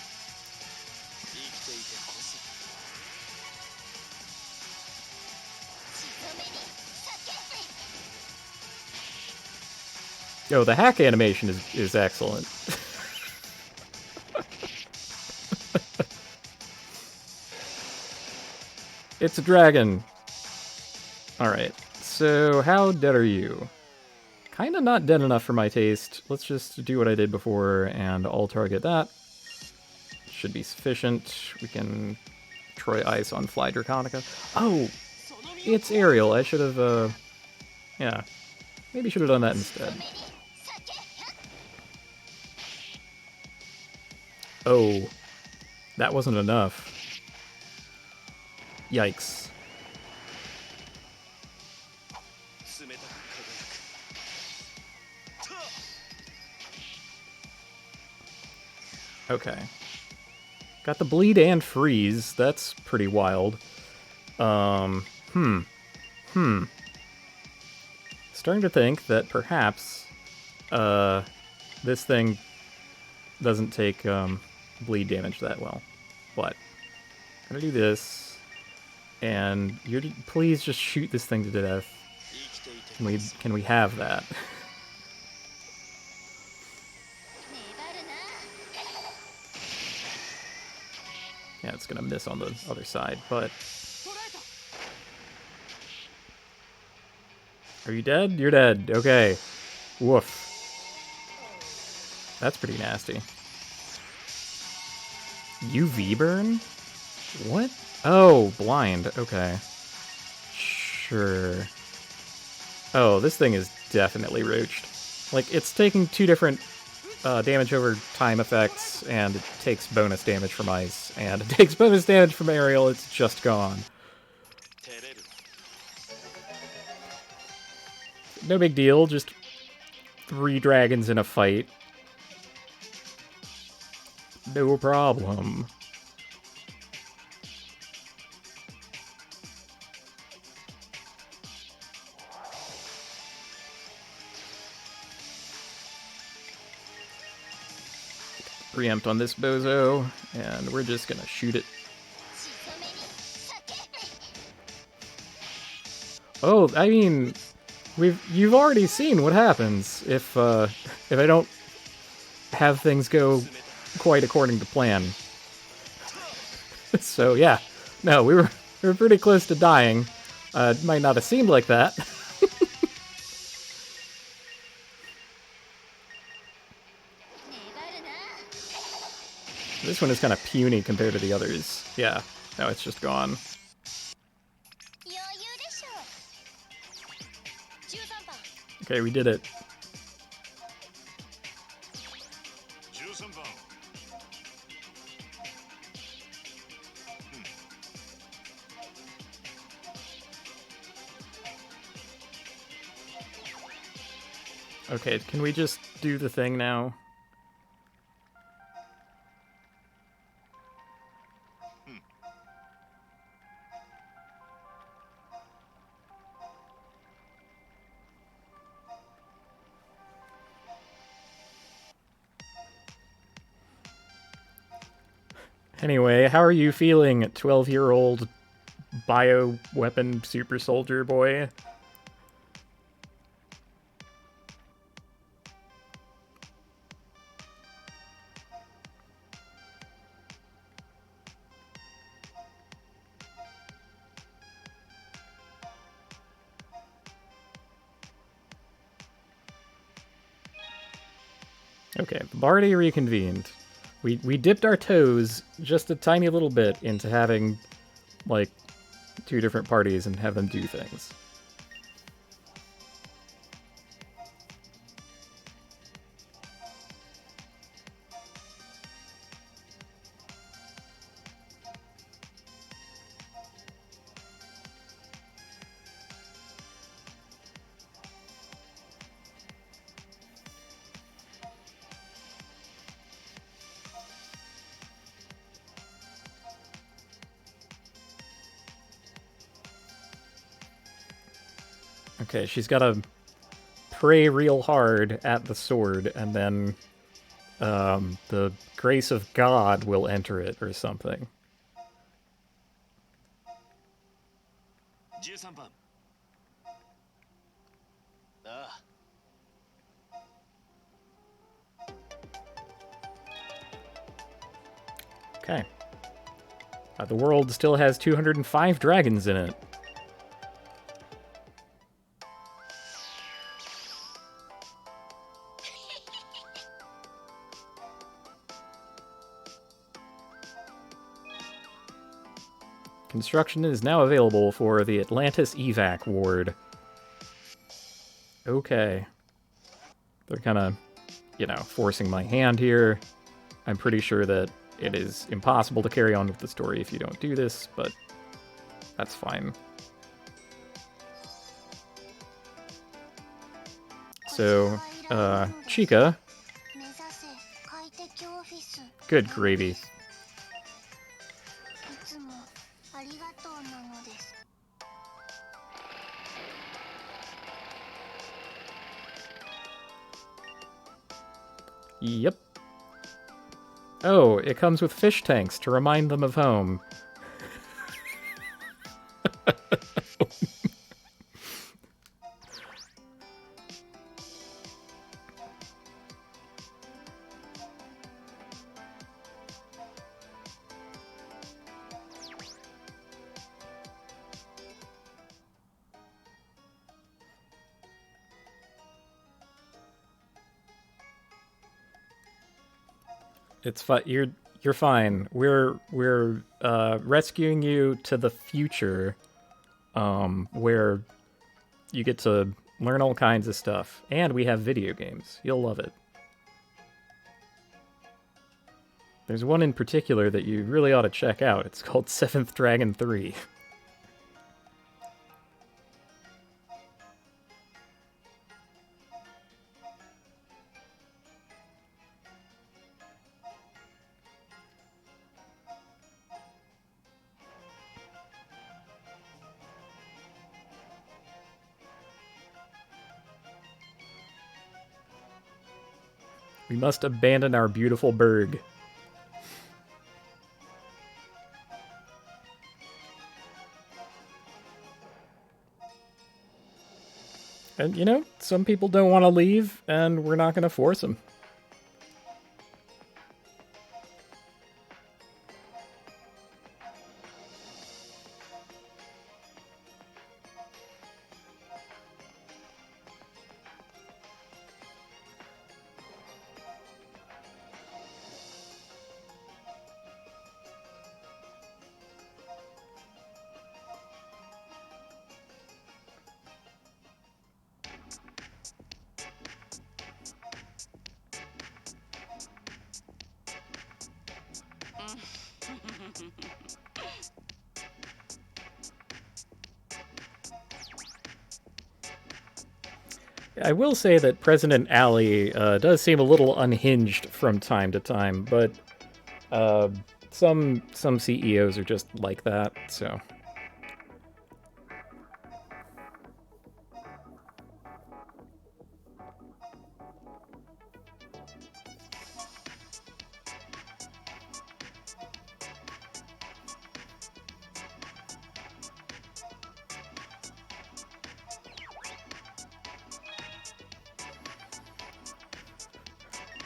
Yo, the hack animation is excellent. It's a dragon. Alright, so how dead are you? Kinda not dead enough for my taste. Let's just do what I did before, and I'll target that. Should be sufficient. We can Troy Ice on Fly Draconica. Oh! It's aerial. I should have, yeah. Maybe should have done that instead. Oh. That wasn't enough. Yikes. Okay. Got the bleed and freeze. That's pretty wild. Starting to think that perhaps, this thing doesn't take, bleed damage that well. But, I'm gonna do this, and please just shoot this thing to death. Can we have that? Yeah, it's gonna miss on the other side, but... Are you dead? You're dead. Okay. Woof. That's pretty nasty. UV burn? What? Oh, blind. Okay. Sure. Oh, this thing is definitely roached. Like, it's taking two different damage over time effects, and it takes bonus damage from ice, and it takes bonus damage from aerial. It's just gone. No big deal, just 3 dragons in a fight. No problem. Preempt on this bozo, and we're just gonna shoot it. Oh, I mean, You've already seen what happens if I don't have things go quite according to plan. So yeah, no, we were pretty close to dying. It might not have seemed like that. This one is kind of puny compared to the others. Yeah, no, it's just gone. Okay, we did it. Okay, can we just do the thing now? Anyway, how are you feeling, 12-year-old bioweapon super soldier boy? Okay, the party reconvened. We dipped our toes just a tiny little bit into having, like, two different parties and have them do things. Okay, she's gotta pray real hard at the sword, and then the grace of God will enter it or something. Okay. The world still has 205 dragons in it. Construction is now available for the Atlantis evac ward. Okay. They're kind of, forcing my hand here. I'm pretty sure that it is impossible to carry on with the story if you don't do this, but that's fine. So, Chica. Good gravy. Yep. Oh, it comes with fish tanks to remind them of home. It's fine. You're fine. We're rescuing you to the future, where you get to learn all kinds of stuff, and we have video games. You'll love it. There's one in particular that you really ought to check out. It's called Seventh Dragon 3. We must abandon our beautiful burg. And, you know, some people don't want to leave, and we're not going to force them. I will say that President Alley does seem a little unhinged from time to time, but some CEOs are just like that, so.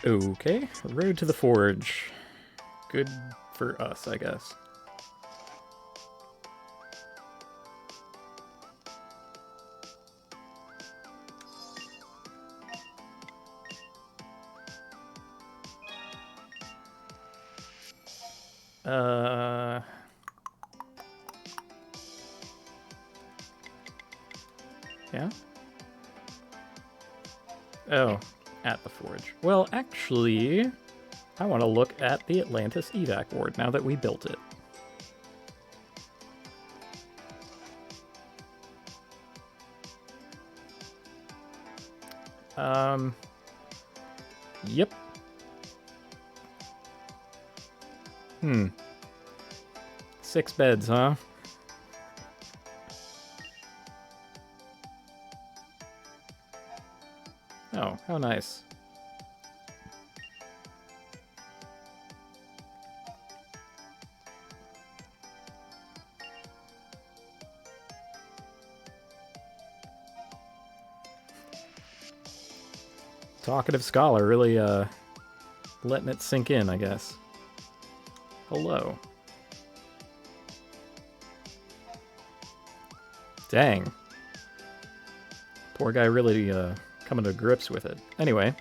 Okay, road to the forge. Good for us, I guess. Yeah? Oh, at the forge. Well, actually, I want to look at the Atlantis evac ward now that we built it. Yep. 6 beds, huh? Oh, how nice. Talkative scholar, really letting it sink in, I guess. Hello. Dang. Poor guy really coming to grips with it. Anyway.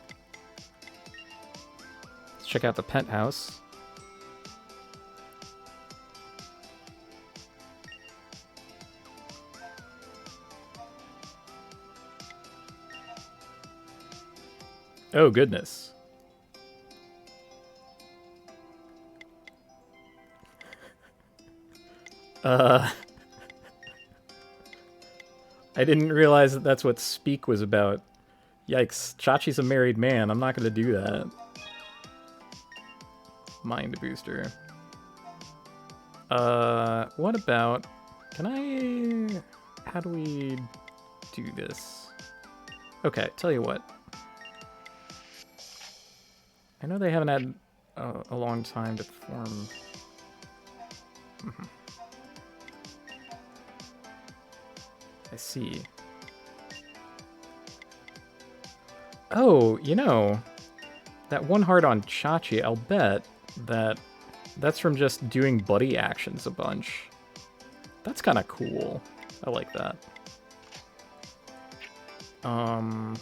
Let's check out the penthouse. Oh, goodness. I didn't realize that that's what Speak was about. Yikes, Chachi's a married man. I'm not going to do that. Mind booster. What about... Can I... How do we do this? Okay, tell you what. I know they haven't had a long time to form... I see. Oh, you know, that one heart on Chachi, I'll bet that that's from just doing buddy actions a bunch. That's kind of cool. I like that. Can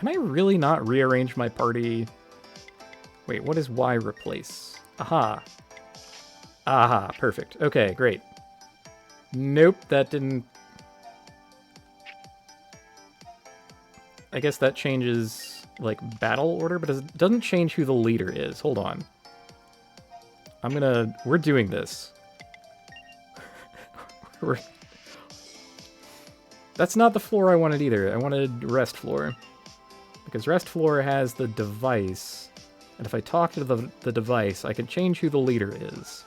I really not rearrange my party? Wait, what is Y replace? Aha. Aha, perfect. Okay, great. Nope, that didn't... I guess that changes, like, battle order, but it doesn't change who the leader is. Hold on. We're doing this. That's not the floor I wanted either. I wanted rest floor. Because rest floor has the device, and if I talk to the device, I can change who the leader is.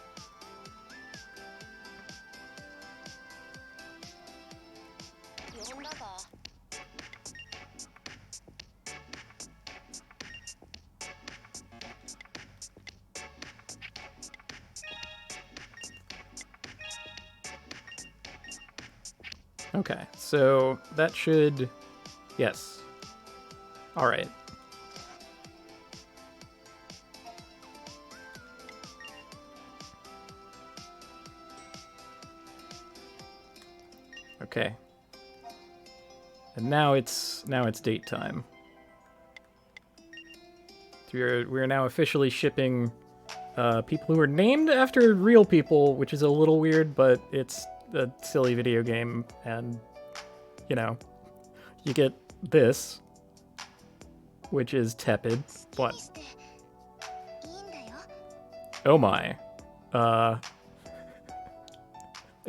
Okay, so that should... Yes. Alright. Okay. And now it's date time. We're now officially shipping people who are named after real people, which is a little weird, but it's a silly video game, and you know, you get this, which is tepid. What? Oh my. I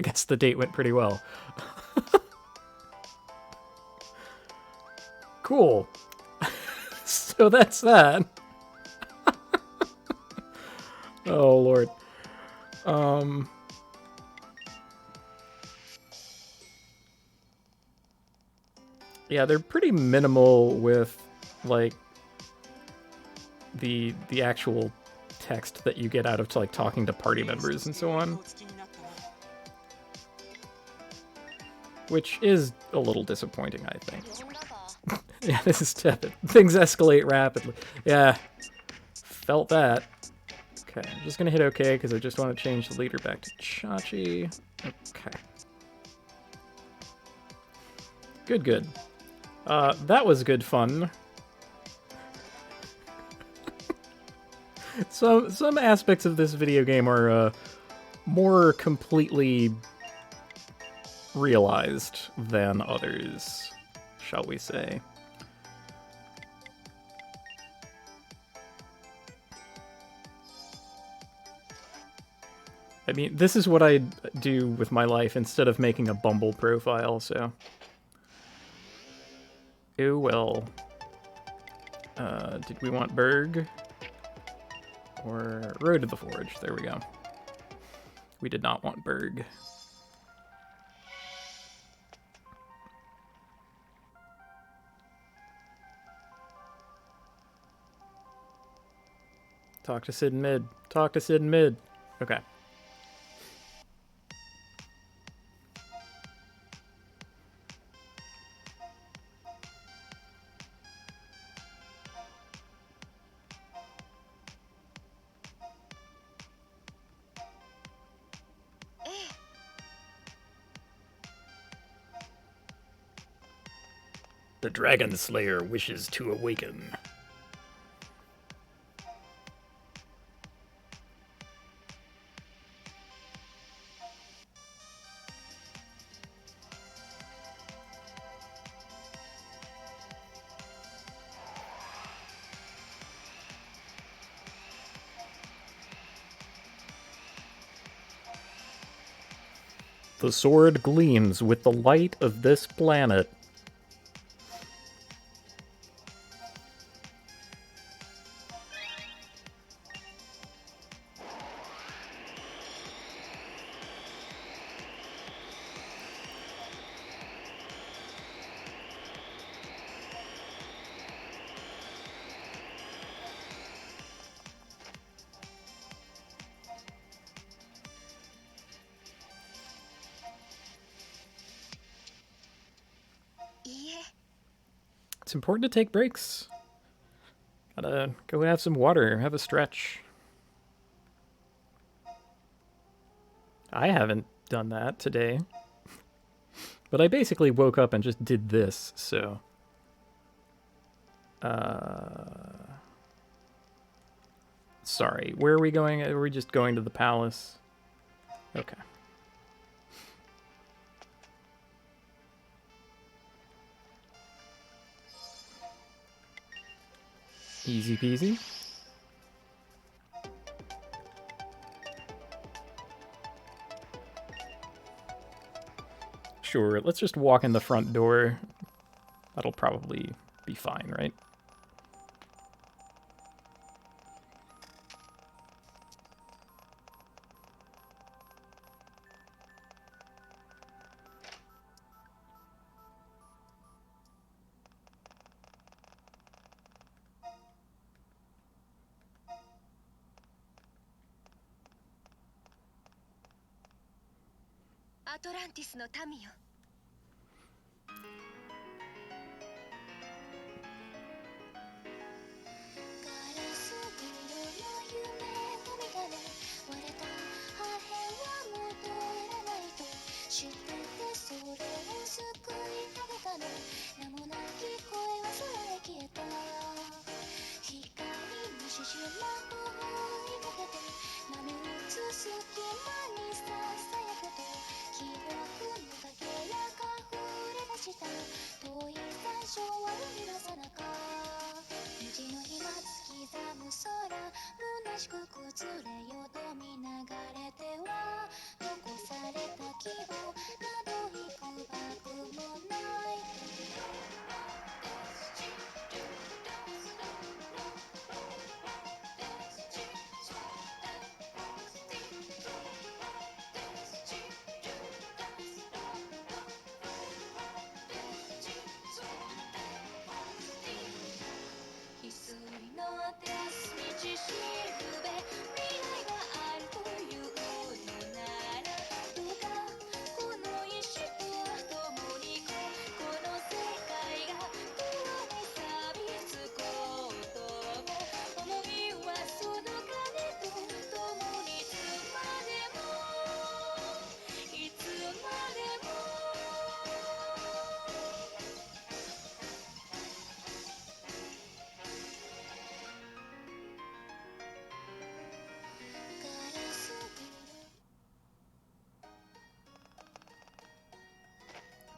guess the date went pretty well. Cool. So that's that. Oh lord. Yeah, they're pretty minimal with like the actual text that you get out of like talking to party members and so on. Which is a little disappointing, I think. Yeah, this is tepid. Things escalate rapidly. Yeah, felt that. Okay, I'm just gonna hit OK because I just want to change the leader back to Chachi. Okay. Good, good. That was good fun. Some aspects of this video game are more completely realized than others, shall we say. I mean, this is what I'd do with my life instead of making a Bumble profile, so... Oh well. Did we want Berg? Or Road to the Forge? There we go. We did not want Berg. Talk to Sid in mid. Talk to Sid in mid. Okay. The Dragon Slayer wishes to awaken. The sword gleams with the light of this planet. It's important to take breaks. Gotta go have some water, have a stretch. I haven't done that today. But I basically woke up and just did this, so... Sorry, where are we going? Are we just going to the palace? Okay. Easy peasy. Sure, let's just walk in the front door. That'll probably be fine, right?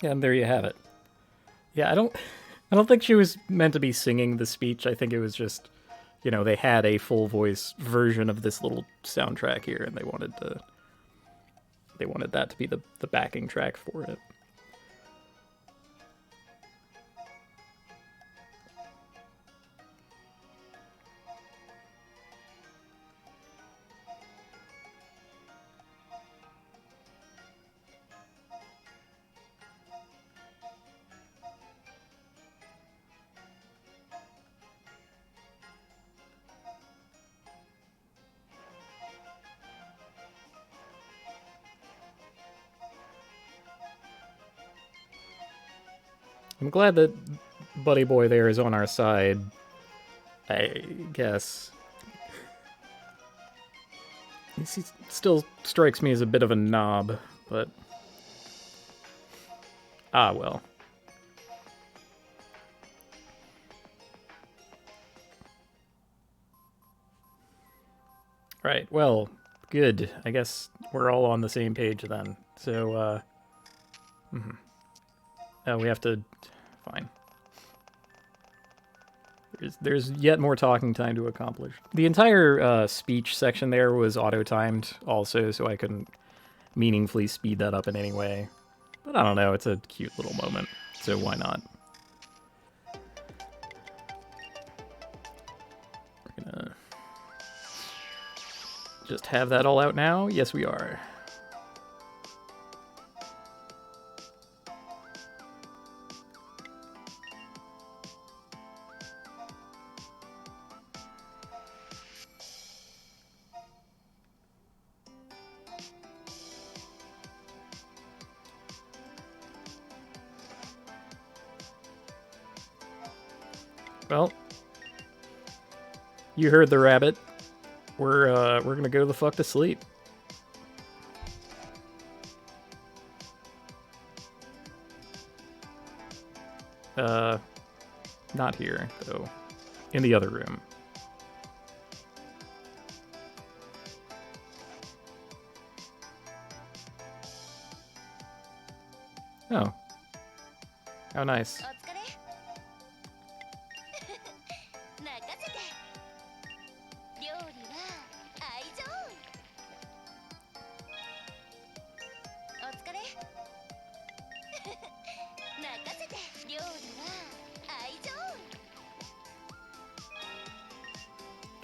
And there you have it. Yeah, I don't think she was meant to be singing the speech. I think it was just, you know, they had a full voice version of this little soundtrack here, and they wanted that to be the backing track for it. I'm glad that Buddy Boy there is on our side. I guess. He still strikes me as a bit of a knob, but... Ah, well. Right, well, good. I guess we're all on the same page then. So, Oh, we have to... Fine. There's yet more talking time to accomplish. The entire speech section there was auto-timed also, so I couldn't meaningfully speed that up in any way. But I don't know, it's a cute little moment, so why not? We're gonna just have that all out now? Yes, we are. Well, you heard the rabbit. We're gonna go the fuck to sleep. Not here, though. In the other room. Oh. How nice.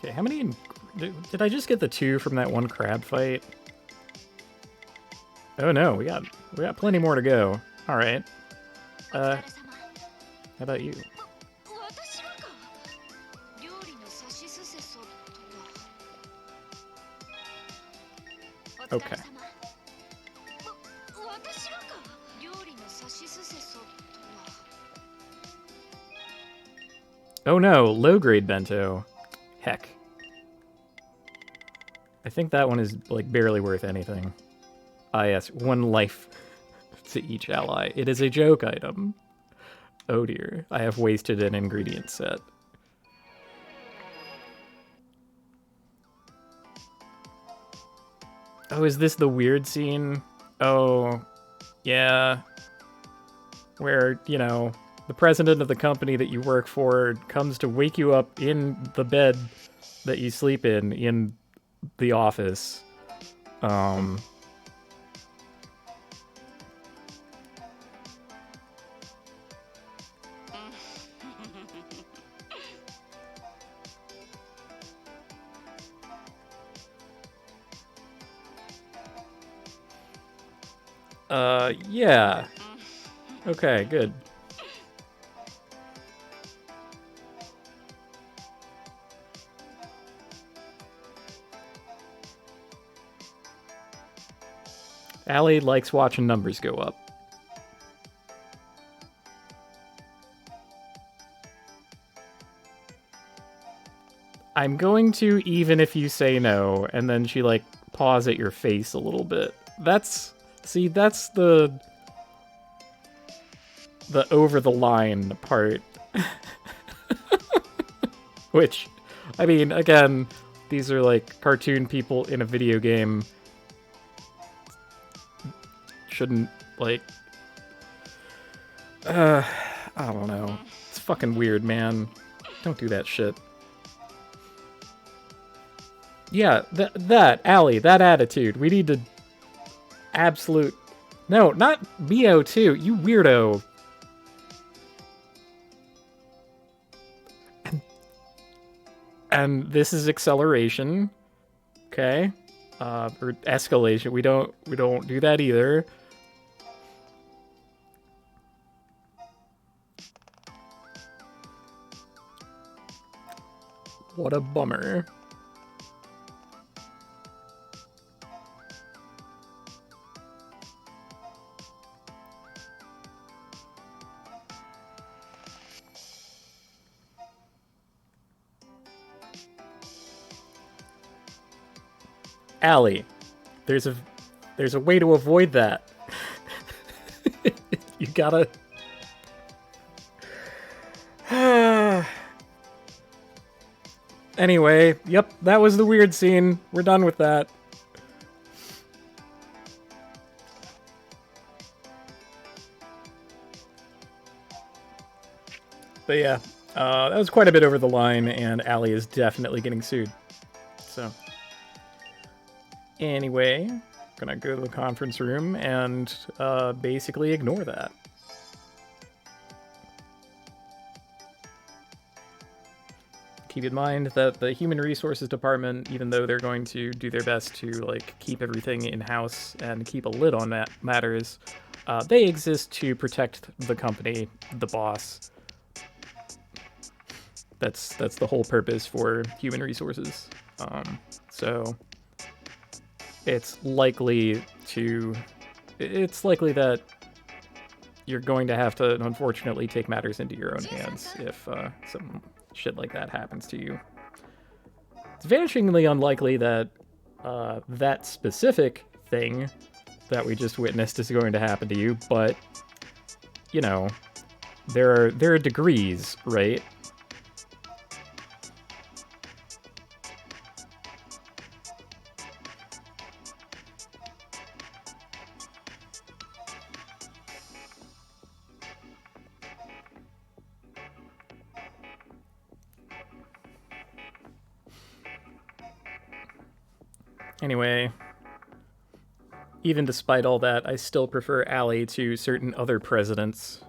Okay, how many... Did I just get the 2 from that one crab fight? Oh no, we got plenty more to go. Alright. How about you? Okay. Oh no, low-grade bento. Heck. I think that one is, like, barely worth anything. Ah yes, 1 life to each ally. It is a joke item. Oh dear, I have wasted an ingredient set. Oh, is this the weird scene? Oh, yeah. Where, you know, the president of the company that you work for comes to wake you up in the bed that you sleep in the office. Yeah. Okay, good. Allie likes watching numbers go up. I'm going to even if you say no, and then she like paws at your face a little bit. That's the over the line part. Which, I mean, again, these are like cartoon people in a video game. Shouldn't like I don't know. It's fucking weird, man. Don't do that shit. Yeah, that Allie, that attitude. We need to absolute. No, not BO2. You weirdo. And this is acceleration. Okay. Or escalation. We don't do that either. What a bummer. Allie, there's a way to avoid that. You gotta. Anyway, yep, that was the weird scene. We're done with that. But yeah, that was quite a bit over the line, and Allie is definitely getting sued. So, anyway, gonna go to the conference room and basically ignore that. Keep in mind that the Human Resources Department, even though they're going to do their best to like keep everything in-house and keep a lid on matters, they exist to protect the company, the boss. That's the whole purpose for Human Resources. So it's likely that you're going to have to, unfortunately, take matters into your own hands if some shit like that happens to you. It's vanishingly unlikely that that specific thing that we just witnessed is going to happen to you, but you know, there are degrees, right? Anyway, even despite all that, I still prefer Allie to certain other presidents.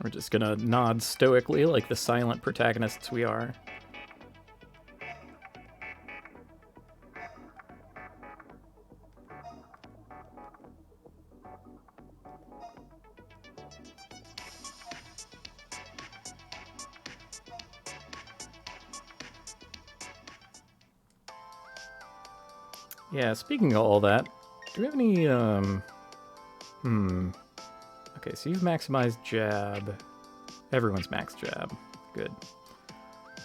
We're just gonna nod stoically like the silent protagonists we are. Yeah, speaking of all that, do we have any, Okay, so you've maximized jab. Everyone's max jab. Good.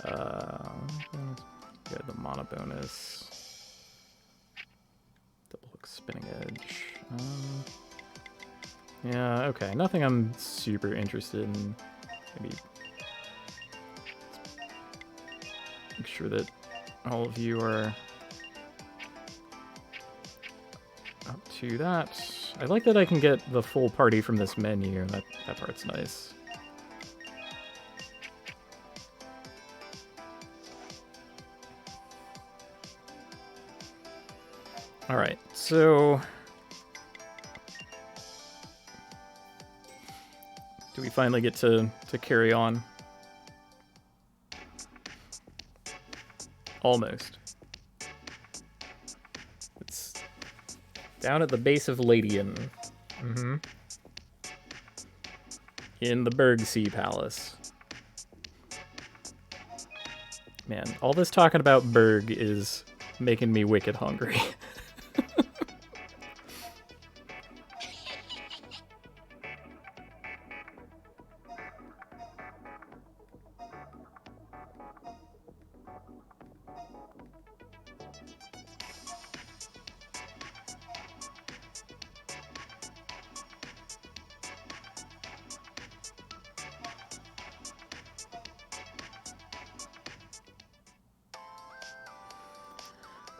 Good, the mana bonus. Double hook spinning edge. Yeah, okay. Nothing I'm super interested in. Maybe make sure that all of you are up to that. I like that I can get the full party from this menu. That part's nice. Alright, so do we finally get to carry on? Almost. It's down at the base of Ladian. In the Bergsea Palace. Man, all this talking about Berg is making me wicked hungry.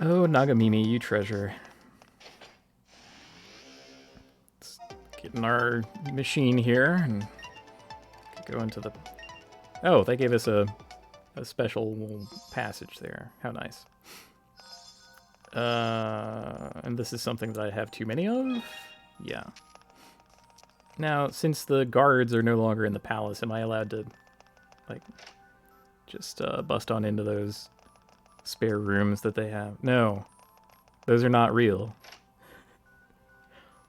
Oh, Nagamimi, you treasure. Let's get in our machine here and go into the... Oh, they gave us a special passage there. How nice. And this is something that I have too many of? Yeah. Now, since the guards are no longer in the palace, am I allowed to, like, just bust on into those spare rooms that they have? No. Those are not real.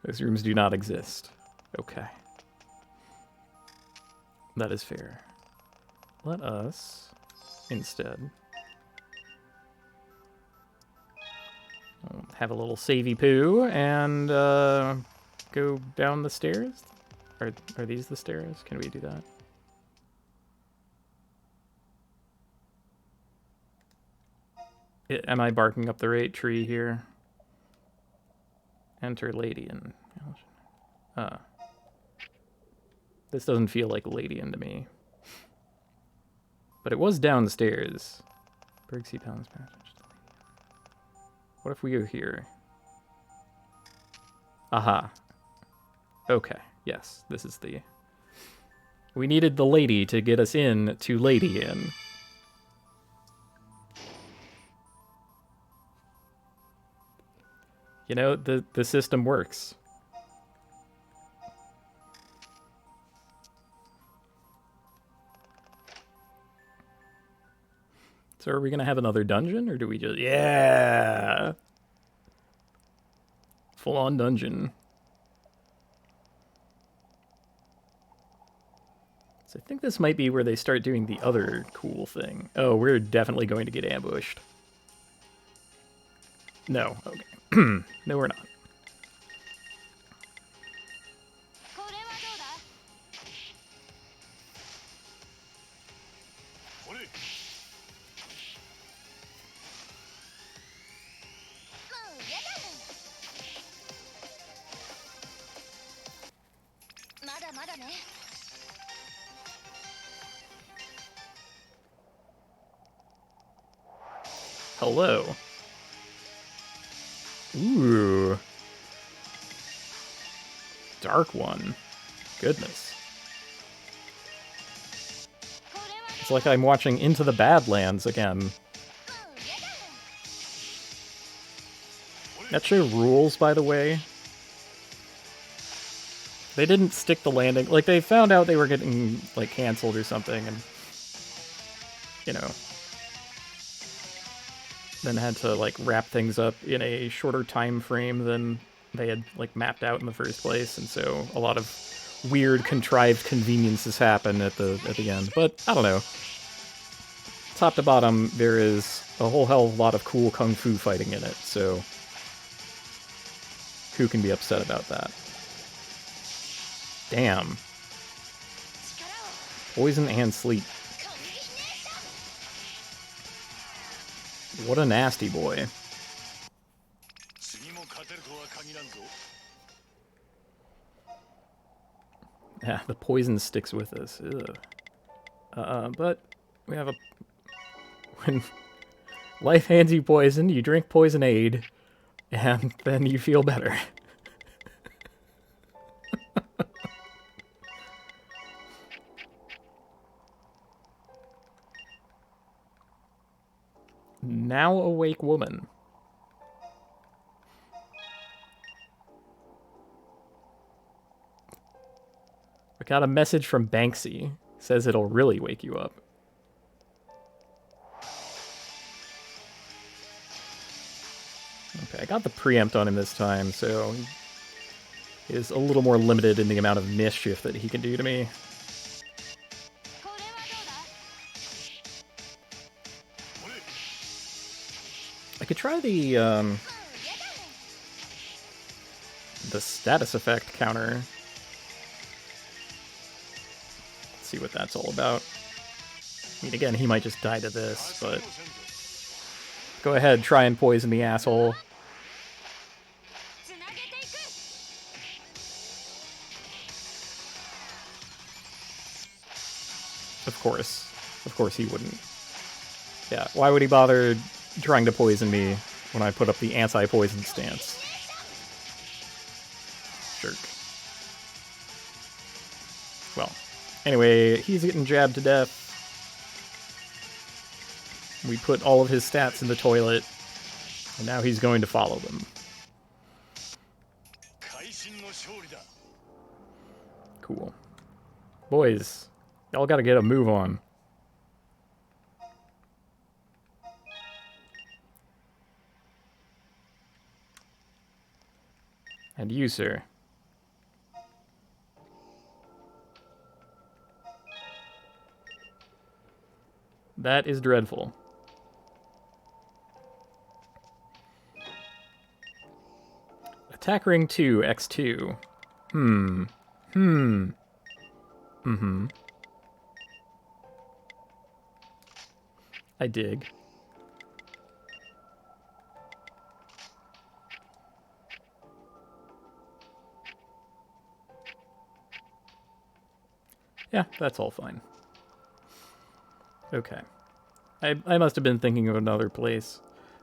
Those rooms do not exist. Okay. That is fair. Let us, instead, have a little savey poo and go down the stairs. Are these the stairs? Can we do that? Am I barking up the right tree here? Enter Ladian. This doesn't feel like Ladian to me. But it was downstairs. Bergsea Palace passage. What if we go here? Aha. Okay. Yes, this is the... We needed the lady to get us in to Ladian. You know, the system works. So are we going to have another dungeon, or do we just... Yeah! Full-on dungeon. So I think this might be where they start doing the other cool thing. Oh, we're definitely going to get ambushed. No. Okay. No, we're not. Hello. Ooh. Dark one. Goodness. It's like I'm watching Into the Badlands again. That show rules, by the way. They didn't stick the landing. Like, they found out they were getting, like, canceled or something, and, you know, then had to, like, wrap things up in a shorter time frame than they had, like, mapped out in the first place, and so a lot of weird, contrived conveniences happen at the end. But, I don't know. Top to bottom, there is a whole hell of a lot of cool kung fu fighting in it, so who can be upset about that? Damn. Poison and sleep. What a nasty boy. Yeah, the poison sticks with us. Ugh. But we have a... When life hands you poison, you drink Poisonade, and then you feel better. Now awake woman. I got a message from Banksy. Says it'll really wake you up. Okay, I got the preempt on him this time, so he is a little more limited in the amount of mischief that he can do to me. I could try the status effect counter. Let's see what that's all about. I mean, again, he might just die to this, but... Go ahead, try and poison the asshole. Of course. Of course he wouldn't. Yeah, why would he bother trying to poison me when I put up the anti-poison stance? Jerk. Well, anyway, he's getting jabbed to death. We put all of his stats in the toilet, and now he's going to follow them. Cool. Boys, y'all gotta get a move on. And you, sir. That is dreadful. Attack ring 2, X2. I dig. Yeah, that's all fine. Okay. I must have been thinking of another place.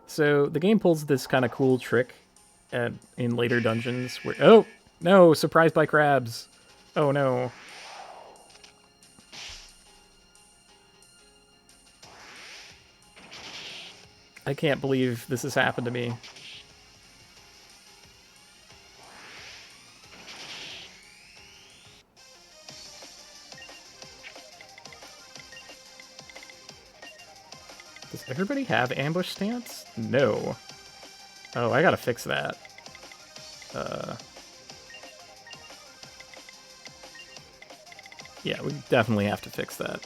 So, the game pulls this kind of cool trick in later dungeons where... Oh! No! Surprised by crabs! Oh no. I can't believe this has happened to me. Does everybody have ambush stance? No. Oh, I gotta fix that. Yeah, we definitely have to fix that.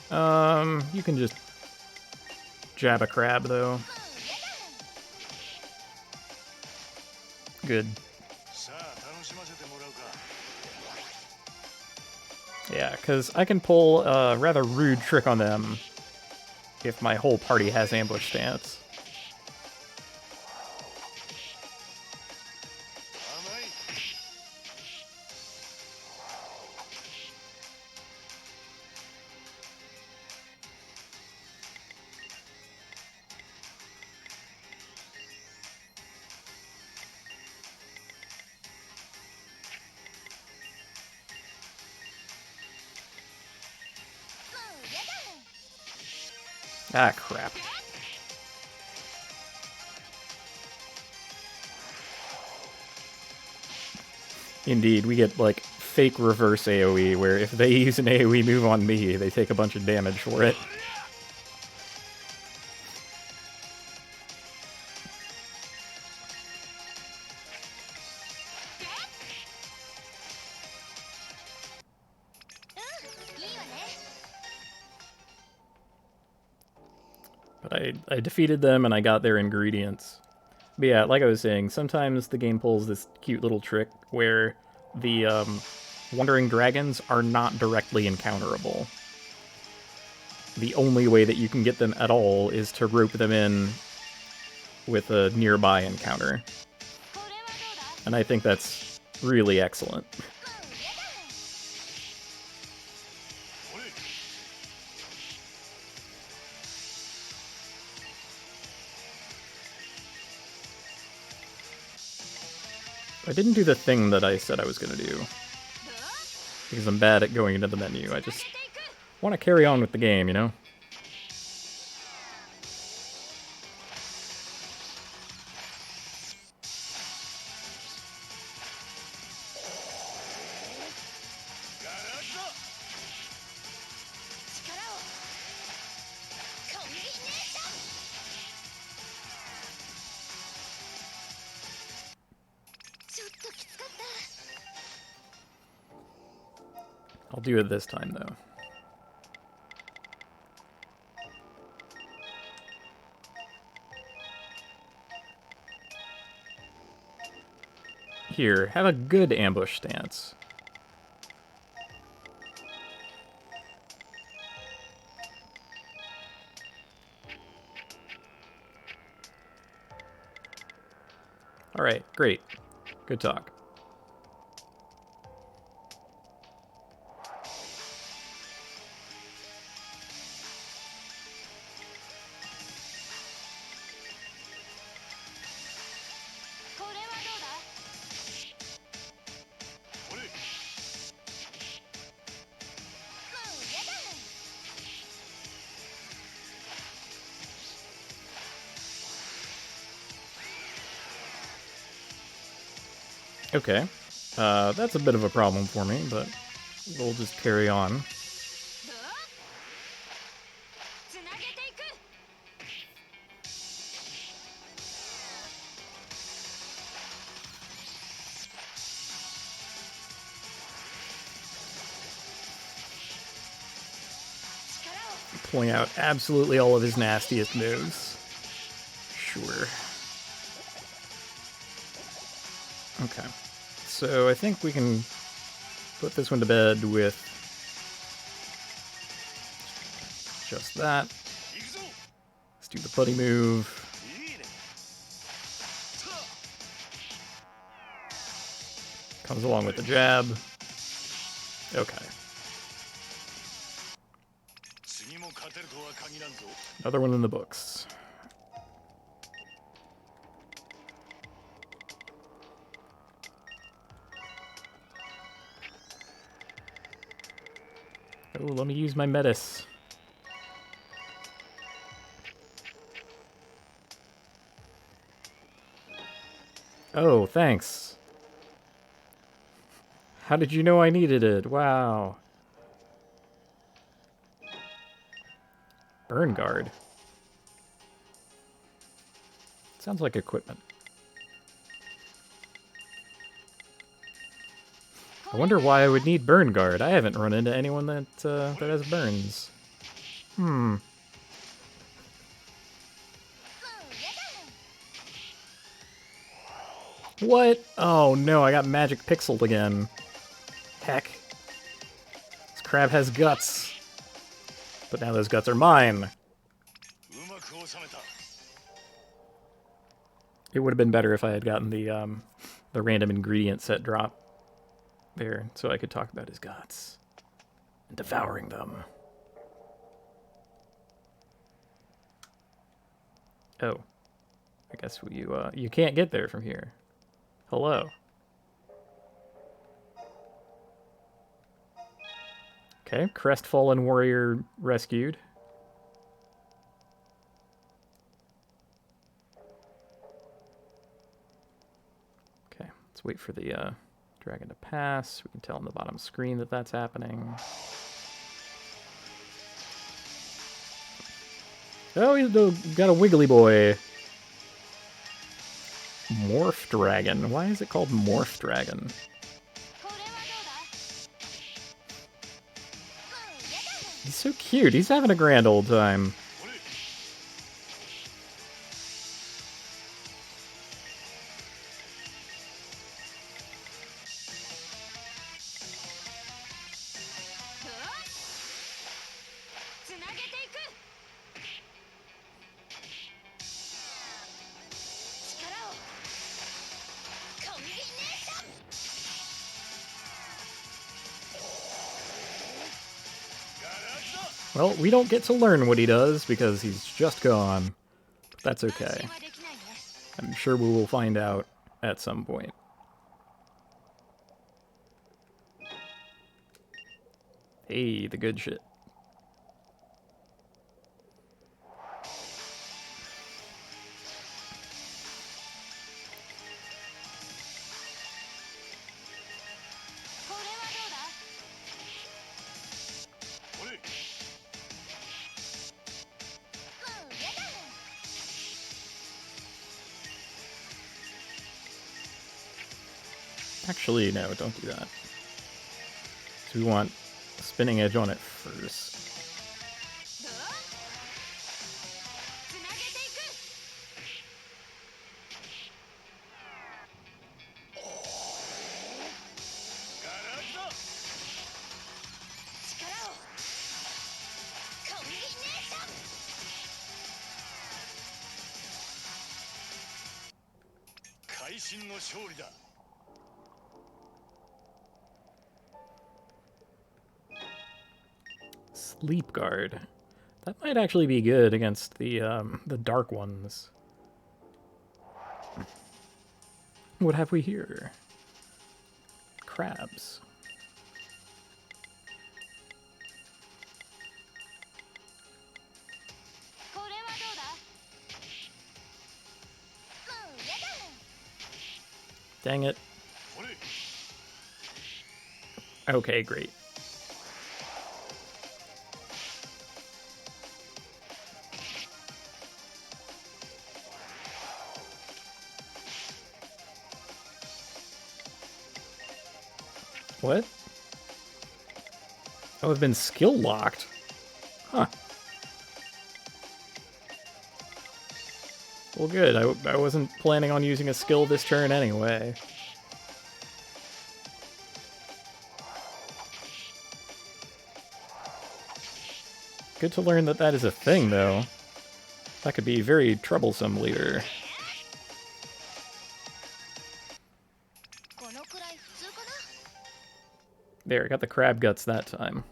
You can just jab a crab, though. Good. Yeah, because I can pull a rather rude trick on them if my whole party has ambush stance. Ah, crap. Indeed, we get, like, fake reverse AoE, where if they use an AoE move on me, they take a bunch of damage for it. But I defeated them and I got their ingredients. But yeah, like I was saying, sometimes the game pulls this cute little trick where the Wandering Dragons are not directly encounterable. The only way that you can get them at all is to rope them in with a nearby encounter. And I think that's really excellent. I didn't do the thing that I said I was going to do, because I'm bad at going into the menu. I just want to carry on with the game, you know? I'll do it this time, though. Here, have a good ambush stance. Alright, great. Good talk. Okay. That's a bit of a problem for me, but we'll just carry on. Pulling out absolutely all of his nastiest moves. Sure. Okay. So I think we can put this one to bed with just that. Let's do the putty move. Comes along with the jab. Okay. Another one in the books. Oh, let me use my metis. Oh, thanks. How did you know I needed it? Wow. Burn guard. Sounds like equipment. I wonder why I would need burn guard. I haven't run into anyone that that has burns. What? Oh no, I got magic pixeled again. Heck. This crab has guts. But now those guts are mine. It would have been better if I had gotten the random ingredient set drop there, so I could talk about his guts and devouring them. Oh, I guess you can't get there from here. Hello. Okay, crestfallen warrior rescued. Okay, let's wait for the dragon to pass. We can tell on the bottom screen that that's happening. Oh, he's got a wiggly boy. Morph Dragon. Why is it called Morph Dragon? He's so cute. He's having a grand old time. Well, we don't get to learn what he does because he's just gone. But that's okay. I'm sure we will find out at some point. Hey, the good shit. Actually, no, don't do that. So we want a spinning edge on it first. Sleep Guard. That might actually be good against the dark ones. What have we here? Crabs. Dang it. Okay, great. What? Oh, I've been skill locked. Huh. Well, good. I wasn't planning on using a skill this turn anyway. Good to learn that that is a thing, though. That could be very troublesome later. There, got the crab guts that time.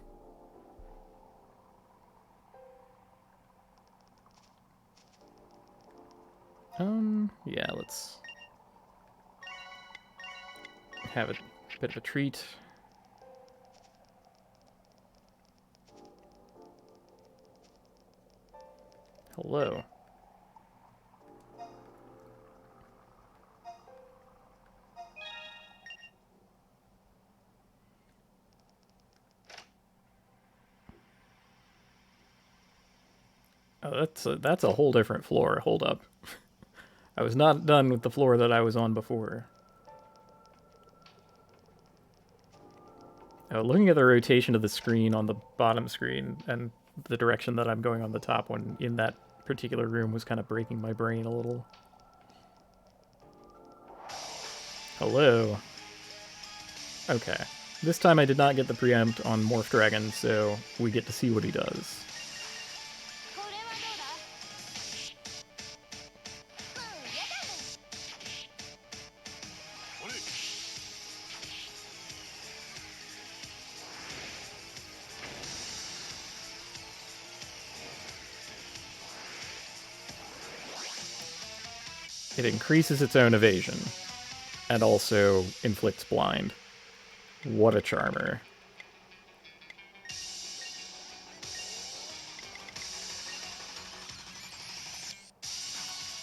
Yeah, let's have a bit of a treat. Hello. Oh, that's a whole different floor. Hold up. I was not done with the floor that I was on before. Oh, looking at the rotation of the screen on the bottom screen and the direction that I'm going on the top one in that particular room was kind of breaking my brain a little. Hello. Okay. This time I did not get the preempt on Morph Dragon, so we get to see what he does. It increases its own evasion, and also inflicts blind. What a charmer.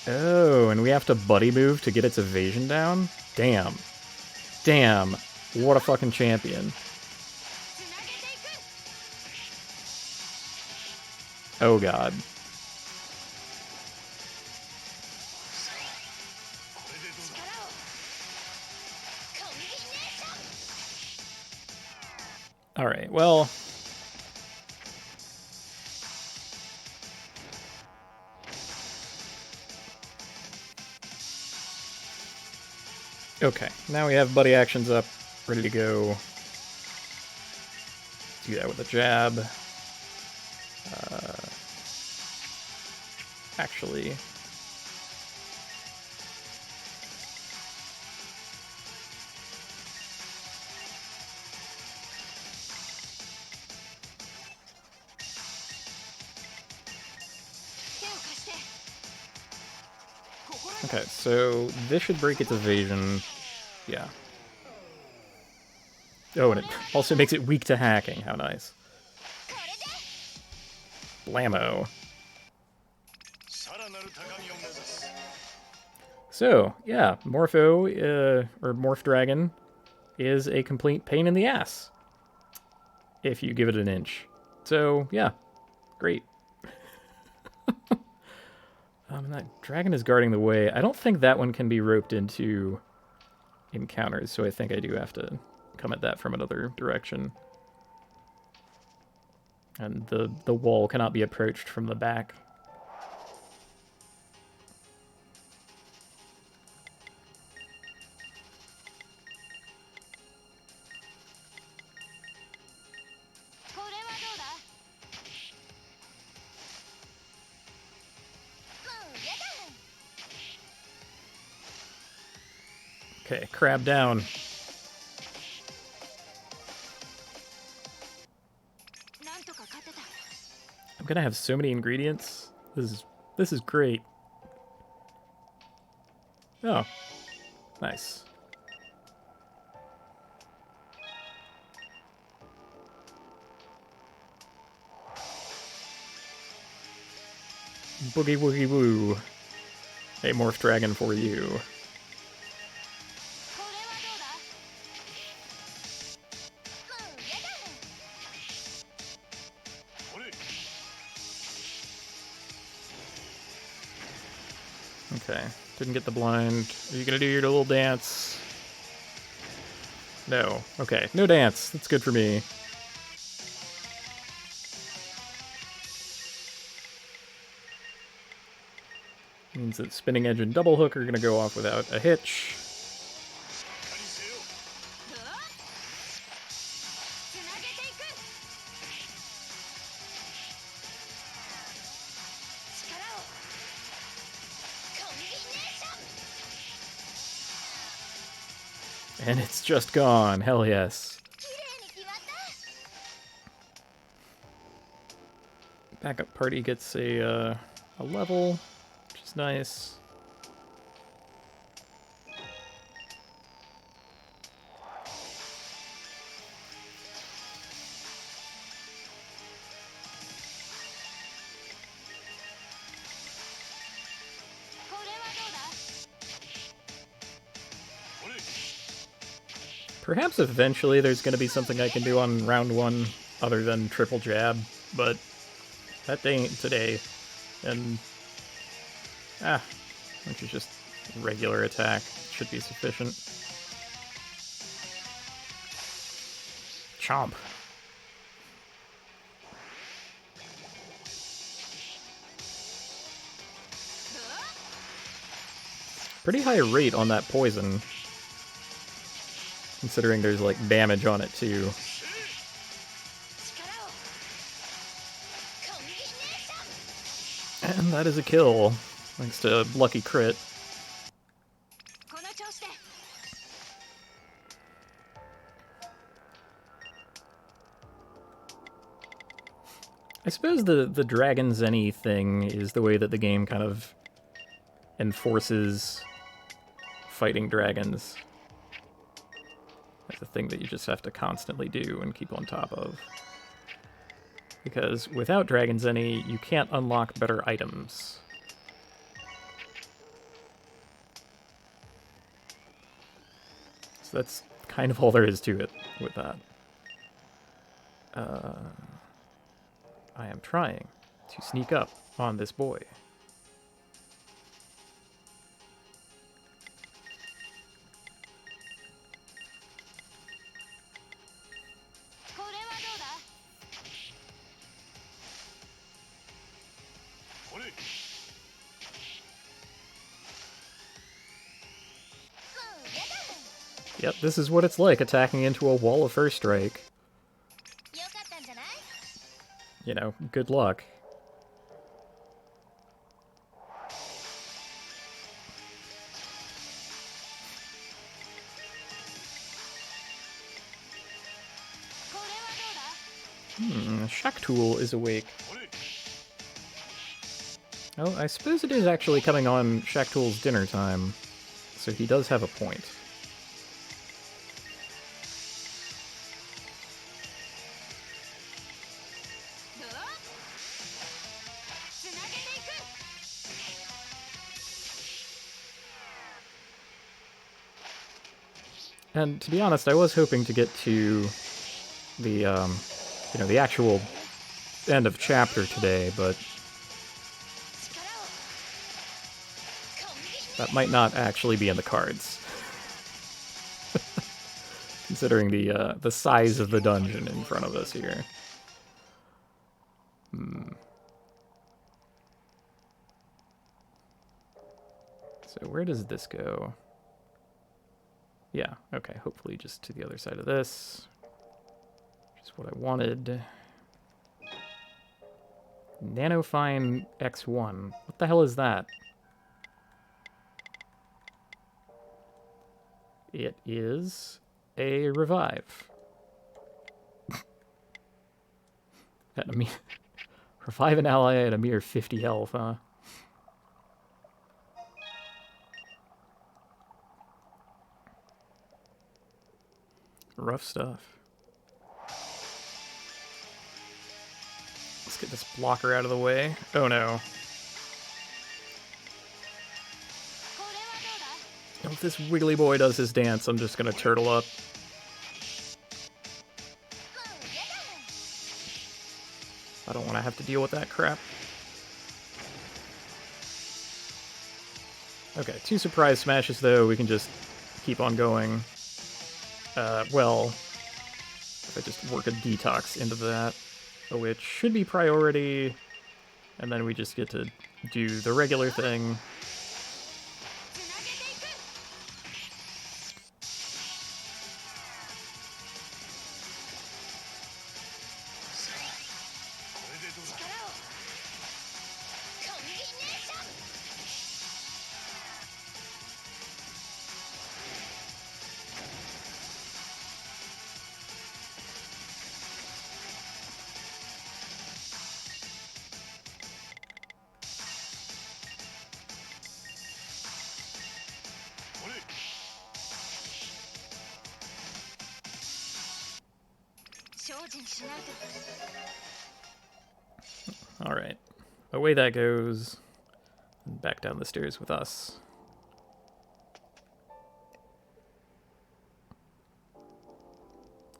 Oh, and we have to buddy move to get its evasion down? Damn. Damn. What a fucking champion. Oh god. Alright, well... Okay, now we have buddy actions up, ready to go. Do that with a jab. Actually... Okay, so this should break its evasion. Yeah. Oh, and it also makes it weak to hacking. How nice. Blammo. So, yeah, Morpho, or Morph Dragon, is a complete pain in the ass if you give it an inch. So, yeah, great. That dragon is guarding the way. I don't think that one can be roped into encounters, so I think I do have to come at that from another direction. And the wall cannot be approached from the back. Okay, crab down. I'm gonna have so many ingredients. This is great. Oh, nice. Boogie woogie woo. A morph dragon for you. Okay, didn't get the blind. Are you gonna do your little dance? No. Okay, no dance. That's good for me. Means that spinning edge and double hook are gonna go off without a hitch. And it's just gone. Hell yes. Backup party gets a level, which is nice. Perhaps eventually there's going to be something I can do on round one other than triple jab, but that ain't today. And, which is just regular attack. Should be sufficient. Chomp. Pretty high rate on that poison, considering there's like damage on it too. And that is a kill, thanks to lucky crit. I suppose the Dragon Zenny thing is the way that the game kind of enforces fighting dragons. It's a thing that you just have to constantly do and keep on top of. Because without Dragon Zenny, you can't unlock better items. So that's kind of all there is to it with that. I am trying to sneak up on this boy. Yep, this is what it's like attacking into a wall of first strike. You know, good luck. Shock Tool is awake. Oh, I suppose it is actually coming on Shaktool's dinner time, so he does have a point. And to be honest, I was hoping to get to the, the actual end of chapter today, but that might not actually be in the cards, considering the size of the dungeon in front of us here. So where does this go? Yeah, okay, hopefully just to the other side of this. Which is what I wanted. Nanofine X1. What the hell is that? It is a revive. At a mere revive an ally at a mere 50 health, huh? Rough stuff. Let's get this blocker out of the way. Oh no. If this wiggly boy does his dance, I'm just gonna turtle up. I don't want to have to deal with that crap. Okay, 2 surprise smashes though, we can just keep on going. Well, if I just work a detox into that, which should be priority, and then we just get to do the regular thing. Alright. Away that goes. Back down the stairs with us.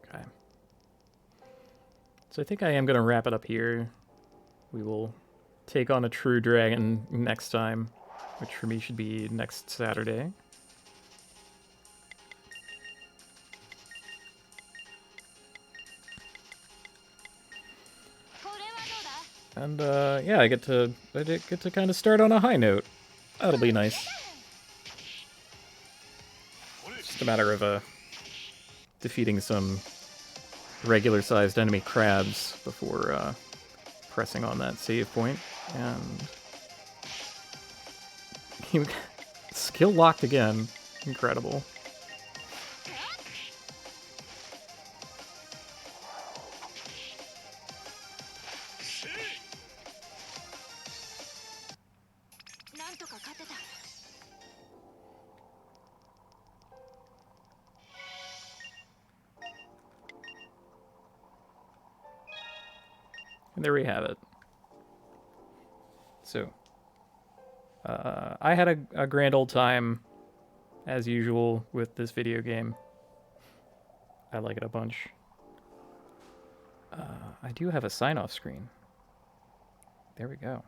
Okay. So I think I am going to wrap it up here. We will take on a true dragon next time, which for me should be next Saturday. And yeah, I get to kind of start on a high note. That'll be nice. Just a matter of defeating some regular-sized enemy crabs before pressing on that save point. And skill locked again. Incredible. And there we have it. So, I had a grand old time, as usual, with this video game. I like it a bunch. I do have a sign-off screen. There we go.